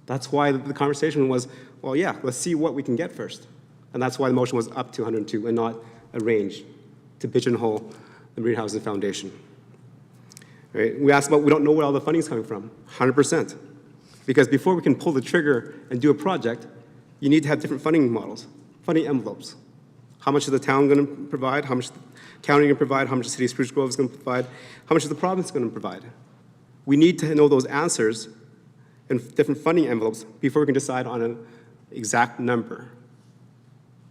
That's why the conversation was, well, yeah, let's see what we can get first. And that's why the motion was up to 102 and not a range to pigeonhole the Meridian Housing Foundation. Right? We asked about, we don't know where all the funding is coming from, 100%. Because before we can pull the trigger and do a project, you need to have different funding models, funding envelopes. How much is the town going to provide? How much is the county going to provide? How much is the city of Spruce Grove is going to provide? How much is the province going to provide? We need to know those answers in different funding envelopes before we can decide on an exact number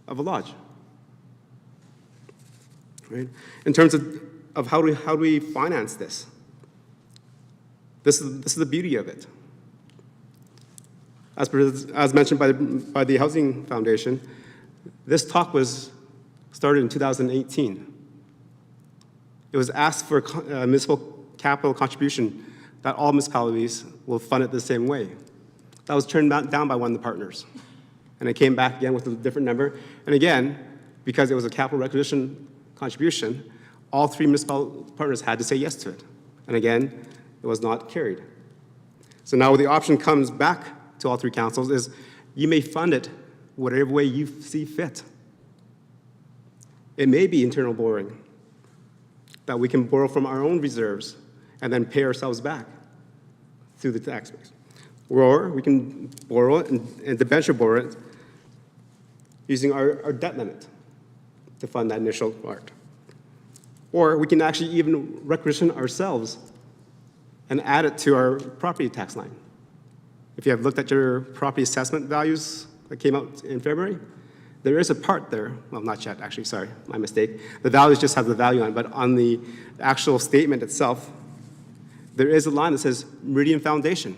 of a lodge. Right? In terms of how do we finance this? This is the beauty of it. As mentioned by the Housing Foundation, this talk was started in 2018. It was asked for a municipal capital contribution that all municipalities will fund it the same way. That was turned down by one of the partners. And it came back again with a different number. And again, because it was a capital requisition contribution, all three municipal partners had to say yes to it. And again, it was not carried. So now the option comes back to all three councils is you may fund it whatever way you see fit. It may be internal borrowing, that we can borrow from our own reserves and then pay ourselves back through the tax base. Or we can borrow it and debenture borrow it using our debt limit to fund that initial part. Or we can actually even requisition ourselves and add it to our property tax line. If you have looked at your property assessment values that came out in February, there is a part there, well, not yet, actually, sorry, my mistake. The values just have the value on it, but on the actual statement itself, there is a line that says Meridian Foundation.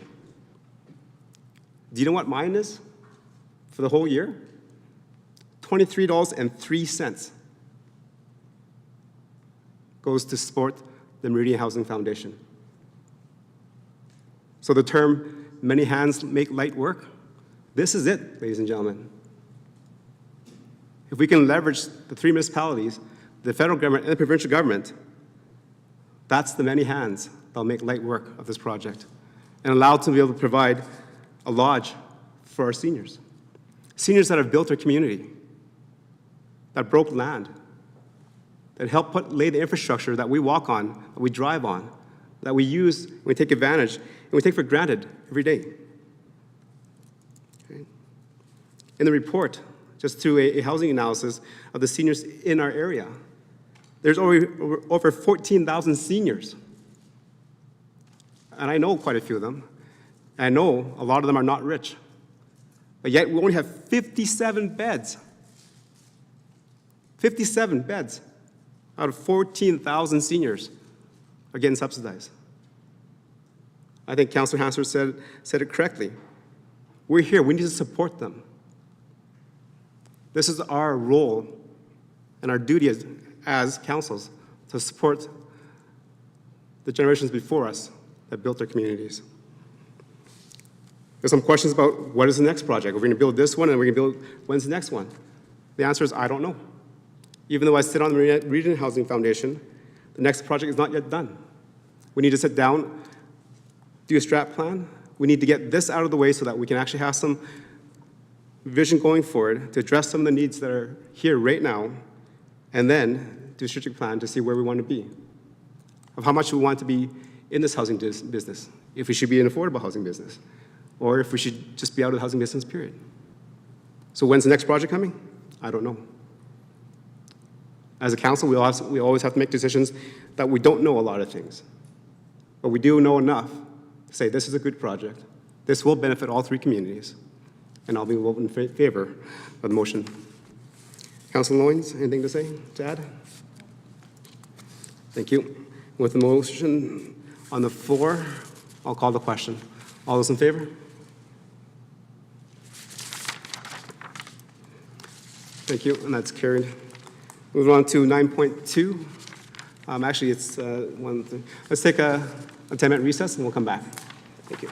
Do you know what mine is for the whole year? $23.03. goes to support the Meridian Housing Foundation. So the term, many hands make light work, this is it, ladies and gentlemen. If we can leverage the 3 municipalities, the federal government and the provincial government, that's the many hands that'll make light work of this project and allow us to be able to provide a lodge for our seniors. Seniors that have built their community, that broke land, that help lay the infrastructure that we walk on, that we drive on, that we use, and we take advantage, and we take for granted every day. Okay. In the report, just through a housing analysis of the seniors in our area, there's over 14,000 seniors. And I know quite a few of them. And I know a lot of them are not rich. But yet we only have 57 beds. 57 beds out of 14,000 seniors are getting subsidized. I think Councillor Hansford said it correctly. We're here, we need to support them. This is our role and our duty as councils to support the generations before us that built their communities. There's some questions about what is the next project. We're going to build this one, and we're going to build, when's the next one? The answer is, I don't know. Even though I sit on the Meridian Housing Foundation, the next project is not yet done. We need to sit down, do a strat plan. We need to get this out of the way so that we can actually have some vision going forward to address some of the needs that are here right now, and then do a strategic plan to see where we want to be, of how much we want to be in this housing business, if we should be an affordable housing business, or if we should just be out of the housing business, period. So when's the next project coming? I don't know. As a council, we always have to make decisions that we don't know a lot of things, but we do know enough to say this is a good project, this will benefit all 3 communities, and I'll be voting in favor of the motion. Councilor Loynes, anything to say, to add? Thank you. With the motion on the floor, I'll call the question. All those in favor? Thank you, and that's carried. Moving on to 9.2. Actually, it's one thing. Let's take a 10-minute recess, and we'll come back. Thank you.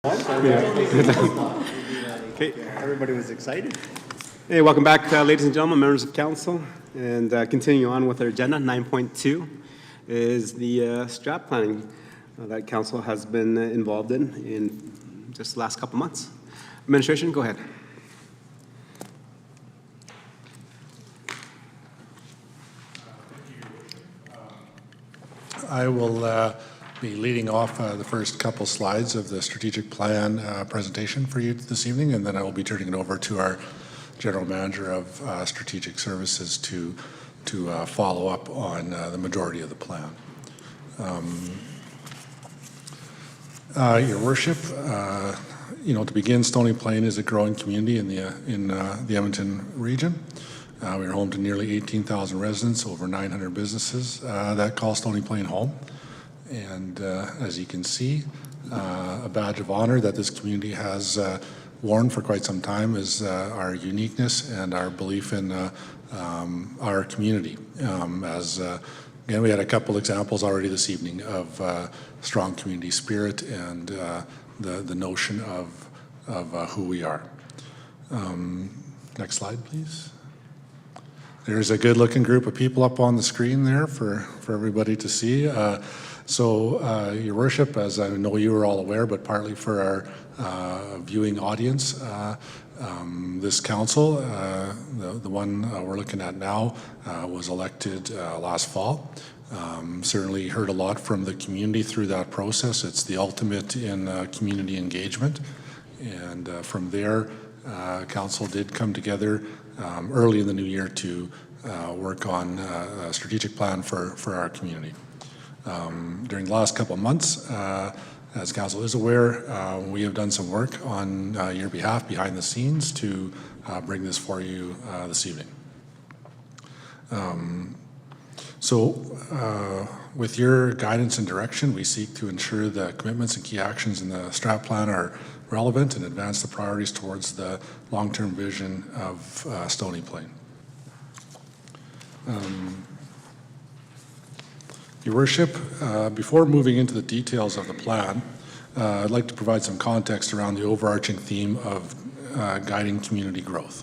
Okay. Everybody was excited. Hey, welcome back, ladies and gentlemen, members of council. And continuing on with our agenda, 9.2 is the strat planning that council has been involved in just the last couple months. Administration, go ahead. I will be leading off the first couple slides of the strategic plan presentation for you this evening, and then I will be turning it over to our General Manager of Strategic Services to follow up on the majority of the plan. Your Worship, to begin, Stony Plain is a growing community in the Edmonton region. We are home to nearly 18,000 residents, over 900 businesses that call Stony Plain home. And as you can see, a badge of honor that this community has worn for quite some time is our uniqueness and our belief in our community. Again, we had a couple examples already this evening of strong community spirit and the notion of who we are. Next slide, please. There's a good-looking group of people up on the screen there for everybody to see. Your Worship, as I know you are all aware, but partly for our viewing audience, this council, the one we're looking at now, was elected last fall. Certainly heard a lot from the community through that process. It's the ultimate in community engagement. And from there, council did come together early in the new year to work on a strategic plan for our community. During the last couple of months, as council is aware, we have done some work on your behalf behind the scenes to bring this for you this evening. With your guidance and direction, we seek to ensure the commitments and key actions in the strat plan are relevant and advance the priorities towards the long-term vision of Stony Plain. Your Worship, before moving into the details of the plan, I'd like to provide some context around the overarching theme of guiding community growth.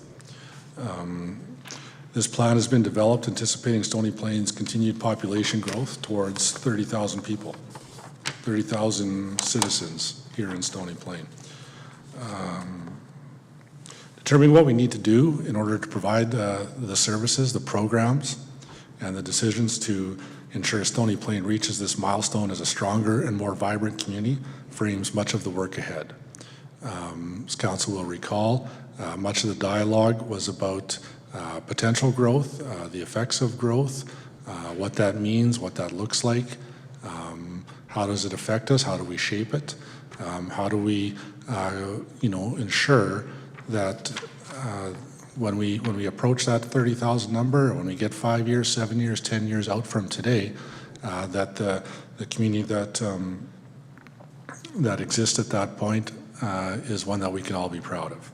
This plan has been developed anticipating Stony Plain's continued population growth towards 30,000 people, 30,000 citizens here in Stony Plain. Determining what we need to do in order to provide the services, the programs, and the decisions to ensure Stony Plain reaches this milestone as a stronger and more vibrant community frames much of the work ahead. As council will recall, much of the dialogue was about potential growth, the effects of growth, what that means, what that looks like, how does it affect us, how do we shape it, how do we ensure that when we approach that 30,000 number, when we get 5 years, 7 years, 10 years out from today, that the community that exists at that point is one that we can all be proud of.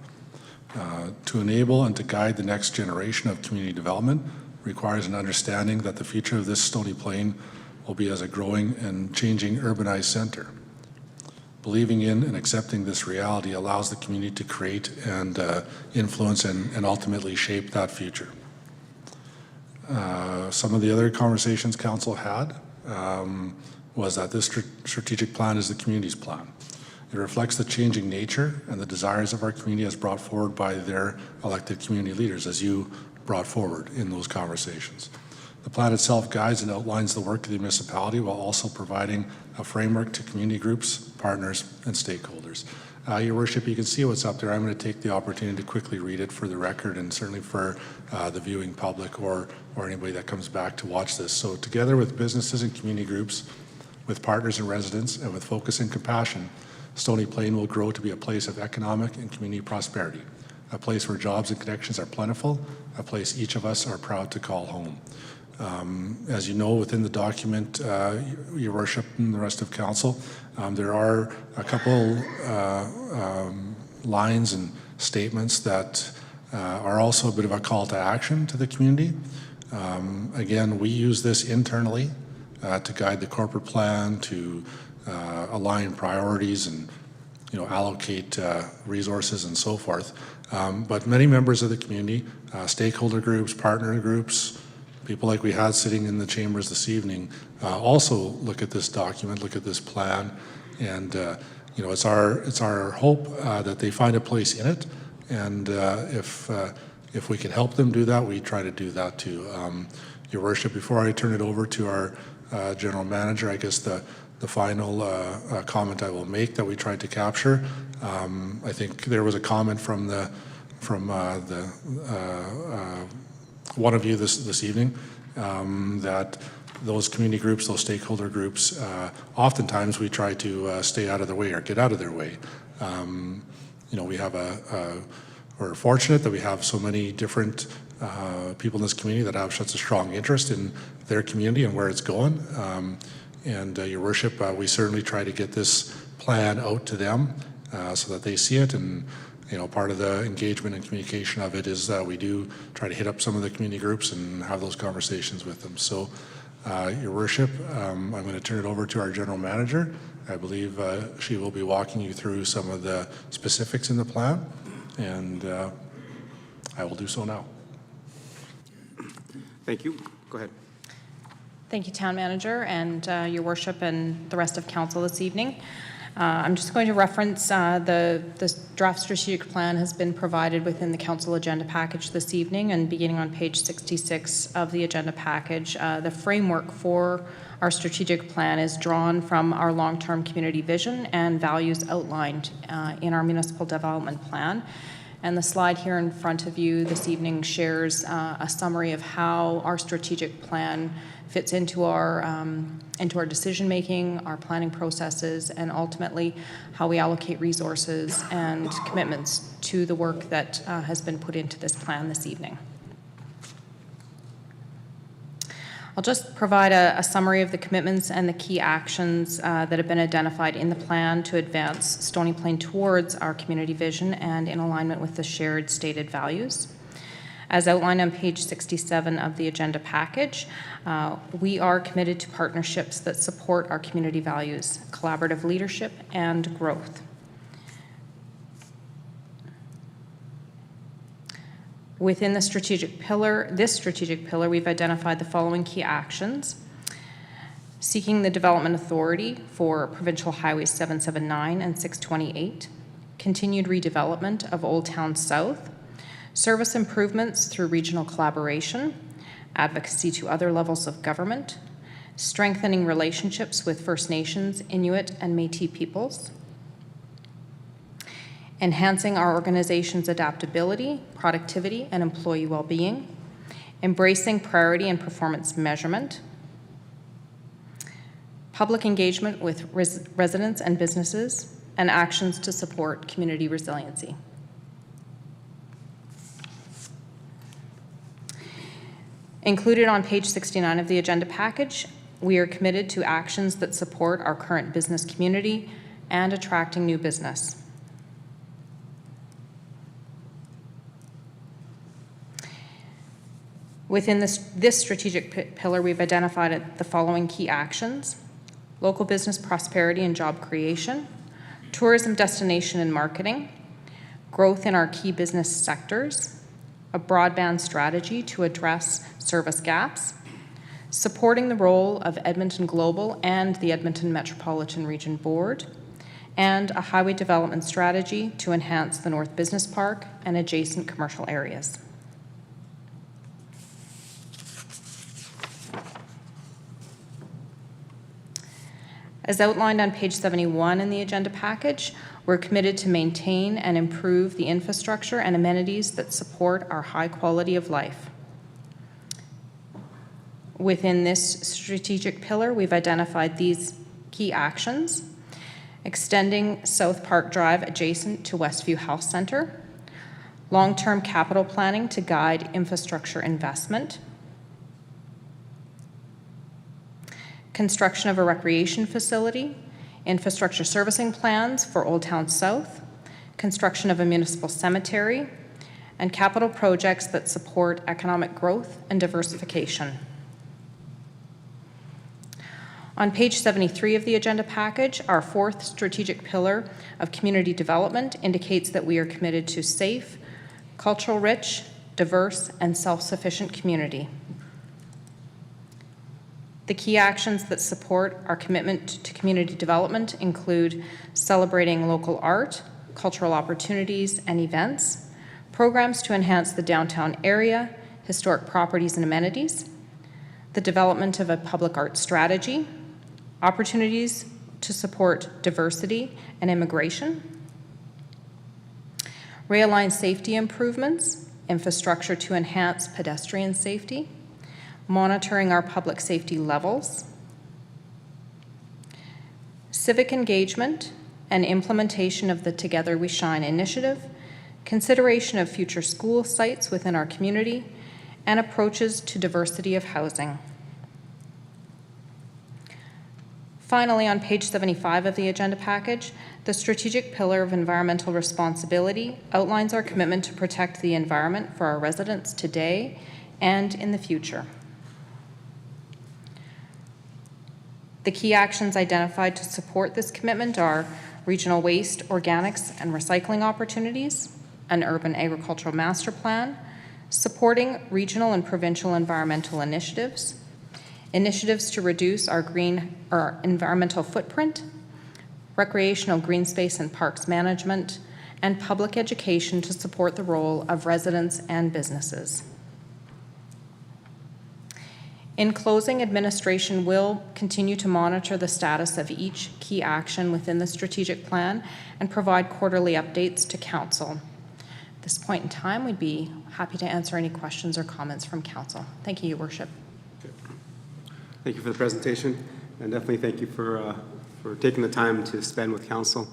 To enable and to guide the next generation of community development requires an understanding that the future of this Stony Plain will be as a growing and changing urbanized center. Believing in and accepting this reality allows the community to create and influence and ultimately shape that future. Some of the other conversations council had was that this strategic plan is the community's plan. It reflects the changing nature and the desires of our community as brought forward by their elected community leaders, as you brought forward in those conversations. The plan itself guides and outlines the work of the municipality while also providing a framework to community groups, partners, and stakeholders. Your Worship, you can see what's up there. I'm going to take the opportunity to quickly read it for the record and certainly for the viewing public or anybody that comes back to watch this. So together with businesses and community groups, with partners and residents, and with focus and compassion, Stony Plain will grow to be a place of economic and community prosperity, a place where jobs and connections are plentiful, a place each of us are proud to call home. As you know, within the document, Your Worship and the rest of council, there are a couple lines and statements that are also a bit of a call to action to the community. Again, we use this internally to guide the corporate plan, to align priorities and allocate resources and so forth. But many members of the community, stakeholder groups, partner groups, people like we had sitting in the chambers this evening, also look at this document, look at this plan, and it's our hope that they find a place in it. And if we can help them do that, we try to do that too. Your Worship, before I turn it over to our General Manager, I guess the final comment I will make that we tried to capture. I think there was a comment from one of you this evening that those community groups, those stakeholder groups, oftentimes we try to stay out of their way or get out of their way. We have we're fortunate that we have so many different people in this community that have such a strong interest in their community and where it's going. And Your Worship, we certainly try to get this plan out to them so that they see it. And part of the engagement and communication of it is that we do try to hit up some of the community groups and have those conversations with them. So, Your Worship, I'm going to turn it over to our General Manager. I believe she will be walking you through some of the specifics in the plan, and I will do so now. Thank you. Go ahead. Thank you, Town Manager, and Your Worship and the rest of Council this evening. I'm just going to reference the draft strategic plan has been provided within the Council agenda package this evening, and beginning on page 66 of the agenda package, the framework for our strategic plan is drawn from our long-term community vision and values outlined in our municipal development plan. And the slide here in front of you this evening shares a summary of how our strategic plan fits into our decision-making, our planning processes, and ultimately how we allocate resources and commitments to the work that has been put into this plan this evening. I'll just provide a summary of the commitments and the key actions that have been identified in the plan to advance Stony Plain towards our community vision and in alignment with the shared stated values. As outlined on page 67 of the agenda package, we are committed to partnerships that support our community values, collaborative leadership, and growth. Within this strategic pillar, we've identified the following key actions: seeking the development authority for Provincial Highways 779 and 628, continued redevelopment of Old Town South, service improvements through regional collaboration, advocacy to other levels of government, strengthening relationships with First Nations, Inuit, and Métis peoples, enhancing our organization's adaptability, productivity, and employee well-being, embracing priority and performance measurement, public engagement with residents and businesses, and actions to support community resiliency. Included on page 69 of the agenda package, we are committed to actions that support our current business community and attracting new business. Within this strategic pillar, we've identified the following key actions: local business prosperity and job creation, tourism destination and marketing, growth in our key business sectors, a broadband strategy to address service gaps, supporting the role of Edmonton Global and the Edmonton Metropolitan Region Board, and a highway development strategy to enhance the North Business Park and adjacent commercial areas. As outlined on page 71 in the agenda package, we're committed to maintain and improve the infrastructure and amenities that support our high quality of life. Within this strategic pillar, we've identified these key actions: extending South Park Drive adjacent to Westview Health Centre, long-term capital planning to guide infrastructure investment, construction of a recreation facility, infrastructure servicing plans for Old Town South, construction of a municipal cemetery, and capital projects that support economic growth and diversification. On page 73 of the agenda package, our fourth strategic pillar of community development indicates that we are committed to safe, cultural rich, diverse, and self-sufficient community. The key actions that support our commitment to community development include celebrating local art, cultural opportunities and events, programs to enhance the downtown area, historic properties and amenities, the development of a public art strategy, opportunities to support diversity and immigration, rail line safety improvements, infrastructure to enhance pedestrian safety, monitoring our public safety levels, civic engagement and implementation of the Together We Shine initiative, consideration of future school sites within our community, and approaches to diversity of housing. Finally, on page 75 of the agenda package, the strategic pillar of environmental responsibility outlines our commitment to protect the environment for our residents today and in the future. The key actions identified to support this commitment are regional waste, organics, and recycling opportunities, an urban agricultural master plan, supporting regional and provincial environmental initiatives, initiatives to reduce our environmental footprint, recreational green space and parks management, and public education to support the role of residents and businesses. In closing, administration will continue to monitor the status of each key action within the strategic plan and provide quarterly updates to Council. At this point in time, we'd be happy to answer any questions or comments from Council. Thank you, Your Worship. Thank you for the presentation, and definitely thank you for taking the time to spend with Council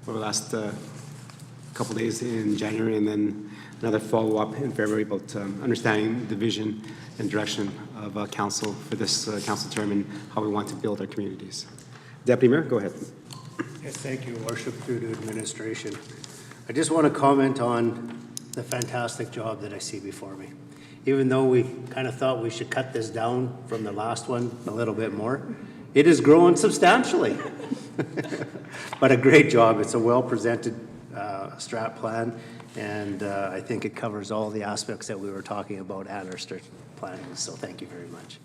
over the last couple days in January, and then another follow-up in February about understanding the vision and direction of Council for this Council term and how we want to build our communities. Deputy Mayor, go ahead. Yes, thank you, Worship, through to administration. I just want to comment on the fantastic job that I see before me. Even though we kind of thought we should cut this down from the last one a little bit more, it is growing substantially. But a great job. It's a well-presented strat plan, and I think it covers all the aspects that we were talking about at our strat planning. So thank you very much.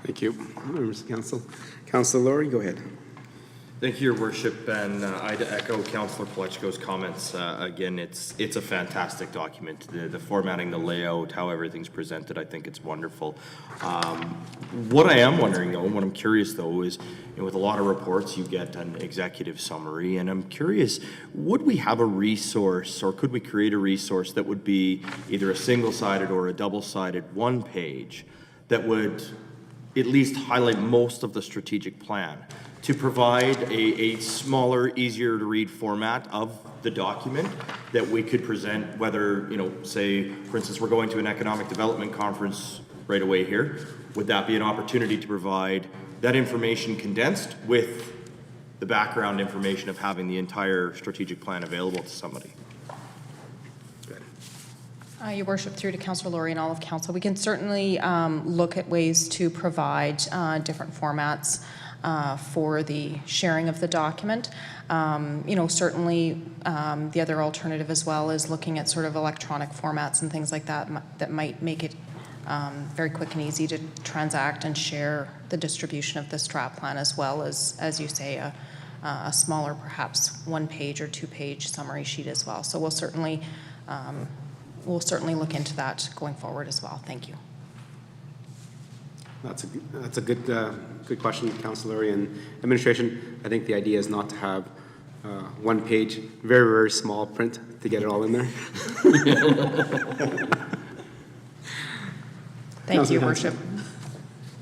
Thank you. Members of Council. Councilor Laurie, go ahead. Thank you, Your Worship, and I'd echo Councillor Kolechko's comments. Again, it's a fantastic document. The formatting, the layout, how everything's presented, I think it's wonderful. What I am wondering, though, and what I'm curious, though, is with a lot of reports, you get an executive summary, and I'm curious, would we have a resource, or could we create a resource that would be either a single-sided or a double-sided one page that would at least highlight most of the strategic plan, to provide a smaller, easier to read format of the document that we could present, whether, say, for instance, we're going to an economic development conference right away here. Would that be an opportunity to provide that information condensed with the background information of having the entire strategic plan available to somebody? Your Worship, through to Councillor Laurie and all of Council, we can certainly look at ways to provide different formats for the sharing of the document. Certainly the other alternative as well is looking at sort of electronic formats and things like that that might make it very quick and easy to transact and share the distribution of the strat plan, as well as you say, a smaller, perhaps one-page or two-page summary sheet as well. So we'll certainly look into that going forward as well. Thank you. That's a good question, Councillor, and administration. I think the idea is not to have one page, very, very small print to get it all in there. Thank you, Your Worship.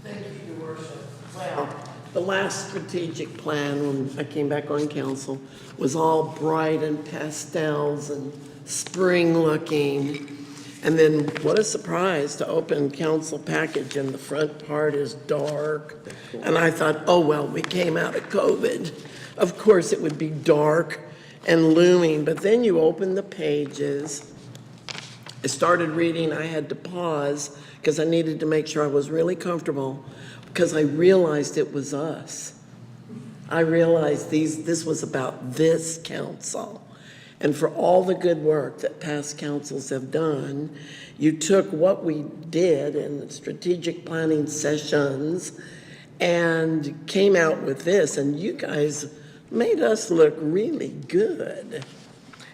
Thank you, Your Worship. Well, the last strategic plan, when I came back on council, was all bright and pastels and spring looking. And then what a surprise to open council package and the front part is dark. And I thought, oh, well, we came out of COVID. Of course it would be dark and looming, but then you open the pages. I started reading, I had to pause because I needed to make sure I was really comfortable. because I realized it was us. I realized this was about this council. And for all the good work that past councils have done, you took what we did in strategic planning sessions and came out with this, and you guys made us look really good.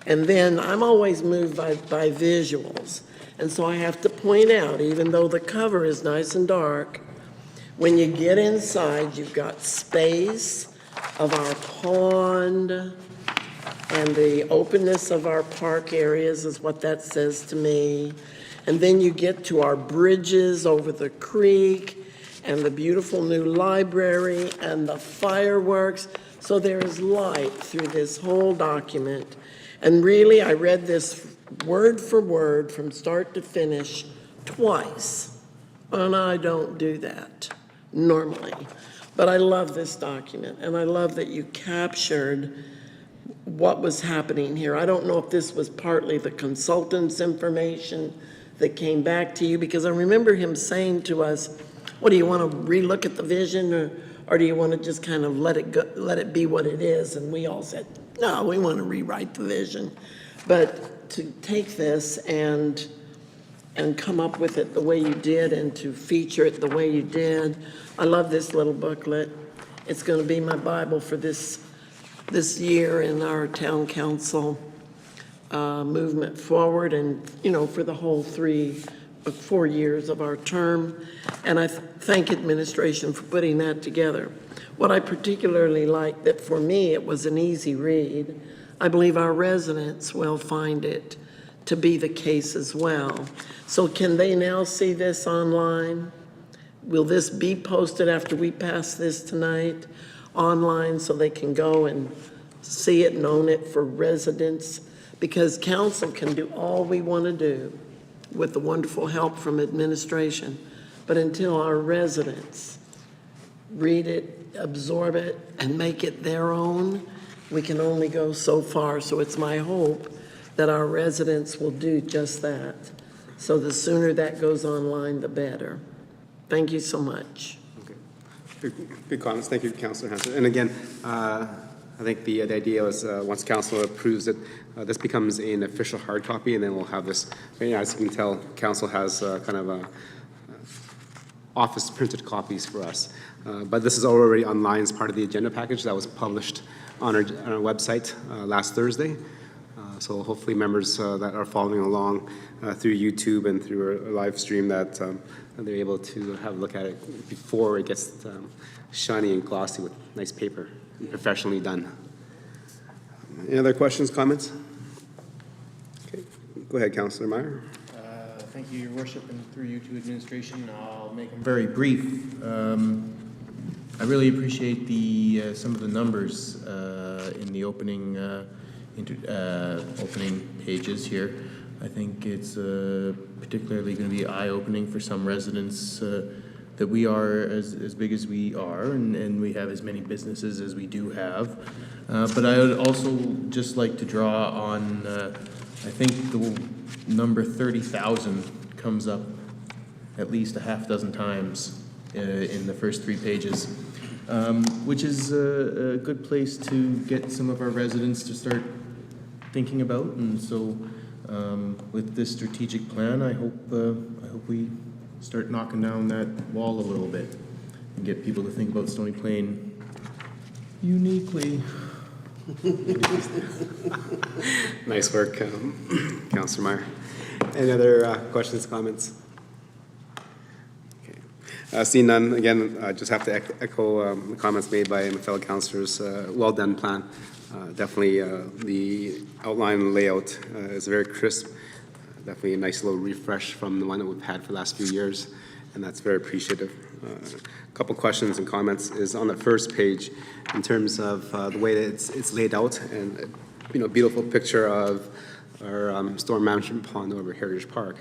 And then I'm always moved by visuals. And so I have to point out, even though the cover is nice and dark, when you get inside, you've got space of our pond and the openness of our park areas is what that says to me. And then you get to our bridges over the creek and the beautiful new library and the fireworks. So there is light through this whole document. And really, I read this word for word from start to finish twice. And I don't do that normally. But I love this document, and I love that you captured what was happening here. I don't know if this was partly the consultant's information that came back to you, because I remember him saying to us, what, do you want to relook at the vision, or do you want to just kind of let it go, let it be what it is? And we all said, no, we want to rewrite the vision. But to take this and come up with it the way you did and to feature it the way you did, I love this little booklet. It's going to be my Bible for this year in our town council movement forward, and for the whole 4 years of our term. And I thank administration for putting that together. What I particularly like, that for me it was an easy read. I believe our residents will find it to be the case as well. So can they now see this online? Will this be posted after we pass this tonight online so they can go and see it and own it for residents? Because council can do all we want to do with the wonderful help from administration, but until our residents read it, absorb it, and make it their own, we can only go so far. So it's my hope that our residents will do just that. So the sooner that goes online, the better. Thank you so much. Okay. Good comments. Thank you, Councillor Hanson. And again, I think the idea was once council approves it, this becomes an official hard copy, and then we'll have this. As you can tell, council has kind of a office printed copies for us. But this is already online as part of the agenda package that was published on our website last Thursday. So hopefully members that are following along through YouTube and through our live stream that they're able to have a look at it before it gets shiny and glossy with nice paper and professionally done. Any other questions, comments? Okay, go ahead, Councillor Meyer. Thank you, Your Worship, and through you to administration. I'll make them very brief. I really appreciate some of the numbers in the opening pages here. I think it's particularly going to be eye-opening for some residents that we are as big as we are, and we have as many businesses as we do have. But I would also just like to draw on, I think the number 30,000 comes up at least a half dozen times in the first 3 pages, which is a good place to get some of our residents to start thinking about. And so with this strategic plan, I hope we start knocking down that wall a little bit and get people to think about Stony Plain uniquely. Nice work, Councillor Meyer. Any other questions, comments? Okay. Seeing none, again, I just have to echo the comments made by my fellow councillors. Well done plan. Definitely the outline and layout is very crisp. Definitely a nice little refresh from the one that we've had for the last few years, and that's very appreciative. A couple questions and comments is on the first page in terms of the way that it's laid out, and beautiful picture of our storm management pond over Heritage Park.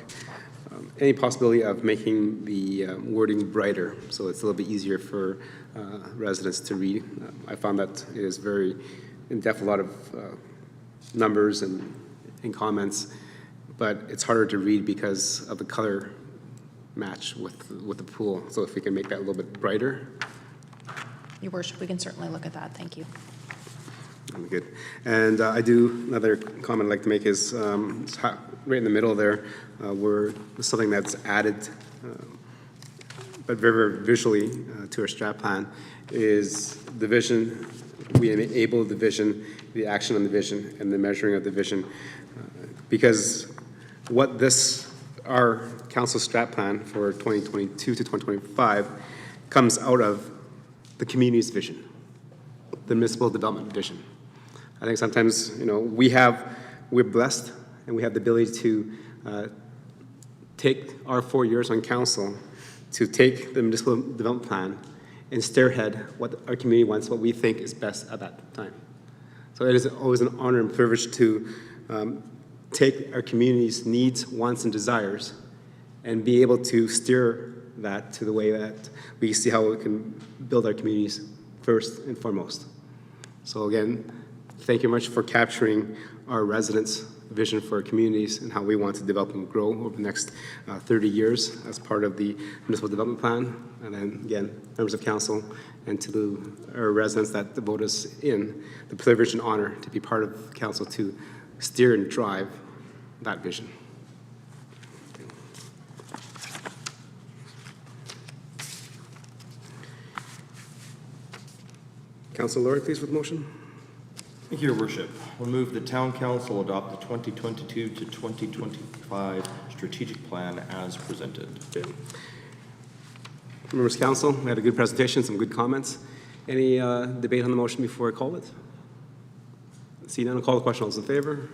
Any possibility of making the wording brighter so it's a little bit easier for residents to read? I found that it is very in-depth, a lot of numbers and comments, but it's harder to read because of the color match with the pool. So if we can make that a little bit brighter, Your worship, we can certainly look at that. Thank you. that'd be good. And another comment I'd like to make is right in the middle there, where something that's added, but very, very visually to our strat plan is the vision. We enable the vision, the action on the vision, and the measuring of the vision. Because what our council strat plan for 2022 to 2025 comes out of the community's vision, the municipal development vision. I think sometimes, we're blessed and we have the ability to take our 4 years on council to take the municipal development plan and spearhead what our community wants, what we think is best at that time. So it is always an honor and privilege to take our community's needs, wants, and desires and be able to steer that to the way that we see how we can build our communities first and foremost. So again, thank you much for capturing our residents' vision for our communities and how we want to develop and grow over the next 30 years as part of the municipal development plan. And then again, members of council and to our residents that vote us in, the privilege and honor to be part of council to steer and drive that vision. Councilor Laurie, please, with the motion. Thank you, Your Worship. We'll move the Town Council adopt the 2022 to 2025 strategic plan as presented. Okay. Members of council, we had a good presentation, some good comments. Any debate on the motion before I call it? See none, I'll call the question. All those in favor?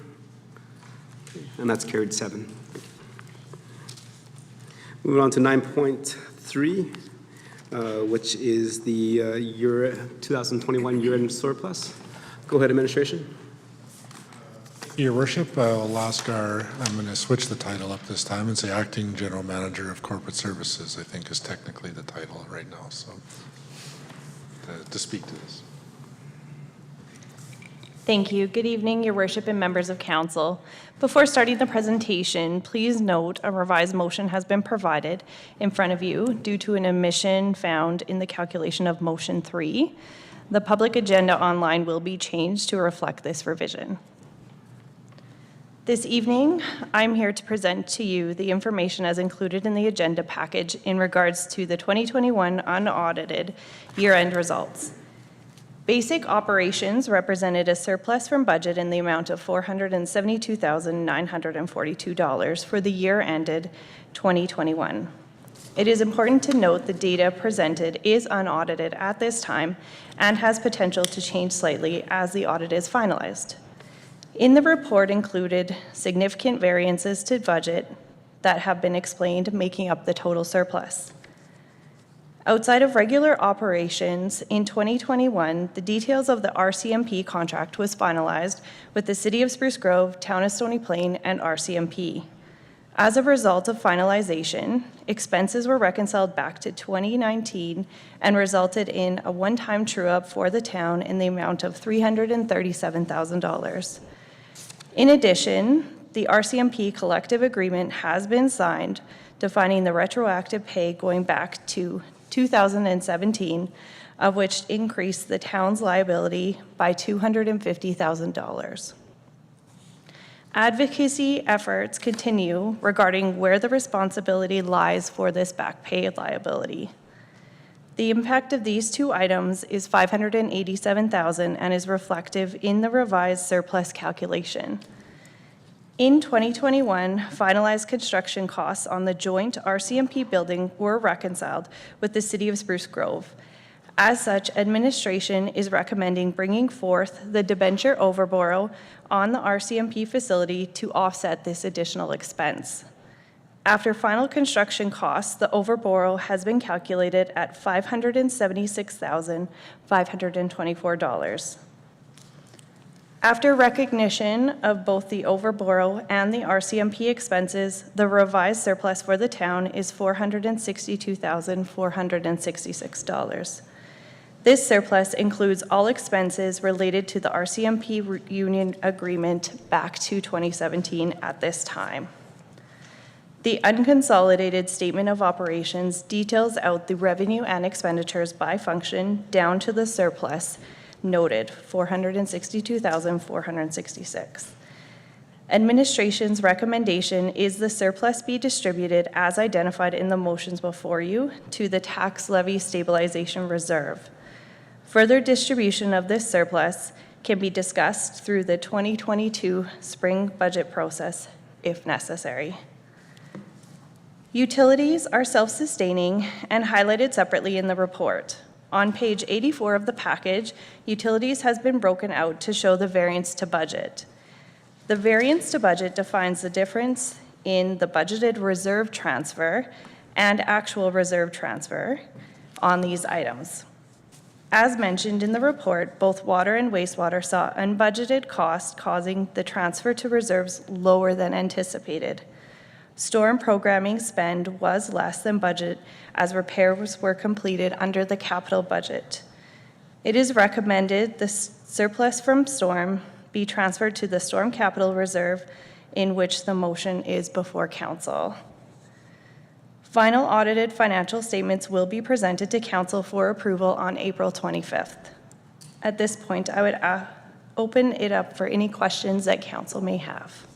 Okay. And that's carried 7. Moving on to 9.3. Which is the 2021 year-end surplus. Go ahead, administration. Your Worship, I'm going to switch the title up this time and say Acting General Manager of Corporate Services, I think is technically the title right now, so to speak to this. Thank you. Good evening, Your Worship and members of council. Before starting the presentation, please note a revised motion has been provided in front of you due to an omission found in the calculation of motion 3. The public agenda online will be changed to reflect this revision. This evening, I'm here to present to you the information as included in the agenda package in regards to the 2021 unaudited year-end results. Basic operations represented a surplus from budget in the amount of $472,942 for the year ended 2021. It is important to note the data presented is unaudited at this time and has potential to change slightly as the audit is finalized. In the report included significant variances to budget that have been explained, making up the total surplus. Outside of regular operations, in 2021, the details of the RCMP contract was finalized with the City of Spruce Grove, Town of Stony Plain, and RCMP. As a result of finalization, expenses were reconciled back to 2019 and resulted in a one-time true-up for the town in the amount of $337,000. In addition, the RCMP collective agreement has been signed, defining the retroactive pay going back to 2017, of which increased the town's liability by $250,000. Advocacy efforts continue regarding where the responsibility lies for this back pay liability. The impact of these two items is $587,000 and is reflective in the revised surplus calculation. In 2021, finalized construction costs on the joint RCMP building were reconciled with the City of Spruce Grove. As such, administration is recommending bringing forth the debenture overborrow on the RCMP facility to offset this additional expense. After final construction costs, the overborrow has been calculated at $576,524. After recognition of both the overborrow and the RCMP expenses, the revised surplus for the town is $462,466. This surplus includes all expenses related to the RCMP union agreement back to 2017 at this time. The unconsolidated statement of operations details out the revenue and expenditures by function down to the surplus noted, $462,466. Administration's recommendation is the surplus be distributed as identified in the motions before you to the tax levy stabilization reserve. Further distribution of this surplus can be discussed through the 2022 spring budget process if necessary. Utilities are self-sustaining and highlighted separately in the report. On page 84 of the package, utilities has been broken out to show the variance to budget. The variance to budget defines the difference in the budgeted reserve transfer and actual reserve transfer on these items. As mentioned in the report, both water and wastewater saw unbudgeted costs causing the transfer to reserves lower than anticipated. Storm programming spend was less than budget as repairs were completed under the capital budget. It is recommended the surplus from storm be transferred to the Storm Capital Reserve, in which the motion is before council. Final audited financial statements will be presented to council for approval on April 25th. At this point, I would open it up for any questions that council may have.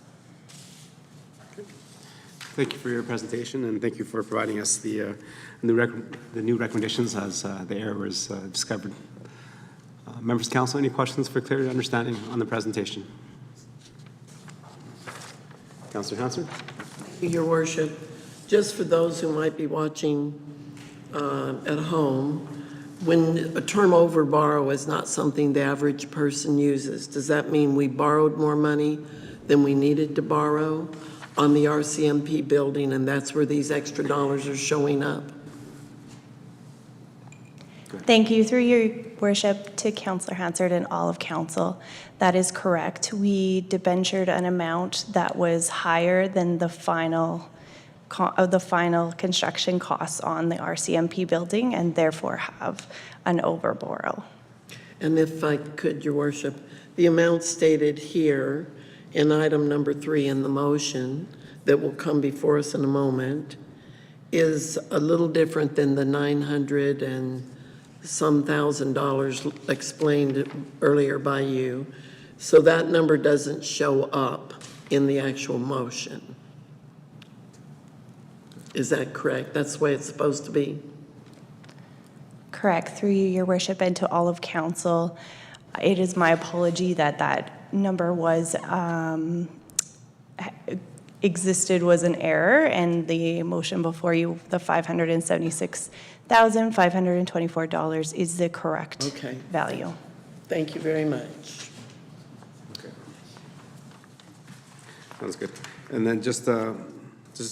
Thank you for your presentation, and thank you for providing us the new recommendations as the error was discovered. Members of council, any questions for clarity and understanding on the presentation? Councillor Hansard. Your worship, just for those who might be watching at home, when a term over borrow is not something the average person uses, does that mean we borrowed more money than we needed to borrow on the RCMP building, and that's where these extra dollars are showing up? Thank you. Through your worship to Councillor Hansard and all of council, that is correct. We debentured an amount that was higher than the final construction costs on the RCMP building and therefore have an overborrow. And if I could, your worship, the amount stated here in item number 3 in the motion that will come before us in a moment is a little different than the $900 and some $1,000 explained earlier by you. So that number doesn't show up in the actual motion. Is that correct? That's the way it's supposed to be? Correct. Through you, your worship, and to all of council, it is my apology that that number was was an error, and the motion before you, the $576,524 is the correct value. Thank you very much. Okay. Sounds good. And then just to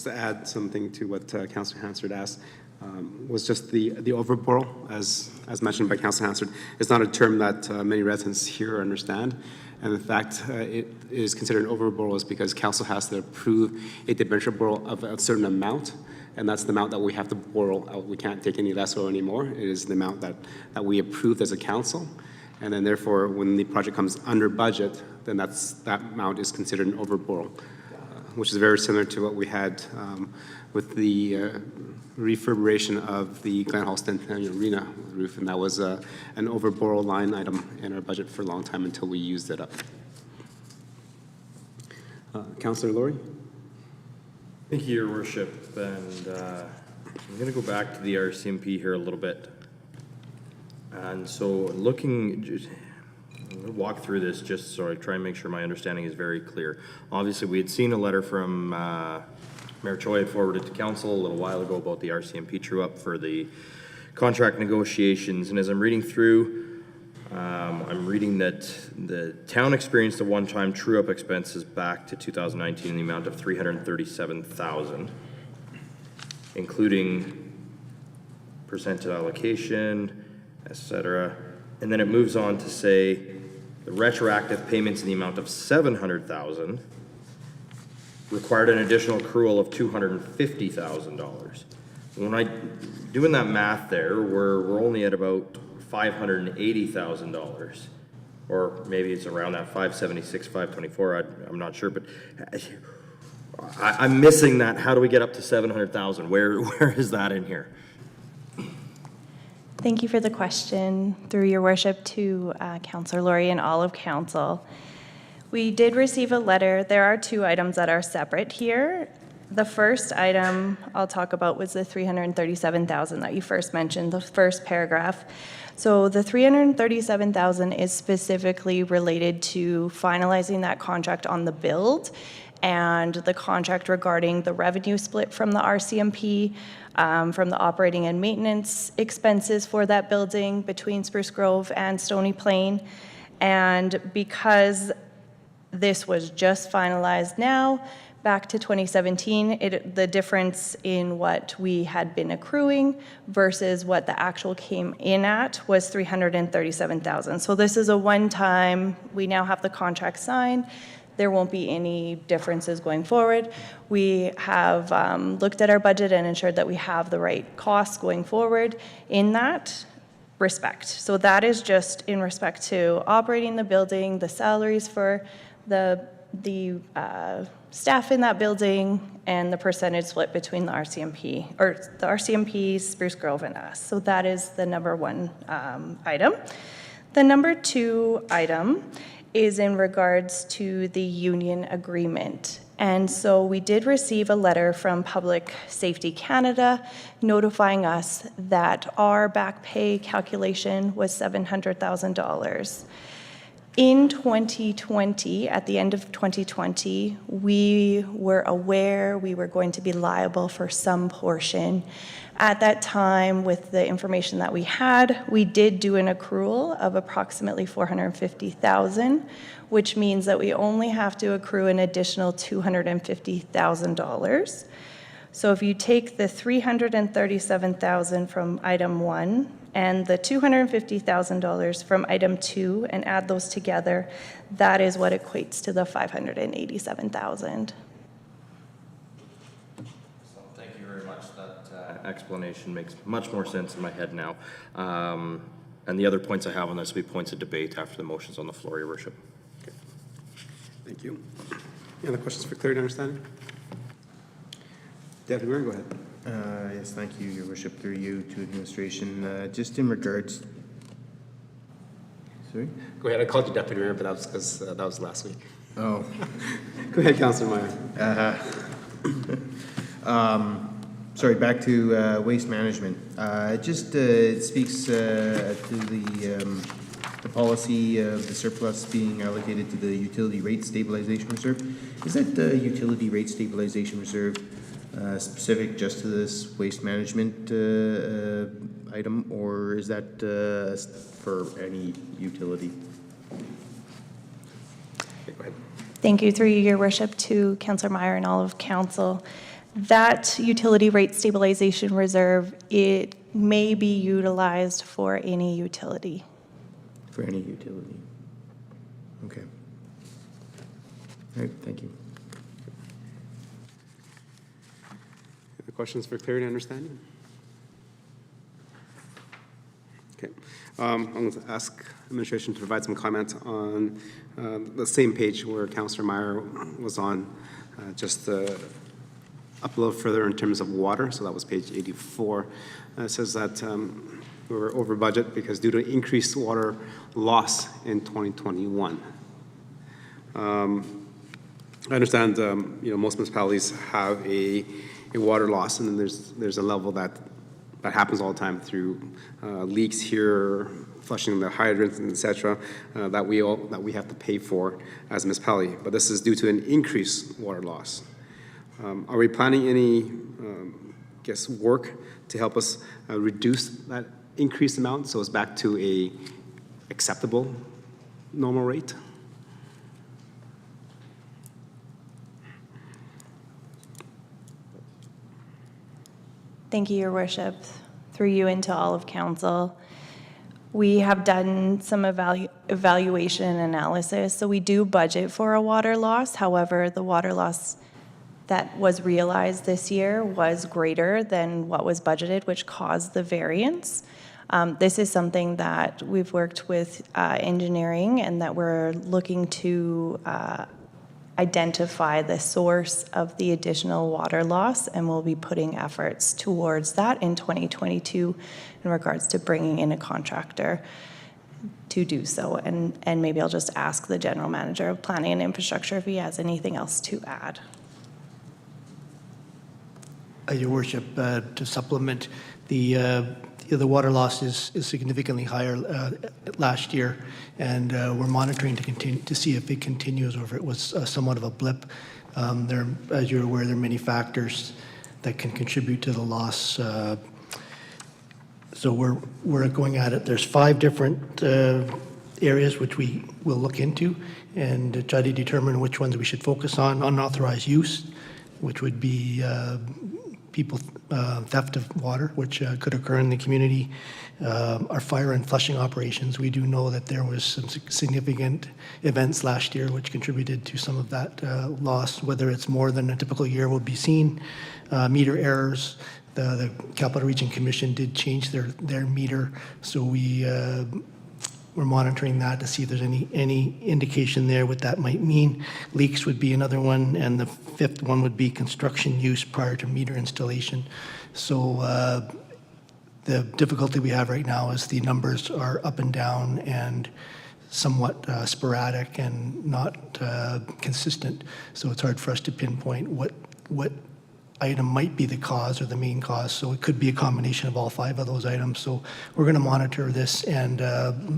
add something to what Councillor Hansard asked, was just the overborrow, as mentioned by Councillor Hansard. It's not a term that many residents here understand. And in fact, it is considered an overborrow is because council has to approve a debenture borrow of a certain amount, and that's the amount that we have to borrow out. We can't take any less or any more. It is the amount that we approved as a council. And then therefore, when the project comes under budget, then that amount is considered an overborrow, which is very similar to what we had with the refurbishment of the Glen Hall Centennial Arena roof, and that was an overborrow line item in our budget for a long time until we used it up. Councillor Laurie? Thank you, Your Worship, and I'm going to go back to the RCMP here a little bit. And so I'm going to walk through this just so I try and make sure my understanding is very clear. Obviously, we had seen a letter from Mayor Choi had forwarded to council a little while ago about the RCMP true-up for the contract negotiations. And as I'm reading through, I'm reading that the town experienced a one-time true-up expenses back to 2019 in the amount of $337,000, including percentage allocation, etc. And then it moves on to say the retroactive payments in the amount of $700,000 required an additional accrual of $250,000. When doing that math there, we're only at about $580,000, or maybe it's around that 576, 524. I'm not sure, but I'm missing that. How do we get up to 700,000? Where is that in here? Thank you for the question, through your worship, to Councillor Laurie and all of council. We did receive a letter. There are two items that are separate here. The first item I'll talk about was the 337,000 that you first mentioned, the first paragraph. So the 337,000 is specifically related to finalizing that contract on the build and the contract regarding the revenue split from the RCMP, from the operating and maintenance expenses for that building between Spruce Grove and Stony Plain. And because this was just finalized now, back to 2017, the difference in what we had been accruing versus what the actual came in at was 337,000. So this is a one-time, we now have the contract signed. There won't be any differences going forward. We have looked at our budget and ensured that we have the right costs going forward in that respect. So that is just in respect to operating the building, the salaries for the staff in that building, and the percentage split between the RCMP, or the RCMP, Spruce Grove, and us. So that is the number one item. The number two item is in regards to the union agreement. And so we did receive a letter from Public Safety Canada notifying us that our back pay calculation was $700,000. In 2020, at the end of 2020, we were aware we were going to be liable for some portion. At that time, with the information that we had, we did do an accrual of approximately $450,000, which means that we only have to accrue an additional $250,000. So if you take the $337,000 from item 1 and the $250,000 from item 2 and add those together, that is what equates to the $587,000. Thank you very much. That explanation makes much more sense in my head now. And the other points I have on this will be points of debate after the motion's on the floor, Your Worship. Okay. Thank you. Any other questions for clarity and understanding? Deputy Mayor, go ahead. Yes, thank you, Your Worship, through you to administration. Just in regards, sorry? Go ahead. I called you Deputy Mayor, but that was because that was last week. Oh. Go ahead, Councillor Meyer. Sorry, back to waste management. It just speaks to the policy of the surplus being allocated to the utility rate stabilization reserve. Is that the utility rate stabilization reserve specific just to this waste management item, or is that for any utility? Okay, go ahead. Thank you, through your worship, to Councillor Meyer and all of council. That utility rate stabilization reserve, it may be utilized for any utility. For any utility. Okay. All right, thank you. Any questions for clarity and understanding? Okay. I'm going to ask administration to provide some comments on the same page where Councillor Meyer was on, just up a little further in terms of water. So that was page 84. It says that we were over budget because due to increased water loss in 2021. I understand, most municipalities have a water loss, and then there's a level that happens all the time through leaks here, flushing the hydrants, and et cetera, that we have to pay for as a municipality. But this is due to an increased water loss. Are we planning any, work to help us reduce that increased amount so it's back to a acceptable normal rate? Thank you, Your Worship. Through you and to all of council. We have done some evaluation and analysis. So we do budget for a water loss. However, the water loss that was realized this year was greater than what was budgeted, which caused the variance. This is something that we've worked with engineering and that we're looking to identify the source of the additional water loss, and we'll be putting efforts towards that in 2022 in regards to bringing in a contractor to do so. And maybe I'll just ask the General Manager of Planning and Infrastructure if he has anything else to add. Your Worship, to supplement, the water loss is significantly higher last year, and we're monitoring to see if it continues or if it was somewhat of a blip. As you're aware, there are many factors that can contribute to the loss. So we're going at it. There's 5 different areas which we will look into and try to determine which ones we should focus on. Unauthorized use, which would be people theft of water, which could occur in the community. Our fire and flushing operations, we do know that there was some significant events last year which contributed to some of that loss. Whether it's more than a typical year will be seen. Meter errors. The Capital Region Commission did change their meter, so we're monitoring that to see if there's any indication there what that might mean. Leaks would be another one, and the 5th one would be construction use prior to meter installation. So the difficulty we have right now is the numbers are up and down and somewhat sporadic and not consistent. So it's hard for us to pinpoint what item might be the cause or the main cause. So it could be a combination of all 5 of those items. So we're going to monitor this and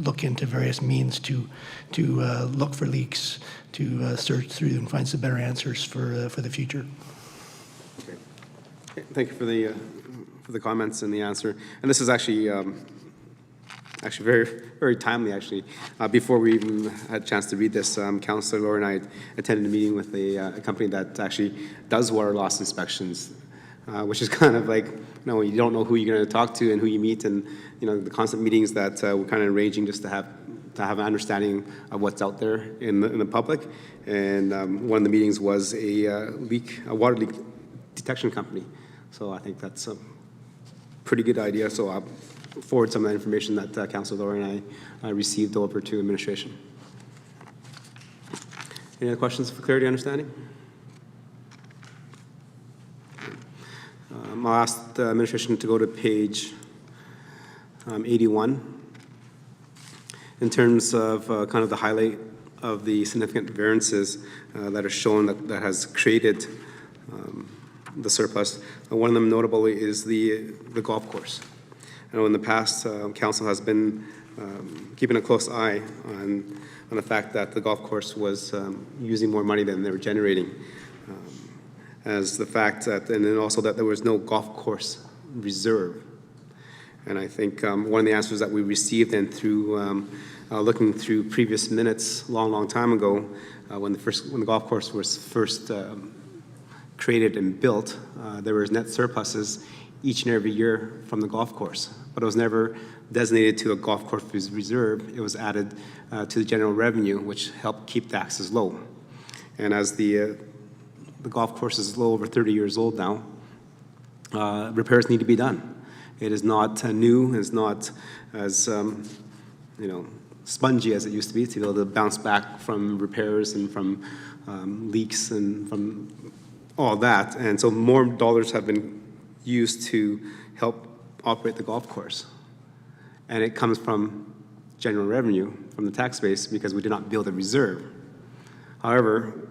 look into various means to look for leaks, to search through and find some better answers for the future. Okay. Thank you for the comments and the answer. And this is actually very, very timely, actually. Before we even had a chance to read this, Councillor Laura and I attended a meeting with a company that actually does water loss inspections, which is kind of like, you don't know who you're going to talk to and who you meet, and the constant meetings that we're kind of arranging just to have an understanding of what's out there in the public. And one of the meetings was a water leak detection company. So I think that's a pretty good idea. So I'll forward some of that information that Councillor Laura and I received over to administration. Any other questions for clarity understanding? I'll ask the administration to go to page 81 in terms of kind of the highlight of the significant variances that are shown that has created the surplus. One of them notably is the golf course. I know in the past, council has been keeping a close eye on the fact that the golf course was using more money than they were generating, as the fact that, and then also that there was no golf course reserve. And I think one of the answers that we received, and through looking through previous minutes, long time ago, when the golf course was first created and built, there was net surpluses each and every year from the golf course, but it was never designated to a golf course reserve. It was added to the general revenue, which helped keep taxes low. And as the golf course is a little over 30 years old now, repairs need to be done. It is not new. It's not as spongy as it used to be able to bounce back from repairs and from leaks and from all that. And so more dollars have been used to help operate the golf course. And it comes from general revenue, from the tax base, because we did not build a reserve. However,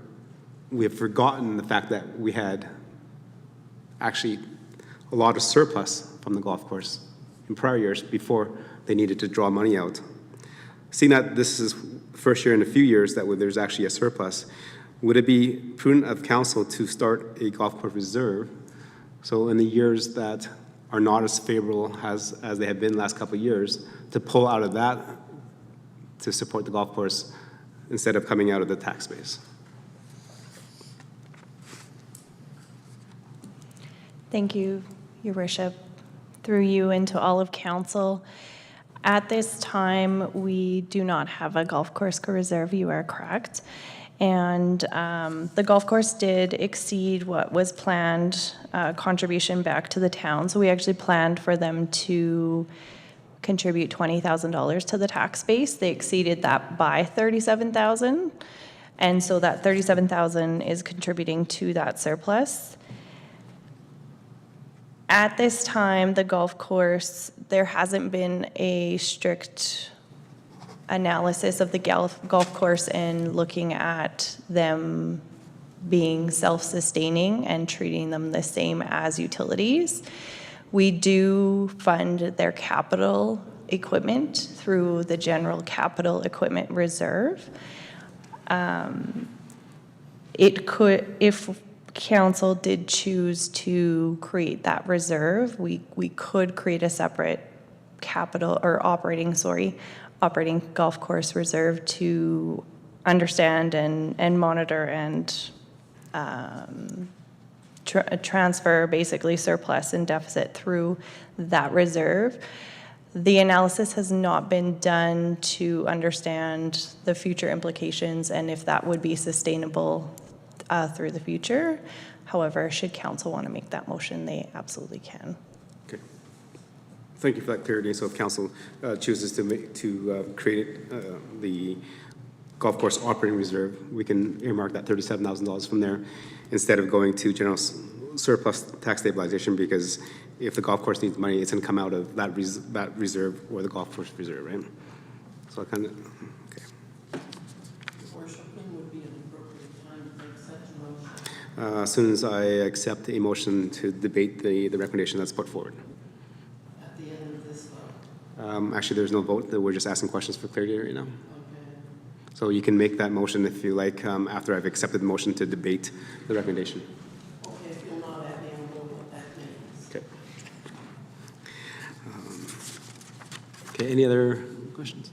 we have forgotten the fact that we had actually a lot of surplus from the golf course in prior years before they needed to draw money out. Seeing that this is the first year in a few years that there's actually a surplus, would it be prudent of council to start a golf course reserve? So in the years that are not as favorable as they have been the last couple of years, to pull out of that to support the golf course instead of coming out of the tax base? Thank you, Your Worship. Through you and to all of council. At this time, we do not have a golf course reserve, you are correct. And the golf course did exceed what was planned, contribution back to the town. So we actually planned for them to contribute $20,000 to the tax base. They exceeded that by $37,000. And so that 37,000 is contributing to that surplus. At this time, the golf course, there hasn't been a strict analysis of the golf course and looking at them being self-sustaining and treating them the same as utilities. We do fund their capital equipment through the general capital equipment reserve. It could, if council did choose to create that reserve, we could create a separate capital or operating golf course reserve to understand and monitor and transfer basically surplus and deficit through that reserve. The analysis has not been done to understand the future implications and if that would be sustainable through the future. However, should council want to make that motion, they absolutely can. Okay. Thank you for that clarity. So if council chooses to create the golf course operating reserve, we can earmark that $37,000 from there instead of going to general surplus tax stabilization, because if the golf course needs money, it's going to come out of that reserve or the golf course reserve, right? So I kind of, okay. Worship, when would be an appropriate time to make such a motion? As soon as I accept a motion to debate the recommendation that's put forward. At the end of this vote? Actually, there's no vote. We're just asking questions for clarity right now. Okay. So you can make that motion if you like after I've accepted the motion to debate the recommendation. Okay, if you'll not add me, I'll know what that means. Okay. Okay, any other questions?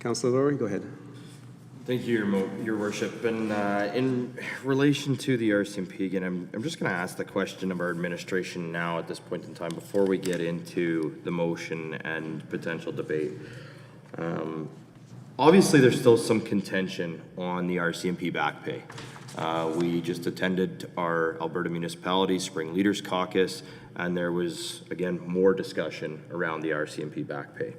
Councilor Lowry, go ahead. Thank you, Your Worship. And in relation to the RCMP, again, I'm just going to ask the question of our administration now at this point in time before we get into the motion and potential debate. Obviously, there's still some contention on the RCMP back pay. We just attended our Alberta Municipality Spring Leaders Caucus, and there was, again, more discussion around the RCMP back pay.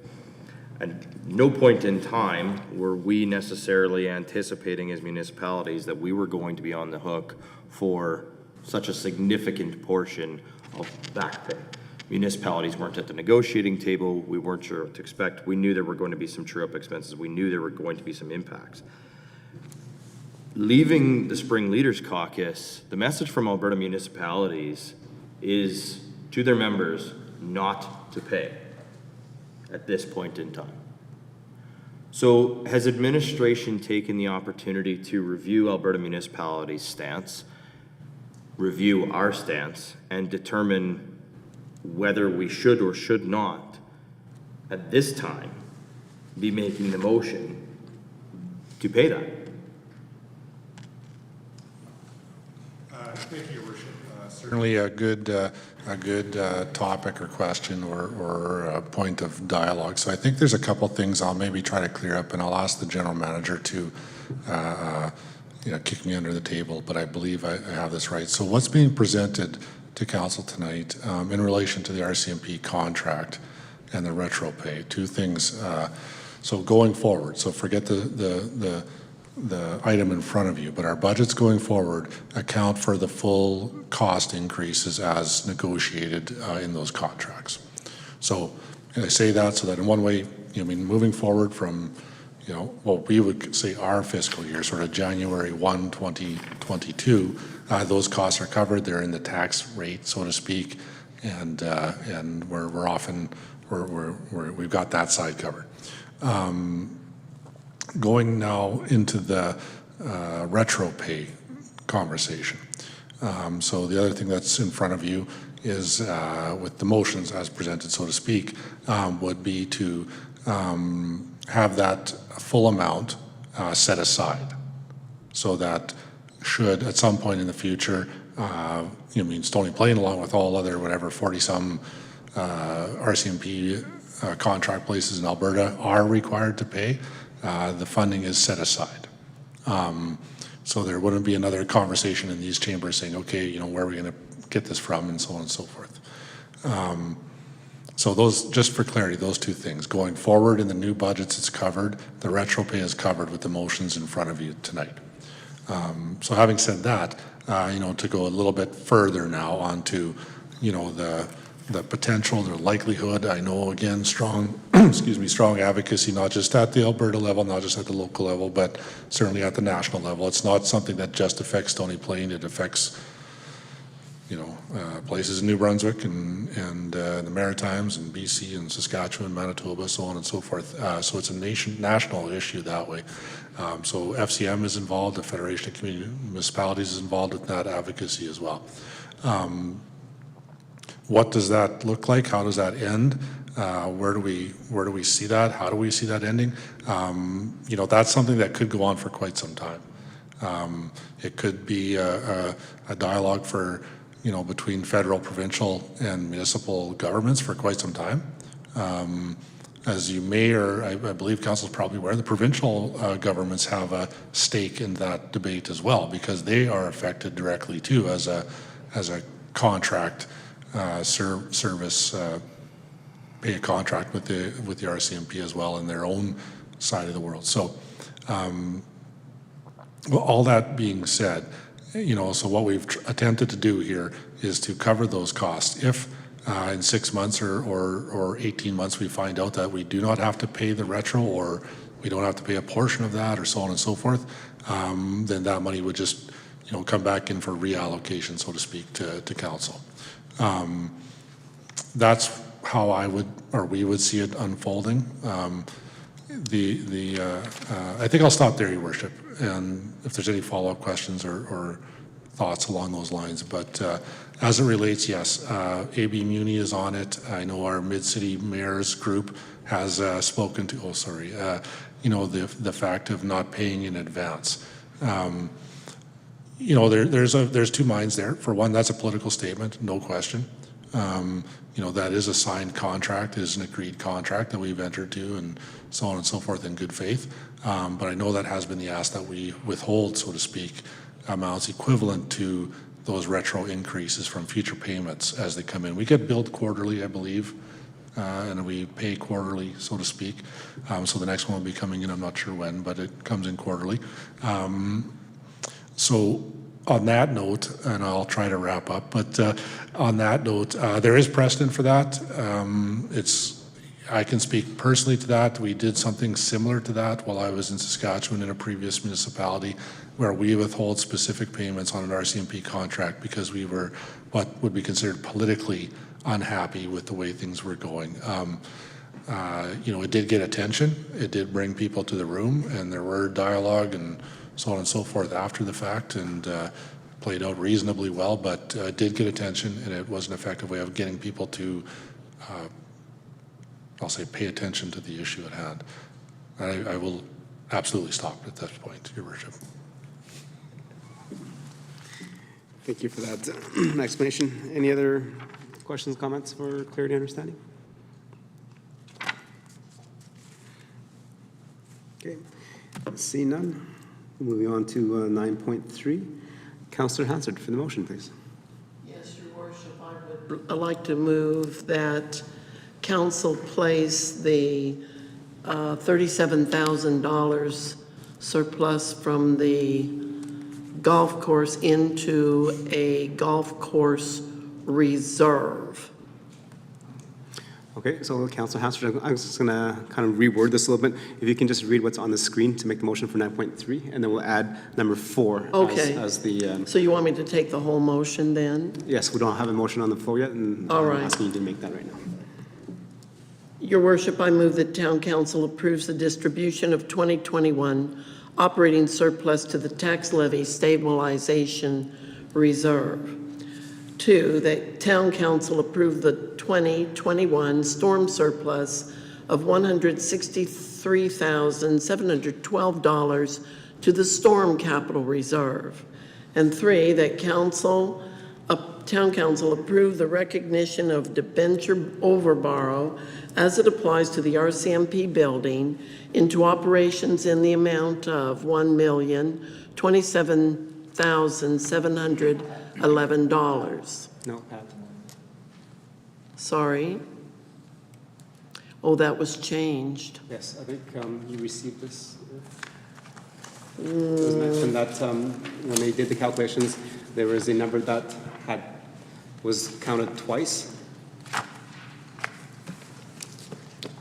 At no point in time were we necessarily anticipating as municipalities that we were going to be on the hook for such a significant portion of back pay. Municipalities weren't at the negotiating table. We weren't sure what to expect. We knew there were going to be some true-up expenses. We knew there were going to be some impacts. Leaving the Spring Leaders Caucus, the message from Alberta municipalities is to their members not to pay at this point in time. So has administration taken the opportunity to review Alberta municipalities' stance, review our stance, and determine whether we should or should not, at this time, be making the motion to pay that? Thank you, Your Worship. Certainly a good topic or question or a point of dialogue. So I think there's a couple things I'll maybe try to clear up, and I'll ask the general manager to kick me under the table, but I believe I have this right. So what's being presented to council tonight in relation to the RCMP contract and the retro pay? Two things. So going forward, so forget the item in front of you, but our budgets going forward account for the full cost increases as negotiated in those contracts. So I say that so that in one way, moving forward from, what we would say our fiscal year, sort of January 1, 2022, those costs are covered. They're in the tax rate, so to speak, and we've got that side covered. Going now into the retro pay conversation. So the other thing that's in front of you is with the motions as presented, so to speak, would be to have that full amount set aside so that should at some point in the future, Stony Plain along with all other 40-some RCMP contract places in Alberta are required to pay, the funding is set aside. So there wouldn't be another conversation in these chambers saying, okay, where are we going to get this from, and so on and so forth. So those, just for clarity, those two things. Going forward in the new budgets, it's covered. The retro pay is covered with the motions in front of you tonight. So having said that, to go a little bit further now onto, the potential, the likelihood. I know, again, strong, strong advocacy, not just at the Alberta level, not just at the local level, but certainly at the national level. It's not something that just affects Stony Plain. It affects, places in New Brunswick and the Maritimes and BC and Saskatchewan, Manitoba, so on and so forth. So it's a national issue that way. So FCM is involved, the Federation of Community Municipalities is involved with that advocacy as well. What does that look like? How does that end? Where do we see that? How do we see that ending? That's something that could go on for quite some time. It could be a dialogue for, between federal, provincial, and municipal governments for quite some time. As you may, or I believe Council's probably aware, the provincial governments have a stake in that debate as well, because they are affected directly too as a contract service, pay a contract with the RCMP as well in their own side of the world. So, all that being said, so what we've attempted to do here is to cover those costs. If in 6 months or 18 months we find out that we do not have to pay the retro, or we don't have to pay a portion of that, or so on and so forth, then that money would just come back in for reallocation, so to speak, to council. That's how I would, or we would see it unfolding. I think I'll stop there, Your Worship, and if there's any follow-up questions or thoughts along those lines. But as it relates, yes, AB Muni is on it. I know our Mid-City Mayors group has spoken to, the fact of not paying in advance. There's two minds there. For one, that's a political statement, no question. That is a signed contract, it is an agreed contract that we've entered to, and so on and so forth in good faith. But I know that has been the ask that we withhold, so to speak, amounts equivalent to those retro increases from future payments as they come in. We get billed quarterly, I believe, and we pay quarterly, so to speak. So the next one will be coming in, I'm not sure when, but it comes in quarterly. So on that note, and I'll try to wrap up, but on that note, there is precedent for that. I can speak personally to that. We did something similar to that while I was in Saskatchewan in a previous municipality, where we withhold specific payments on an RCMP contract because we were what would be considered politically unhappy with the way things were going. It did get attention. It did bring people to the room, and there were dialogue and so on and so forth after the fact, and played out reasonably well, but did get attention, and it was an effective way of getting people to, I'll say, pay attention to the issue at hand. I will absolutely stop at this point, Your Worship. Thank you for that explanation. Any other questions, comments for clarity and understanding? Okay, seeing none. Moving on to 9.3. Councillor Hansard for the motion, please. Yes, Your Worship, I'd like to move that council place the $37,000 surplus from the golf course into a golf course reserve. Okay, so Councillor Hansard, I'm just going to kind of reword this a little bit. If you can just read what's on the screen to make the motion for 9.3, and then we'll add number 4 Okay. as the... So you want me to take the whole motion then? Yes, we don't have a motion on the floor yet, and All right. I'm asking you to make that right now. Your Worship, I move that Town Council approves the distribution of 2021 operating surplus to the tax levy stabilization reserve. 2, that Town Council approve the 2021 storm surplus of $163,712 to the Storm Capital Reserve. And 3, that Town Council approve the recognition of debenture overborrow as it applies to the RCMP building into operations in the amount of $1,027,711. No, Pat. Sorry. Oh, that was changed. Yes, I think you received this. It was mentioned that when they did the calculations, there was a number that was counted twice.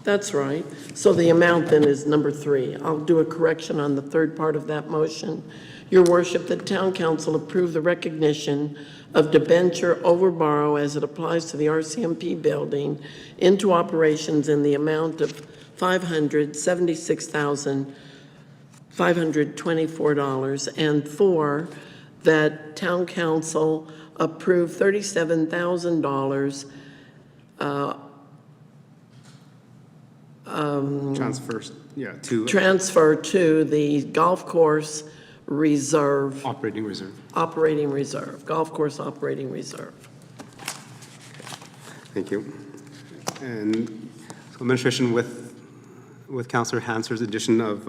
That's right. So the amount then is number 3. I'll do a correction on the third part of that motion. Your worship, that town council approve the recognition of debenture overborrow as it applies to the RCMP building into operations in the amount of $576,524, and 4, that town council approve $37,000 Transfers, yeah, to transfer to the golf course reserve, operating reserve. golf course operating reserve. Thank you. And so administration with Councillor Hanser's addition of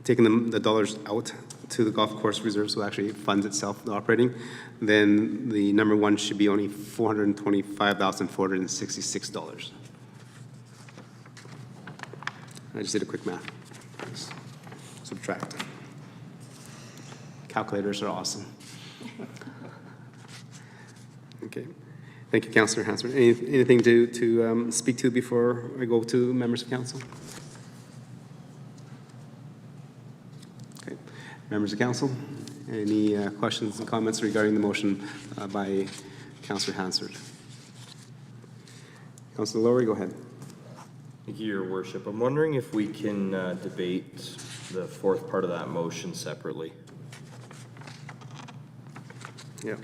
taking the dollars out to the golf course reserve, so it actually funds itself, the operating, then the number 1 should be only $425,466. I just did a quick math. Just subtract. Calculators are awesome. Okay. Thank you, Councillor Hanser. Anything to speak to before I go to members of council? Okay. Members of council, any questions and comments regarding the motion by Councillor Hansard? Councillor Lowry, go ahead. Thank you, Your Worship. I'm wondering if we can debate the fourth part of that motion separately. Yeah.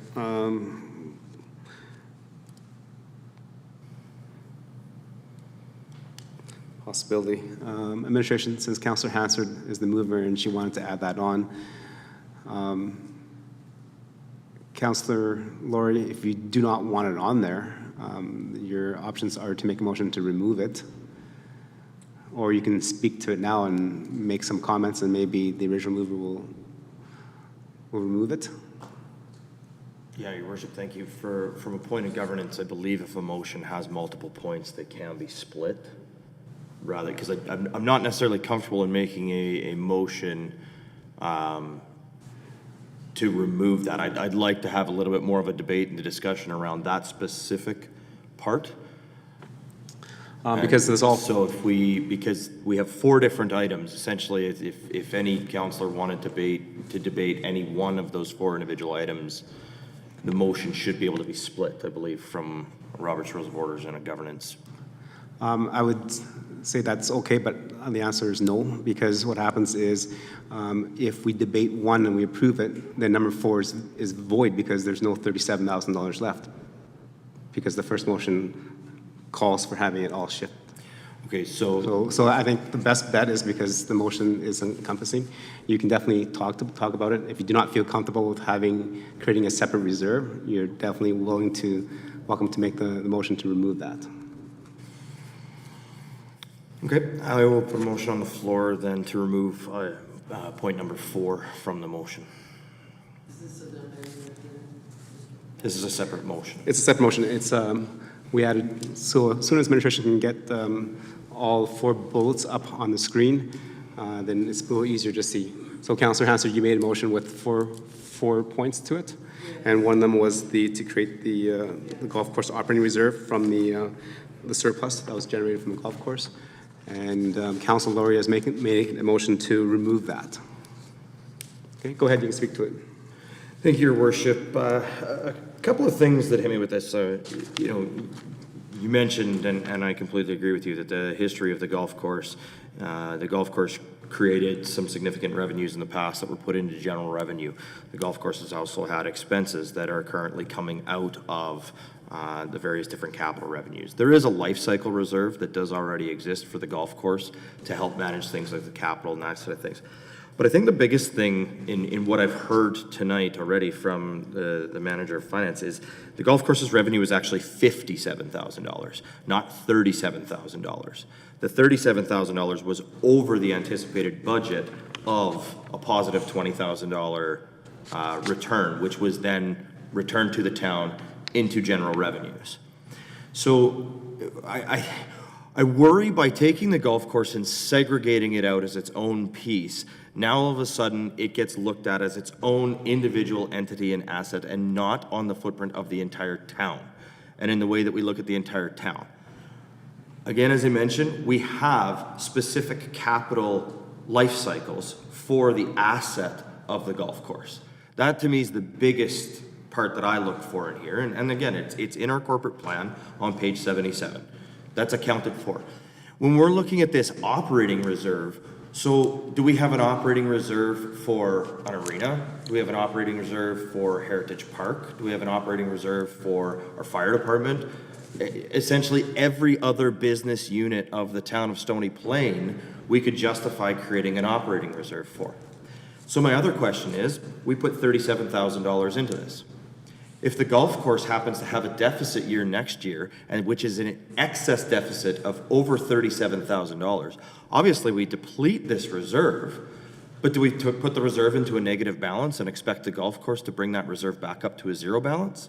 Possibility. Administration, since Councillor Hansard is the mover and she wanted to add that on. Councillor Lowry, if you do not want it on there, your options are to make a motion to remove it. Or you can speak to it now and make some comments, and maybe the original mover will remove it. Yeah, Your Worship, thank you. From a point of governance, I believe if a motion has multiple points, they can be split. Rather, because I'm not necessarily comfortable in making a motion to remove that. I'd like to have a little bit more of a debate and a discussion around that specific part. Because there's all... So because we have 4 different items, essentially, if any councillor wanted to debate any one of those 4 individual items, the motion should be able to be split, I believe, from Robert's Rules of Orders and a governance. I would say that's okay, but the answer is no, because what happens is if we debate one and we approve it, then number 4 is void because there's no $37,000 left, because the first motion calls for having it all shift. Okay, so I think the best bet is, because the motion is encompassing, you can definitely talk about it. If you do not feel comfortable with creating a separate reserve, you're definitely welcome to make the motion to remove that. Okay, I will put a motion on the floor then to remove point number 4 from the motion. This is a separate motion. It's a separate motion. It's we added, so as soon as administration can get all 4 bullets up on the screen, then it's a little easier to see. So Councillor Hansard, you made a motion with four points to it, and one of them was to create the golf course operating reserve from the surplus that was generated from the golf course. And Councillor Lowry has made a motion to remove that. Okay, go ahead, you can speak to it. Thank you, Your Worship. A couple of things that hit me with this. You mentioned, and I completely agree with you, that the history of the golf course created some significant revenues in the past that were put into general revenue. The golf course has also had expenses that are currently coming out of the various different capital revenues. There is a life cycle reserve that does already exist for the golf course to help manage things like the capital and that sort of things. But I think the biggest thing in what I've heard tonight already from the manager of finance is the golf course's revenue is actually $57,000, not $37,000. The $37,000 was over the anticipated budget of a positive $20,000 return, which was then returned to the town into general revenues. So I worry by taking the golf course and segregating it out as its own piece, now all of a sudden it gets looked at as its own individual entity and asset and not on the footprint of the entire town and in the way that we look at the entire town. Again, as I mentioned, we have specific capital life cycles for the asset of the golf course. That to me is the biggest part that I look for in here. And again, it's in our corporate plan on page 77. That's accounted for. When we're looking at this operating reserve, so do we have an operating reserve for an arena? Do we have an operating reserve for Heritage Park? Do we have an operating reserve for our fire department? Essentially every other business unit of the town of Stony Plain, we could justify creating an operating reserve for. So my other question is, we put $37,000 into this. If the golf course happens to have a deficit year next year, and which is an excess deficit of over $37,000, obviously we deplete this reserve, but do we put the reserve into a negative balance and expect the golf course to bring that reserve back up to a zero balance?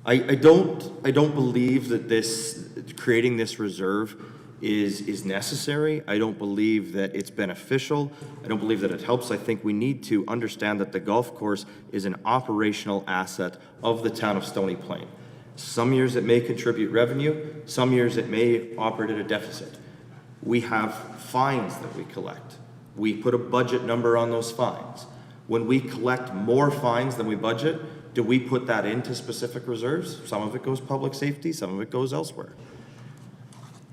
I don't believe that creating this reserve is necessary. I don't believe that it's beneficial. I don't believe that it helps. I think we need to understand that the golf course is an operational asset of the town of Stony Plain. Some years it may contribute revenue, some years it may operate at a deficit. We have fines that we collect. We put a budget number on those fines. When we collect more fines than we budget, do we put that into specific reserves? Some of it goes public safety, some of it goes elsewhere.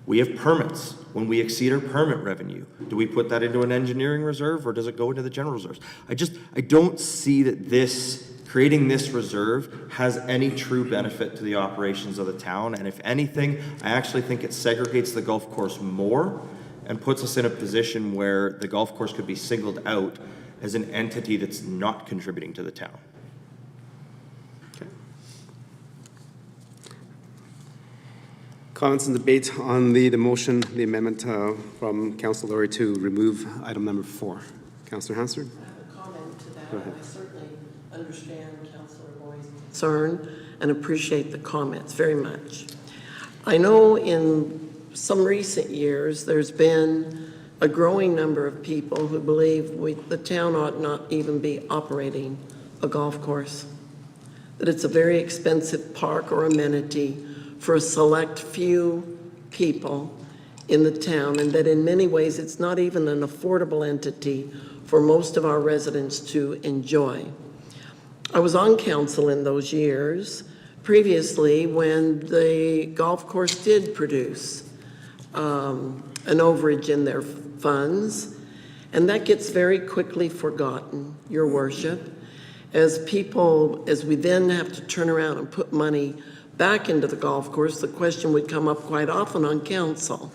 We have permits. When we exceed our permit revenue, do we put that into an engineering reserve or does it go into the general reserves? I don't see that creating this reserve has any true benefit to the operations of the town. And if anything, I actually think it segregates the golf course more and puts us in a position where the golf course could be singled out as an entity that's not contributing to the town. Comments and debate on the motion, the amendment from Councilor Laurie to remove item number 4. Councilor Hansard? I have a comment to that. Go ahead. I certainly understand Councilor Boy's concern and appreciate the comments very much. I know in some recent years, there's been a growing number of people who believe the town ought not even be operating a golf course, that it's a very expensive park or amenity for a select few people in the town, and that in many ways it's not even an affordable entity for most of our residents to enjoy. I was on council in those years previously when the golf course did produce an overage in their funds, and that gets very quickly forgotten, Your Worship, as we then have to turn around and put money back into the golf course. The question would come up quite often on council.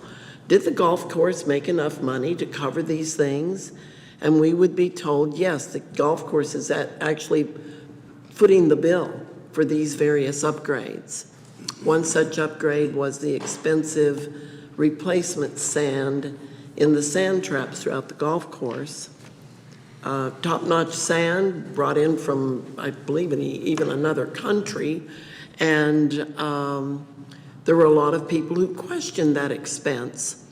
Did the golf course make enough money to cover these things? And we would be told, yes, the golf course is actually footing the bill for these various upgrades. One such upgrade was the expensive replacement sand in the sand traps throughout the golf course. Top-notch sand brought in from, I believe, even another country. And there were a lot of people who questioned that expense.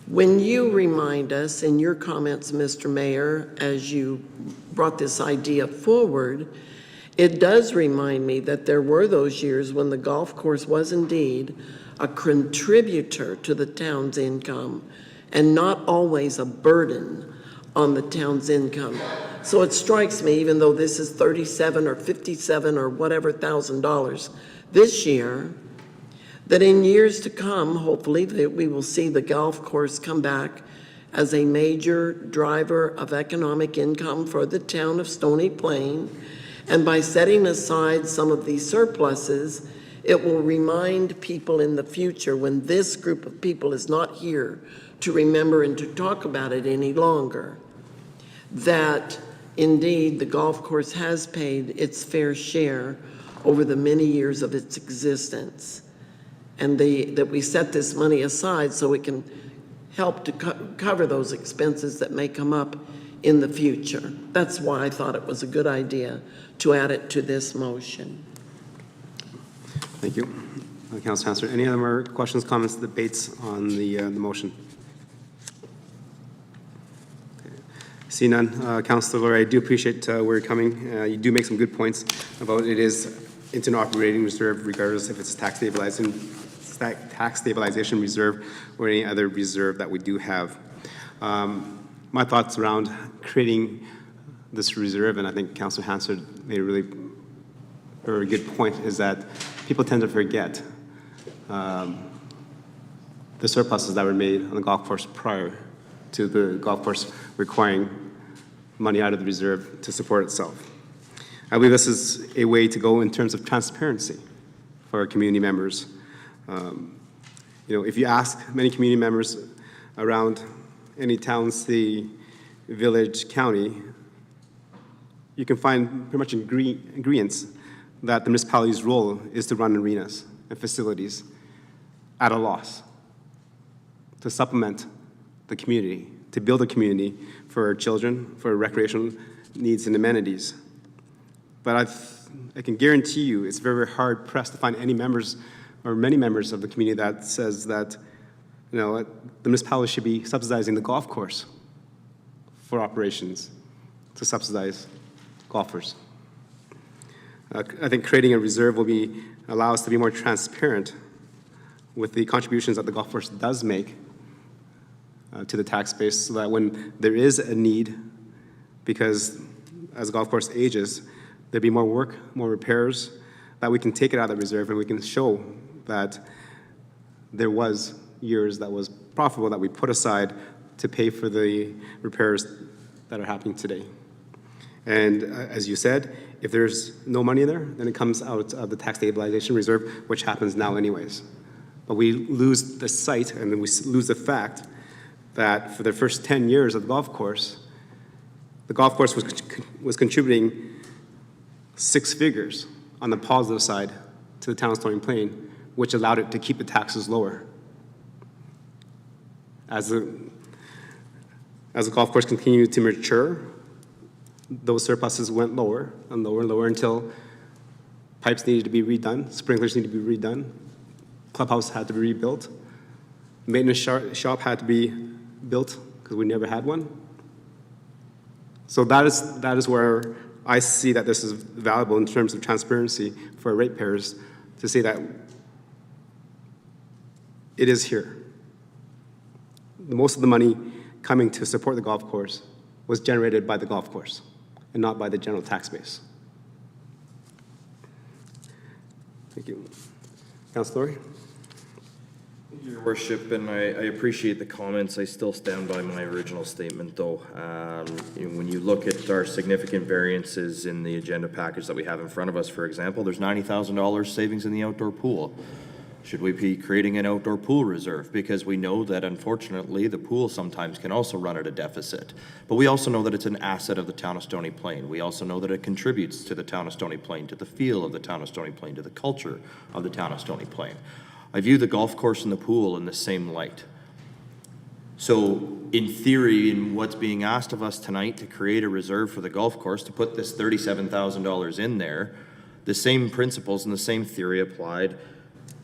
When you remind us in your comments, Mr. Mayor, as you brought this idea forward, it does remind me that there were those years when the golf course was indeed a contributor to the town's income and not always a burden on the town's income. So it strikes me, even though this is $37 or $57 or whatever $1,000 this year, that in years to come, hopefully, that we will see the golf course come back as a major driver of economic income for the town of Stony Plain. And by setting aside some of these surpluses, it will remind people in the future, when this group of people is not here to remember and to talk about it any longer, that indeed the golf course has paid its fair share over the many years of its existence, and that we set this money aside so it can help to cover those expenses that may come up in the future. That's why I thought it was a good idea to add it to this motion. Thank you. Councillor Hansard. Any other more questions, comments, debates on the motion? Okay. See none. Councillor Lawyer, I do appreciate where you're coming. You do make some good points about it's an operating reserve regardless if it's tax stabilization reserve or any other reserve that we do have. My thoughts around creating this reserve, and I think Councillor Hansard made a really very good point, is that people tend to forget the surpluses that were made on the golf course prior to the golf course requiring money out of the reserve to support itself. I believe this is a way to go in terms of transparency for our community members. If you ask many community members around any town, city, village, county, you can find pretty much agreements that the municipality's role is to run arenas and facilities at a loss, to supplement the community, to build a community for our children, for recreational needs and amenities. But I can guarantee you it's very, very hard pressed to find any members or many members of the community that says that the municipality should be subsidizing the golf course for operations to subsidize golfers. I think creating a reserve will allow us to be more transparent with the contributions that the golf course does make to the tax base, so that when there is a need, because as the golf course ages, there'll be more work, more repairs, that we can take it out of the reserve and we can show that there was years that was profitable that we put aside to pay for the repairs that are happening today. And as you said, if there's no money there, then it comes out of the tax stabilization reserve, which happens now anyways. But we lose the sight and then we lose the fact that for the first 10 years of the golf course was contributing 6 figures on the positive side to the town of Stony Plain, which allowed it to keep the taxes lower. As the golf course continued to mature, those surpluses went lower and lower and lower until pipes needed to be redone, sprinklers needed to be redone, clubhouse had to be rebuilt, maintenance shop had to be built because we never had one. So that is where I see that this is valuable in terms of transparency for ratepayers to say that it is here. Most of the money coming to support the golf course was generated by the golf course and not by the general tax base. Thank you. Councillor? Your Worship, and I appreciate the comments. I still stand by my original statement, though. When you look at our significant variances in the agenda package that we have in front of us, for example, there's $90,000 savings in the outdoor pool. Should we be creating an outdoor pool reserve? Because we know that, unfortunately, the pool sometimes can also run at a deficit. But we also know that it's an asset of the town of Stony Plain. We also know that it contributes to the town of Stony Plain, to the feel of the town of Stony Plain, to the culture of the town of Stony Plain. I view the golf course and the pool in the same light. So, in theory, in what's being asked of us tonight to create a reserve for the golf course, to put this $37,000 in there, the same principles and the same theory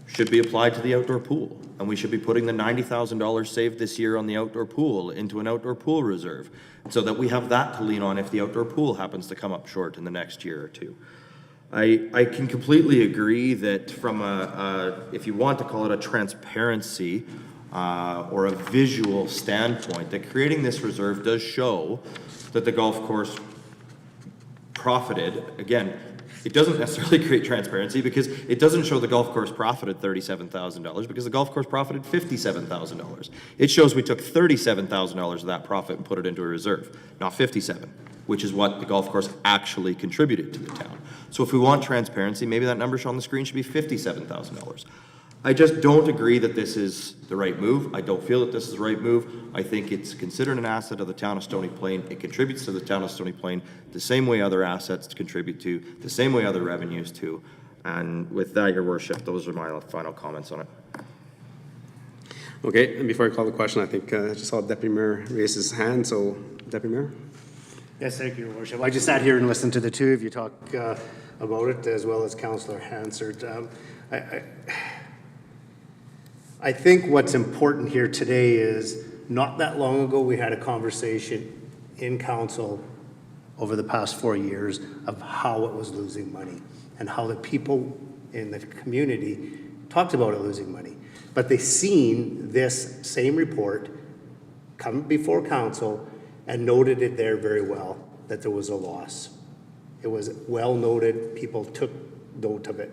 should be applied to the outdoor pool. And we should be putting the $90,000 saved this year on the outdoor pool into an outdoor pool reserve, so that we have that to lean on if the outdoor pool happens to come up short in the next year or two. I can completely agree that from if you want to call it a transparency or a visual standpoint, that creating this reserve does show that the golf course profited. Again, it doesn't necessarily create transparency because it doesn't show the golf course profited $37,000 because the golf course profited $57,000. It shows we took $37,000 of that profit and put it into a reserve, not $57,000, which is what the golf course actually contributed to the town. So if we want transparency, maybe that number shown on the screen should be $57,000. I just don't agree that this is the right move. I don't feel that this is the right move. I think it's considered an asset of the town of Stony Plain. It contributes to the town of Stony Plain the same way other assets contribute to, the same way other revenues to. And with that, Your Worship, those are my final comments on it. Okay, and before I call the question, I think I just saw Deputy Mayor raise his hand, so Deputy Mayor? Yes, thank you, Your Worship. I just sat here and listened to the two of you talk about it, as well as Councillor Hansard. I think what's important here today is, not that long ago, we had a conversation in council over the past 4 years of how it was losing money and how the people in the community talked about it losing money. But they seen this same report come before council and noted it there very well, that there was a loss. It was well noted, people took note of it.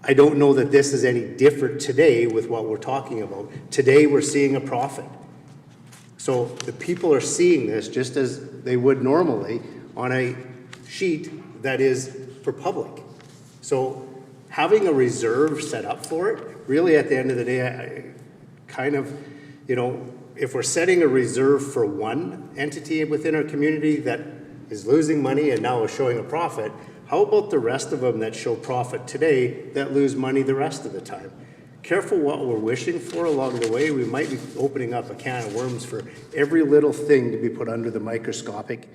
I don't know that this is any different today with what we're talking about. Today, we're seeing a profit. So the people are seeing this just as they would normally on a sheet that is for public. So having a reserve set up for it, really at the end of the day, I kind of, you know, if we're setting a reserve for one entity within our community that is losing money and now is showing a profit, how about the rest of them that show profit today that lose money the rest of the time? Careful what we're wishing for along the way. We might be opening up a can of worms for every little thing to be put under the microscopic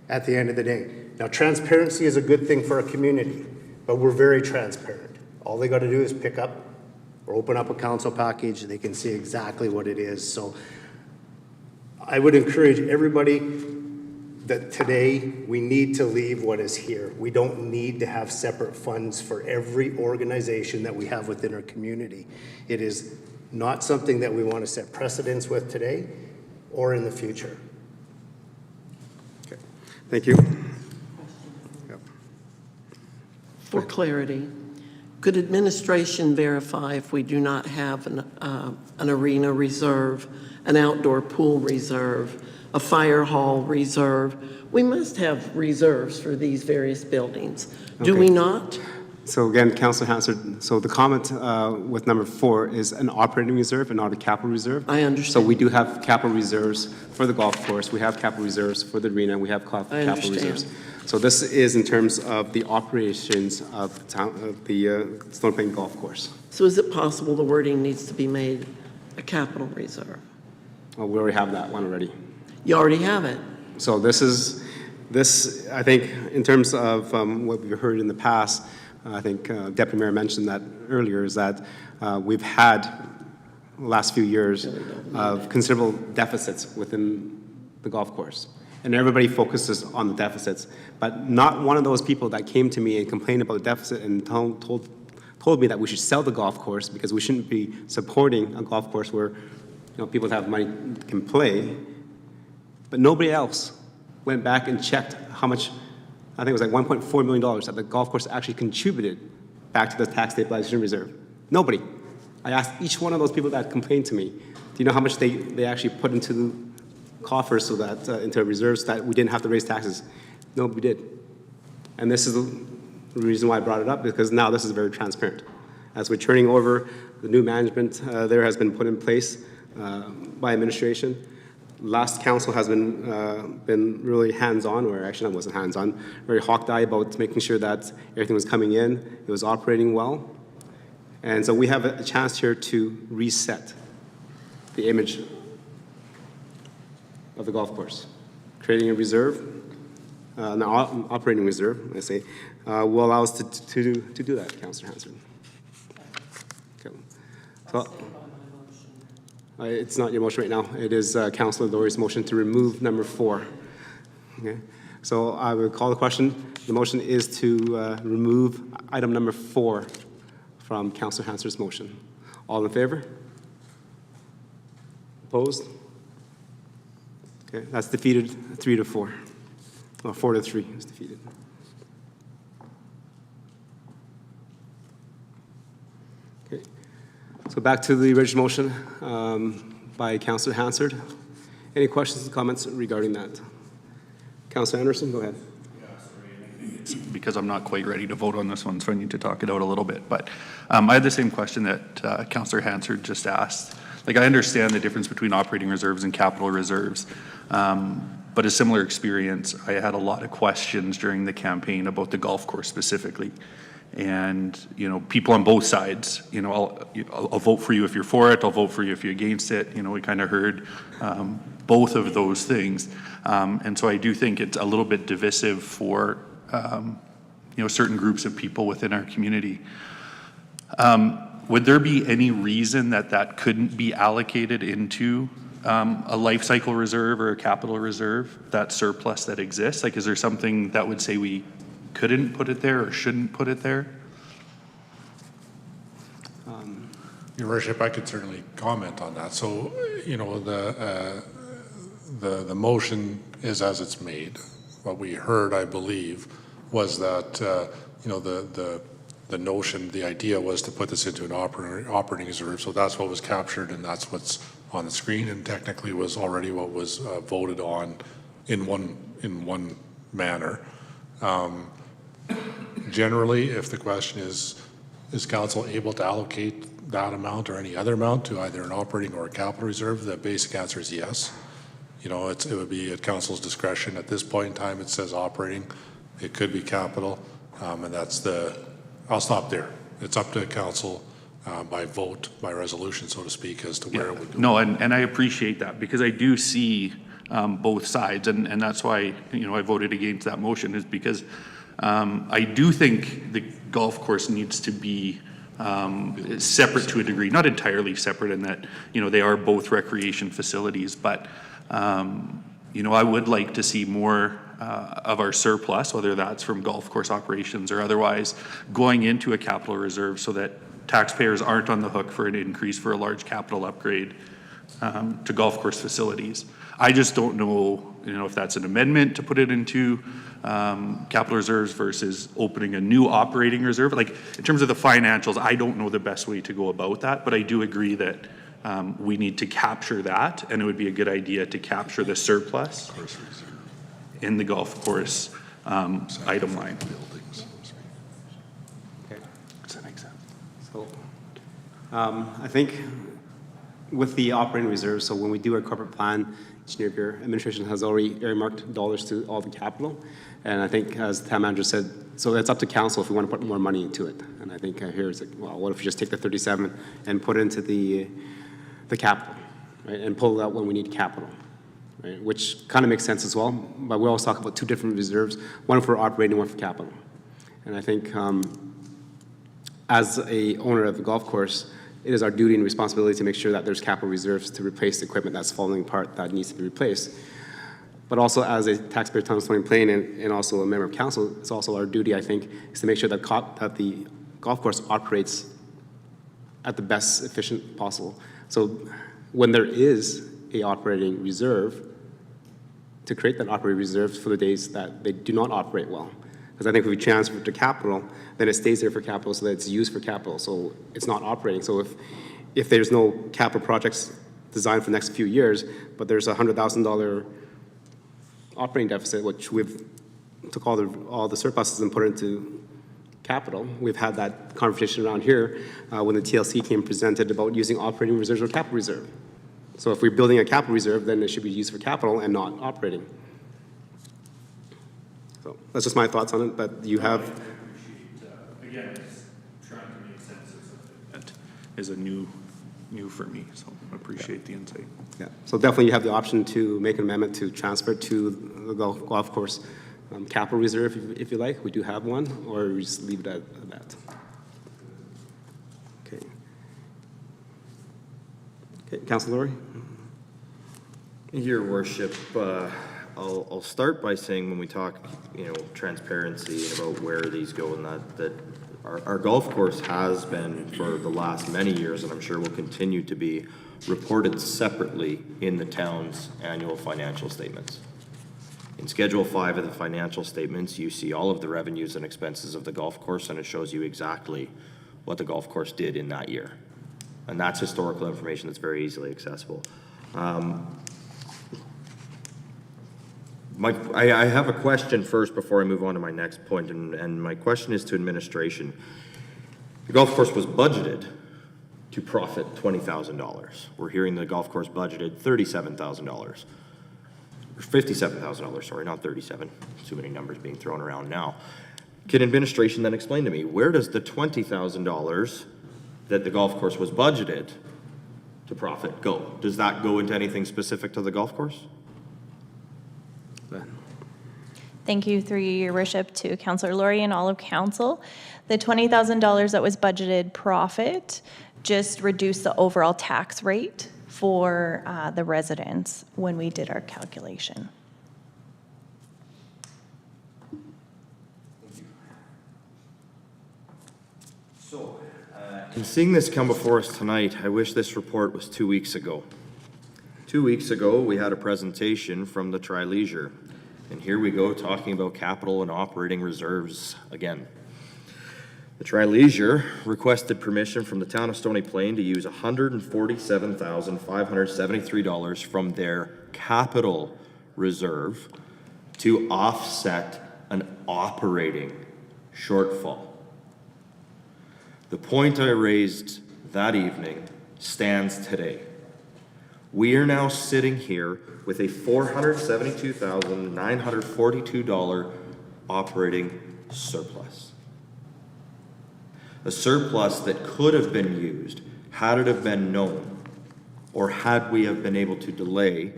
at the end of the day. Now, transparency is a good thing for our community, but we're very transparent. All they got to do is pick up or open up a council package. They can see exactly what it is. So I would encourage everybody that today we need to leave what is here. We don't need to have separate funds for every organization that we have within our community. It is not something that we want to set precedents with today or in the future. Okay, thank you. Yep. For clarity, could administration verify if we do not have an arena reserve, an outdoor pool reserve, a fire hall reserve? We must have reserves for these various buildings. Do Okay. we not? So again, Councilor Hansard, so the comment with number 4 is an operating reserve and not a capital reserve. I understand. So we do have capital reserves for the golf course, we have capital reserves for the arena, we have capital understand. reserves. So this is in terms of the operations of the town, of the Stony Plain Golf Course. So is it possible the wording needs to be made a capital reserve? Well, we already have that one already. You already have it. So this, I think, in terms of what we've heard in the past, I think Deputy Mayor mentioned that earlier, is that we've had the last few years of considerable deficits within the golf course. And everybody focuses on the deficits, but not one of those people that came to me and complained about the deficit and told me that we should sell the golf course because we shouldn't be supporting a golf course where, you know, people that have money can play. But nobody else went back and checked how much, I think it was like $1.4 million that the golf course actually contributed back to the tax stabilization reserve. Nobody. I asked each one of those people that complained to me, do you know how much they actually put into the coffers so that, into reserves so that we didn't have to raise taxes? Nobody did. And this is the reason why I brought it up, because now this is very transparent. As we're turning over, the new management there has been put in place by administration. Last council has been really hands-on, or actually I wasn't hands-on, very hawk-eye about making sure that everything was coming in, it was operating well. And so we have a chance here to reset the image of the golf course. Creating a reserve, an operating reserve, I say, will allow us to do that, Councillor Hansard. Okay. So, it's not your motion right now. It is Councillor Lori's motion to remove number 4. Okay. So I will call the question. The motion is to remove item number 4 from Councillor Hansard's motion. All in favor? Opposed? Okay, that's defeated 3-4. Well, 4-3 is defeated. Okay. So back to the original motion by Councillor Hansard. Any questions and comments regarding that? Councillor Anderson, go ahead. Because I'm not quite ready to vote on this one, so I need to talk it out a little bit. But I had the same question that Councillor Hansard just asked. Like, I understand the difference between operating reserves and capital reserves, but a similar experience, I had a lot of questions during the campaign about the golf course specifically. And, you know, people on both sides, you know, I'll vote for you if you're for it, I'll vote for you if you're against it. You know, we kind of heard both of those things. And so I do think it's a little bit divisive for, you know, certain groups of people within our community. Would there be any reason that that couldn't be allocated into a life cycle reserve or a capital reserve, that surplus that exists? Like, is there something that would say we couldn't put it there or shouldn't put it there? Your worship, I could certainly comment on that. So, you know, the motion is as it's made. What we heard, I believe, was that, you know, the notion, the idea was to put this into an operating reserve. So that's what was captured and that's what's on the screen, and technically was already what was voted on in one manner. Generally, if the question is council able to allocate that amount or any other amount to either an operating or a capital reserve, the basic answer is yes. You know, it would be at council's discretion. At this point in time, it says operating. It could be capital, and I'll stop there. It's up to council by vote, by resolution, so to speak, as to where it would go. No, and I appreciate that, because I do see both sides, and that's why, you know, I voted against that motion, is because I do think the golf course needs to be separate to a degree, not entirely separate in that, you know, they are both recreation facilities, but, you know, I would like to see more of our surplus, whether that's from golf course operations or otherwise, going into a capital reserve so that taxpayers aren't on the hook for an increase for a large capital upgrade to golf course facilities. I just don't know, you know, if that's an amendment to put it into capital reserves versus opening a new operating reserve. Like, in terms of the financials, I don't know the best way to go about that, but I do agree that we need to capture that, and it would be a good idea to capture the surplus in the golf course item line. Okay. Does that make sense? So, I think with the operating reserve, so when we do our corporate plan, each year, your administration has already earmarked dollars to all the capital. And I think, as the town manager said, so it's up to council if we want to put more money into it. And I think here it's like, well, what if we just take the 37 and put it into the capital, right? And pull it out when we need capital, right? Which kind of makes sense as well. But we always talk about two different reserves, one for operating, one for capital. And I think as a owner of the golf course, it is our duty and responsibility to make sure that there's capital reserves to replace the equipment that's falling apart that needs to be replaced. But also, as a taxpayer, town of Stony Plain, and also a member of council, it's also our duty, I think, is to make sure that the golf course operates at the best efficient possible. So when there is a operating reserve, to create that operating reserve for the days that they do not operate well. Because I think if we transfer it to capital, then it stays there for capital so that it's used for capital. So it's not operating. So if there's no capital projects designed for the next few years, but there's a $100,000 operating deficit, which we've took all the surpluses and put it into capital. We've had that conversation around here when the TLC came presented about using operating reserves or capital reserve. So if we're building a capital reserve, then it should be used for capital and not operating. So that's just my thoughts on it, but you have... Again, it's trying to make sense of something that is a new for me, so I appreciate the insight. Yeah, so definitely you have the option to make an amendment to transfer to the golf course capital reserve if you like. We do have one, or we just leave it at that. Okay. Okay, Councilor Laurie? Your worship, I'll start by saying when we talk, you know, transparency and about where these go and that our golf course has been for the last many years, and I'm sure will continue to be, reported separately in the town's annual financial statements. In Schedule 5 of the financial statements, you see all of the revenues and expenses of the golf course, and it shows you exactly what the golf course did in that year. And that's historical information that's very easily accessible. I have a question first before I move on to my next point, and my question is to administration. The golf course was budgeted to profit $20,000. We're hearing the golf course budgeted $37,000. Or $57,000, sorry, not 37. Too many numbers being thrown around now. Can administration then explain to me, where does the $20,000 that the golf course was budgeted to profit go? Does that go into anything specific to the golf course? Thank you, through you, Your Worship, to Councillor Laurie and all of council. The $20,000 that was budgeted profit just reduced the overall tax rate for the residents when we did our calculation. In seeing this come before us tonight, I wish this report was 2 weeks ago. 2 weeks ago, we had a presentation from the Tri-Leisure, and here we go talking about capital and operating reserves again. The Tri-Leisure requested permission from the town of Stony Plain to use $147,573 from their capital reserve to offset an operating shortfall. The point I raised that evening stands today. We are now sitting here with a $472,942 operating surplus. A surplus that could have been used had it have been known, or had we have been able to delay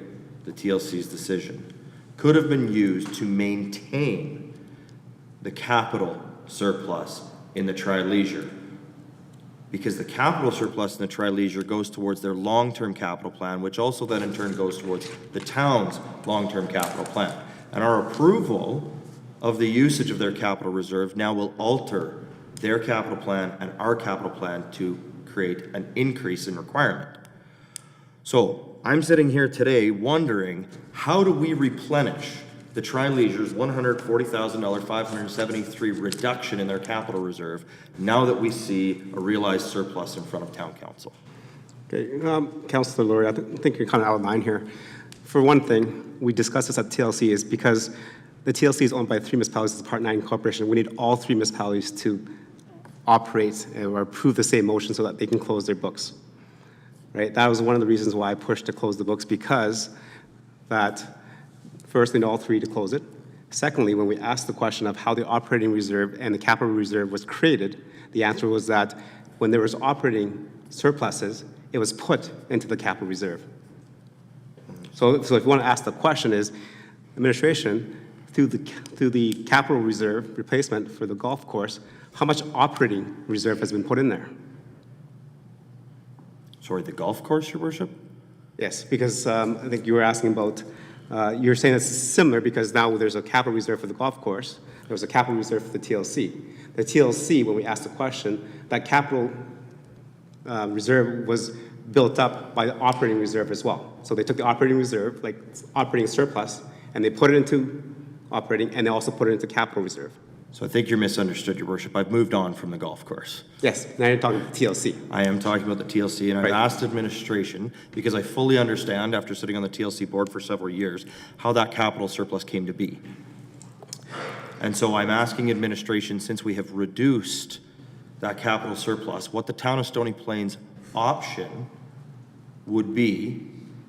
the TLC's decision, could have been used to maintain the capital surplus in the Tri-Leisure. Because the capital surplus in the Tri-Leisure goes towards their long-term capital plan, which also then in turn goes towards the town's long-term capital plan. And our approval of the usage of their capital reserve now will alter their capital plan and our capital plan to create an increase in requirement. So I'm sitting here today wondering, how do we replenish the Tri-Leisure's $140,573 reduction in their capital reserve now that we see a realized surplus in front of town council? Okay, Councillor Laurie, I think you're kind of out of line here. For one thing, we discussed this at TLC is because the TLC is owned by 3 municipalities, it's a Part 9 corporation. We need all 3 municipalities to operate or approve the same motion so that they can close their books. Right? That was one of the reasons why I pushed to close the books, because that first, we need all 3 to close it. Secondly, when we asked the question of how the operating reserve and the capital reserve was created, the answer was that when there was operating surpluses, it was put into the capital reserve. So if you want to ask the question is, administration, through the capital reserve replacement for the golf course, how much operating reserve has been put in there? Sorry, the golf course, Your Worship? Yes, because I think you were asking about, you're saying it's similar because now there's a capital reserve for the golf course, there was a capital reserve for the TLC. The TLC, when we asked the question, that capital reserve was built up by the operating reserve as well. So they took the operating reserve, like operating surplus, and they put it into operating, and they also put it into capital reserve. So I think you're misunderstood, Your Worship. I've moved on from the golf course. Yes, now you're talking about the TLC. I am talking about the TLC, and I've asked administration, because I fully understand, after sitting on the TLC board for several years, how that capital surplus came to be. And so I'm asking administration, since we have reduced that capital surplus, what the town of Stony Plain's option would be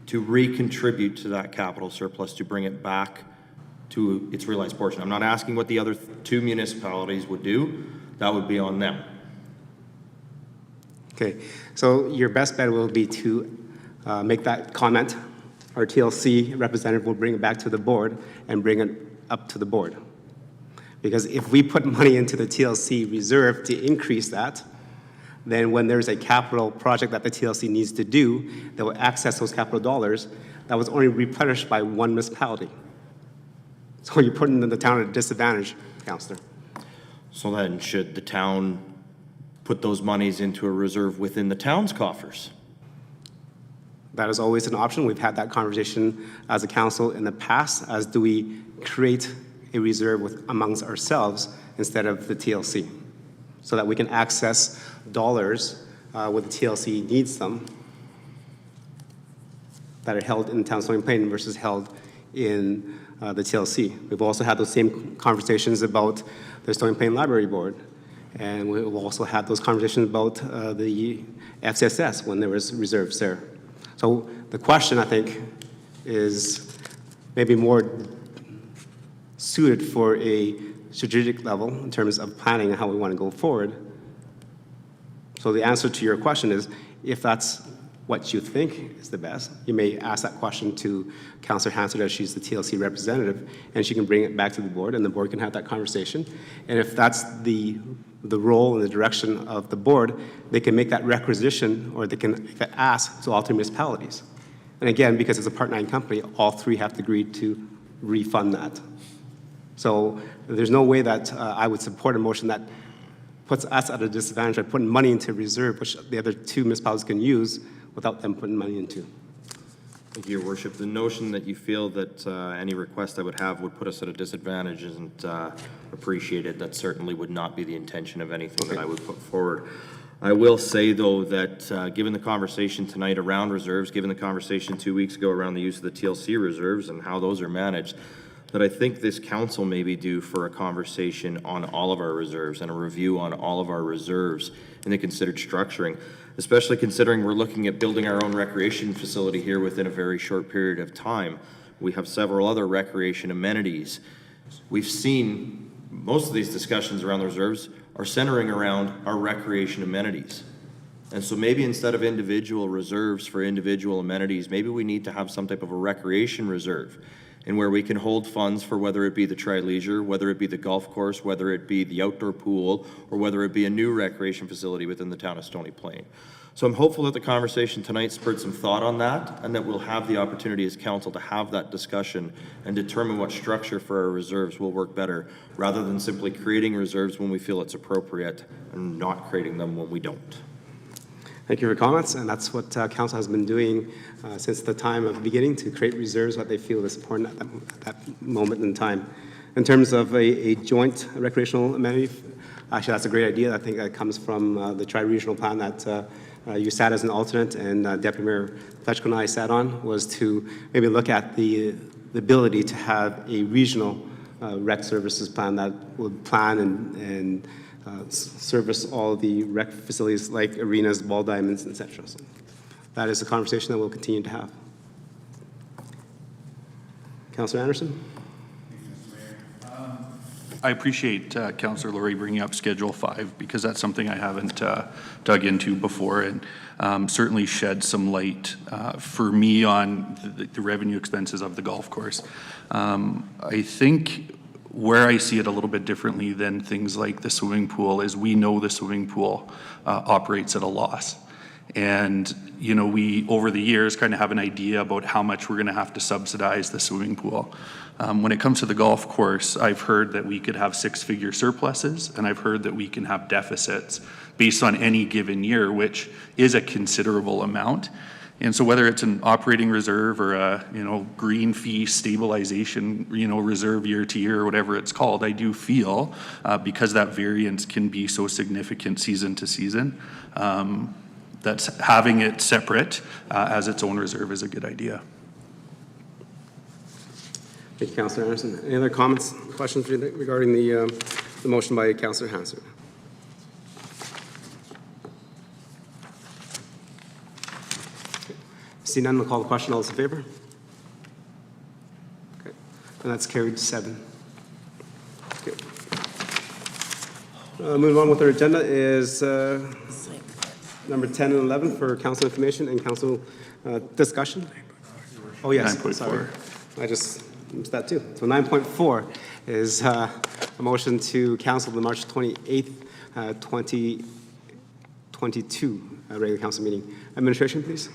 to recontribute to that capital surplus to bring it back to its realized portion. I'm not asking what the other 2 municipalities would do. That would be on them. Okay, so your best bet will be to make that comment. Our TLC representative will bring it back to the board and bring it up to the board. Because if we put money into the TLC reserve to increase that, then when there's a capital project that the TLC needs to do that will access those capital dollars, that was only replenished by 1 municipality. So you're putting the town at a disadvantage, Councillor. So then should the town put those monies into a reserve within the town's coffers? That is always an option. We've had that conversation as a council in the past, as do we create a reserve amongst ourselves instead of the TLC, so that we can access dollars when the TLC needs them that are held in the town of Stony Plain versus held in the TLC. We've also had those same conversations about the Stony Plain Library Board, and we've also had those conversations about the FCSS when there was reserves there. So the question, I think, is maybe more suited for a strategic level in terms of planning and how we want to go forward. So the answer to your question is, if that's what you think is the best, you may ask that question to Councillor Hansard as she's the TLC representative, and she can bring it back to the board, and the board can have that conversation. And if that's the role and the direction of the board, they can make that requisition, or they can make that ask to all three municipalities. And again, because it's a Part 9 company, all three have to agree to refund that. So there's no way that I would support a motion that puts us at a disadvantage by putting money into reserve, which the other two municipalities can use without them putting money into. Thank you, Your Worship. The notion that you feel that any request I would have would put us at a disadvantage isn't appreciated. That certainly would not be the intention of anything that I would put forward. I will say, though, that given the conversation tonight around reserves, given the conversation 2 weeks ago around the use of the TLC reserves and how those are managed, that I think this council may be due for a conversation on all of our reserves and a review on all of our reserves and the considered structuring, especially considering we're looking at building our own recreation facility here within a very short period of time. We have several other recreation amenities. We've seen most of these discussions around the reserves are centering around our recreation amenities. And so maybe instead of individual reserves for individual amenities, maybe we need to have some type of a recreation reserve, and where we can hold funds for whether it be the tri-leisure, whether it be the golf course, whether it be the outdoor pool, or whether it be a new recreation facility within the town of Stony Plain. So I'm hopeful that the conversation tonight spurred some thought on that, and that we'll have the opportunity as council to have that discussion and determine what structure for our reserves will work better, rather than simply creating reserves when we feel it's appropriate and not creating them when we don't. Thank you for your comments, and that's what council has been doing since the time of the beginning, to create reserves, what they feel is important at that moment in time. In terms of a joint recreational amenity, actually that's a great idea. I think that comes from the tri-regional plan that you sat as an alternate, and Deputy Mayor Fletchko and I sat on, was to maybe look at the ability to have a regional rec services plan that would plan and service all the rec facilities like arenas, ball diamonds, etc. So that is a conversation that we'll continue to have. Councillor Anderson? I appreciate Councillor Laurie bringing up Schedule 5, because that's something I haven't dug into before, and certainly shed some light for me on the revenue expenses of the golf course. I think where I see it a little bit differently than things like the swimming pool is we know the swimming pool operates at a loss. And, you know, we, over the years, kind of have an idea about how much we're going to have to subsidize the swimming pool. When it comes to the golf course, I've heard that we could have six-figure surpluses, and I've heard that we can have deficits based on any given year, which is a considerable amount. And so whether it's an operating reserve or a, you know, green fee stabilization, you know, reserve year to year or whatever it's called, I do feel, because that variance can be so significant season to season, that's having it separate as its own reserve is a good idea. Thank you, Councillor Anderson. Any other comments, questions regarding the motion by Councillor Hansard? See none, we'll call the question. All those in favor? Okay, and that's carried 7. Okay. Moving on with our agenda is number 10 and 11 for council information and council discussion. Oh yes, 9.4. sorry. I just missed that too. So 9.4 is a motion to cancel the March 28th, 2022 regular council meeting. Administration, please.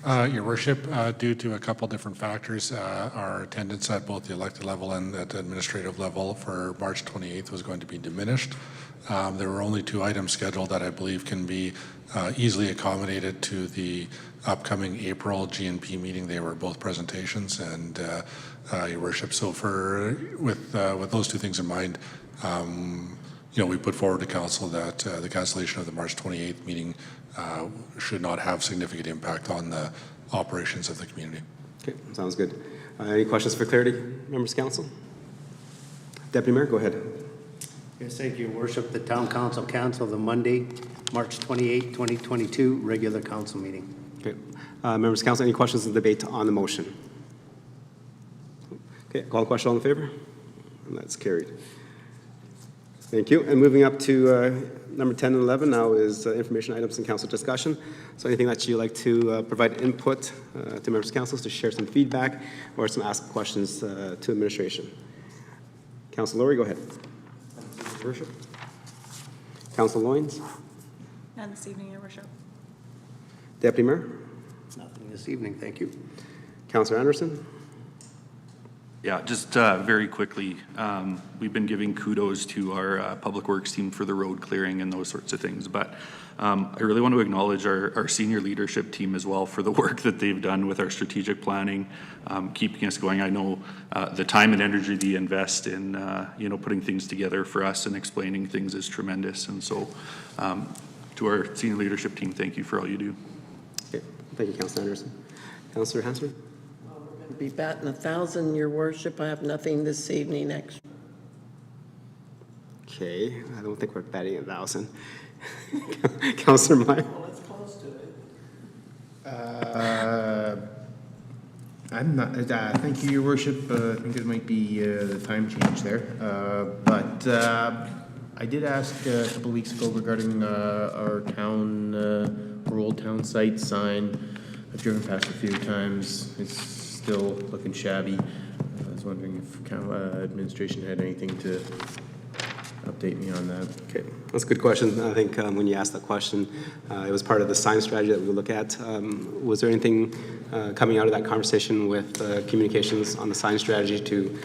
Your Worship, due to a couple different factors, our attendance at both the elected level and at the administrative level for March 28th was going to be diminished. There were only 2 items scheduled that I believe can be easily accommodated to the upcoming April GNP meeting. They were both presentations, and Your Worship, so with those 2 things in mind, you know, we put forward to council that the cancellation of the March 28th meeting should not have significant impact on the operations of the community. Okay, sounds good. Any questions for clarity, members of council? Deputy Mayor, go ahead. Yes, thank you, Your Worship. The Town Council canceled the Monday, March 28, 2022 regular council meeting. Okay, members of council, any questions in the debate on the motion? Okay, call the question. All in favor? And that's carried. Thank you. And moving up to number 10 and 11 now is information items and council discussion. So anything that you'd like to provide input to members of council to share some feedback or some ask questions to administration. Council Laurie, go ahead. Your worship. Council Loynes. None this evening, Your Worship. Deputy Mayor. Nothing this evening, thank you. Councilor Anderson. Yeah, just very quickly, we've been giving kudos to our Public Works team for the road clearing and those sorts of things, but I really want to acknowledge our senior leadership team as well for the work that they've done with our strategic planning, keeping us going. I know the time and energy they invest in, putting things together for us and explaining things is tremendous, and so to our senior leadership team, thank you for all you do. Okay. Thank you, Councilor Anderson. Councilor Hansford. Be batting 1,000, Your Worship. I have nothing this evening. Okay, I don't think we're batting 1,000. Councilor Meyer. Well, it's close to it. I'm not, thank you, Your Worship. I think it might be the time change there. But I did ask a couple of weeks ago regarding our town, our old town site sign. I've driven past a few times. It's still looking shabby. I was wondering if administration had anything to update me on that. Okay, that's a good question. I think when you asked that question, it was part of the sign strategy that we look at. Was there anything coming out of that conversation with communications on the sign strategy to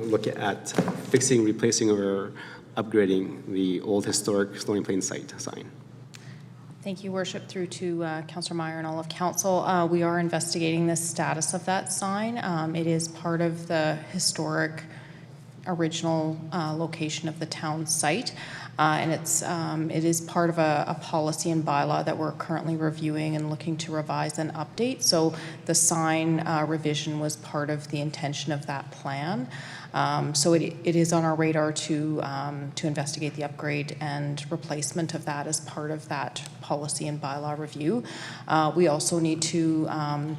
look at fixing, replacing, or upgrading the old historic Stony Plain site sign? Thank you, Worship, through to Councillor Meyer and all of Council. We are investigating the status of that sign. It is part of the historic original location of the town site, and it is part of a policy and bylaw that we're currently reviewing and looking to revise and update. So the sign revision was part of the intention of that plan. So it is on our radar to investigate the upgrade and replacement of that as part of that policy and bylaw review. We also need to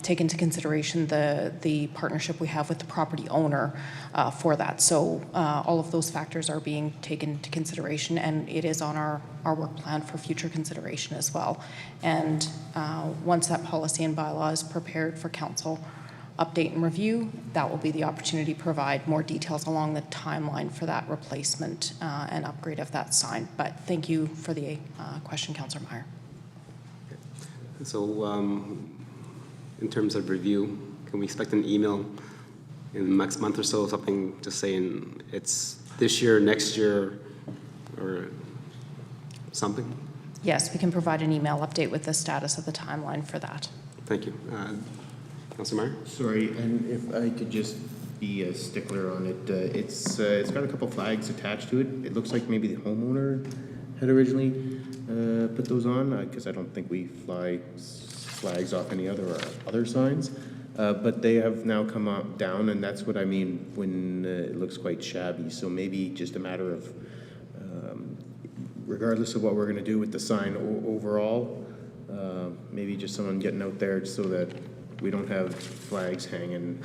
take into consideration the partnership we have with the property owner for that. So all of those factors are being taken into consideration, and it is on our work plan for future consideration as well. And once that policy and bylaw is prepared for council update and review, that will be the opportunity to provide more details along the timeline for that replacement and upgrade of that sign. But thank you for the question, Councillor Meyer. So in terms of review, can we expect an email in the next month or so, something just saying it's this year, next year, or something? Yes, we can provide an email update with the status of the timeline for that. Thank you. Councilor Meyer? Sorry, and if I could just be a stickler on it, it's got a couple flags attached to it. It looks like maybe the homeowner had originally put those on, because I don't think we fly flags off any other signs. But they have now come up down, and that's what I mean when it looks quite shabby. So maybe just a matter of, regardless of what we're going to do with the sign overall, maybe just someone getting out there so that we don't have flags hanging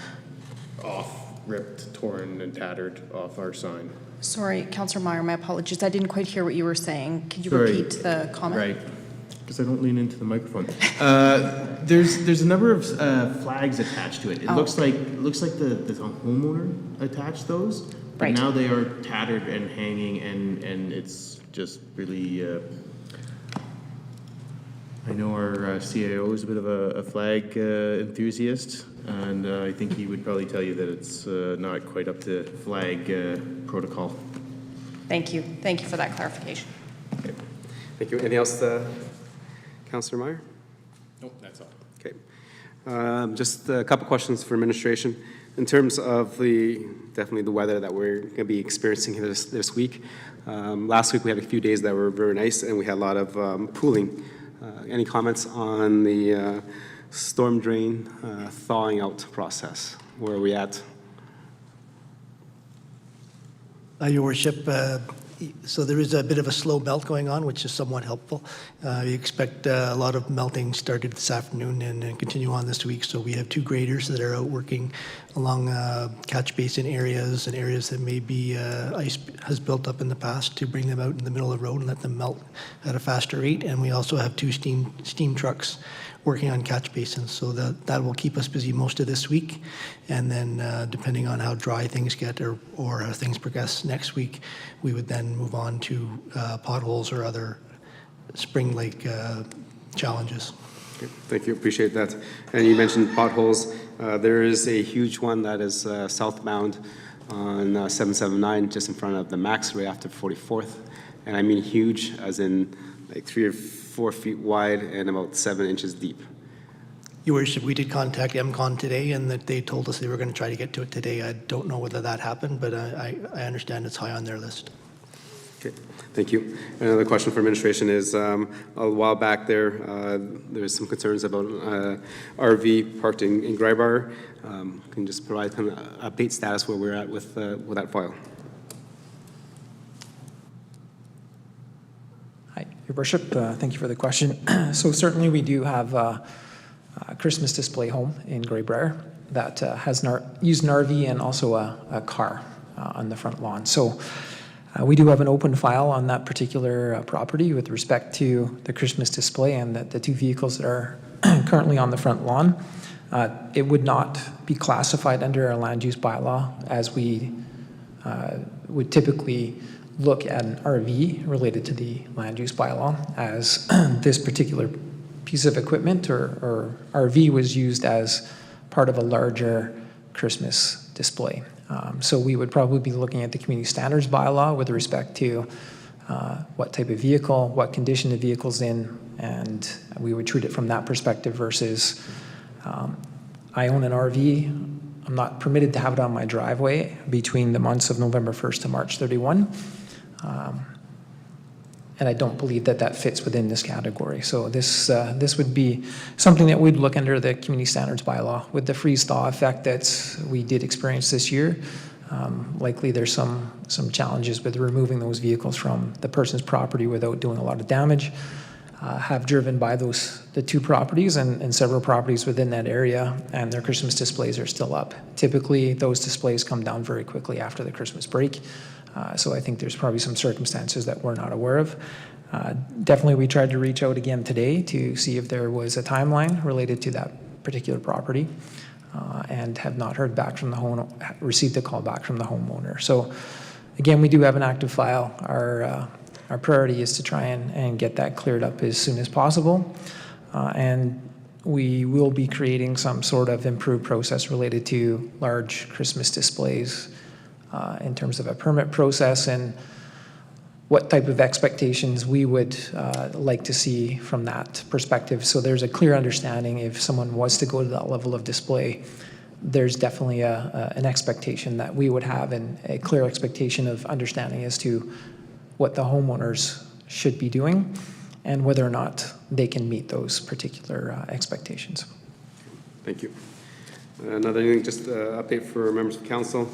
off, ripped, torn, and tattered off our sign. Sorry, Councillor Meyer, my apologies. I didn't quite hear what you were saying. Could you repeat the comment? Right, because I don't lean into the microphone. There's a number of flags attached to it. It looks like the homeowner attached those, but right. Now they are tattered and hanging, and it's just really. I know our CAO is a bit of a flag enthusiast, and I think he would probably tell you that it's not quite up to flag protocol. Thank you. Thank you for that clarification. Okay. Thank you. Anything else, Councillor Meyer? Nope, that's all. Okay. Just a couple questions for administration. In terms of definitely the weather that we're going to be experiencing this week. Last week we had a few days that were very nice, and we had a lot of pooling. Any comments on the storm drain thawing out process? Where are we at? Your Worship, So there is a bit of a slow melt going on, which is somewhat helpful. We expect a lot of melting started this afternoon and continue on this week. So we have 2 graders that are out working along catch basin areas and areas that maybe ice has built up in the past to bring them out in the middle of the road and let them melt at a faster rate. And we also have 2 steam trucks working on catch basins, so that will keep us busy most of this week. And then depending on how dry things get or how things progress next week, we would then move on to potholes or other spring-like challenges. Okay, thank you, appreciate that. And you mentioned potholes. There is a huge one that is southbound on 779, just in front of the Max, right after 44th. And I mean huge, as in like 3 or 4 feet wide and about 7 inches deep. Your Worship, we did contact MCON today, and that they told us they were going to try to get to it today. I don't know whether that happened, but I understand it's high on their list. Okay, thank you. Another question for administration is, a while back there's some concerns about RV parked in Grybar. Can you just provide kind of update status where we're at with that file? Hi, Your Worship. Thank you for the question. So certainly we do have a Christmas display home in Greybrier that has used an RV and also a car on the front lawn. So we do have an open file on that particular property with respect to the Christmas display and the 2 vehicles that are currently on the front lawn. It would not be classified under our land use bylaw, as we would typically look at an RV related to the land use bylaw, as this particular piece of equipment or RV was used as part of a larger Christmas display. So we would probably be looking at the community standards bylaw with respect to what type of vehicle, what condition the vehicle's in, and we would treat it from that perspective versus I own an RV. I'm not permitted to have it on my driveway between the months of November 1st to March 31. And I don't believe that fits within this category. So this would be something that we'd look under the community standards bylaw. With the freeze-thaw effect that we did experience this year, likely there's some challenges with removing those vehicles from the person's property without doing a lot of damage. Have driven by the 2 properties and several properties within that area, and their Christmas displays are still up. Typically, those displays come down very quickly after the Christmas break. So I think there's probably some circumstances that we're not aware of. Definitely, we tried to reach out again today to see if there was a timeline related to that particular property, and have not heard back from received a call back from the homeowner. So again, we do have an active file. Our priority is to try and get that cleared up as soon as possible. And we will be creating some sort of improved process related to large Christmas displays in terms of a permit process and what type of expectations we would like to see from that perspective. So there's a clear understanding if someone was to go to that level of display, there's definitely an expectation that we would have, and a clear expectation of understanding as to what the homeowners should be doing and whether or not they can meet those particular expectations. Thank you. Another thing, just an update for members of council.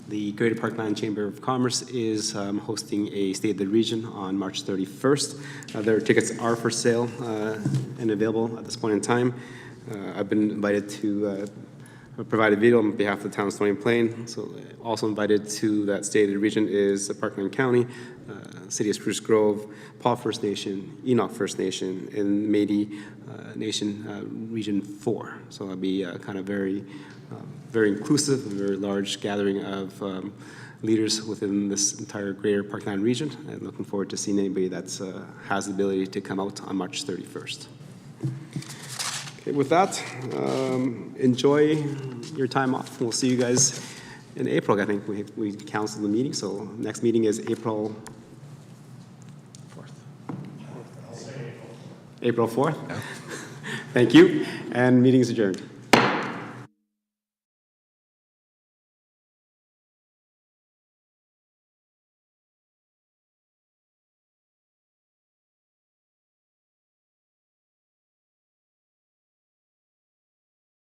The Greater Parkland Chamber of Commerce is hosting a State of the Region on March 31st. Their tickets are for sale and available at this point in time. I've been invited to provide a video on behalf of the town of Stony and Plain. So also invited to that State of the Region is Parkland County, City of Spruce Grove, Paul First Nation, Enoch First Nation, and Métis Nation Region 4. So it'll be kind of very inclusive and very large gathering of leaders within this entire Greater Parkland region. And looking forward to seeing anybody that has the ability to come out on March 31st. Okay, with that, enjoy your time off. We'll see you guys in April. I think we canceled the meeting, so next meeting is April 4th. April 4th? Yeah. Thank you, and meeting's adjourned.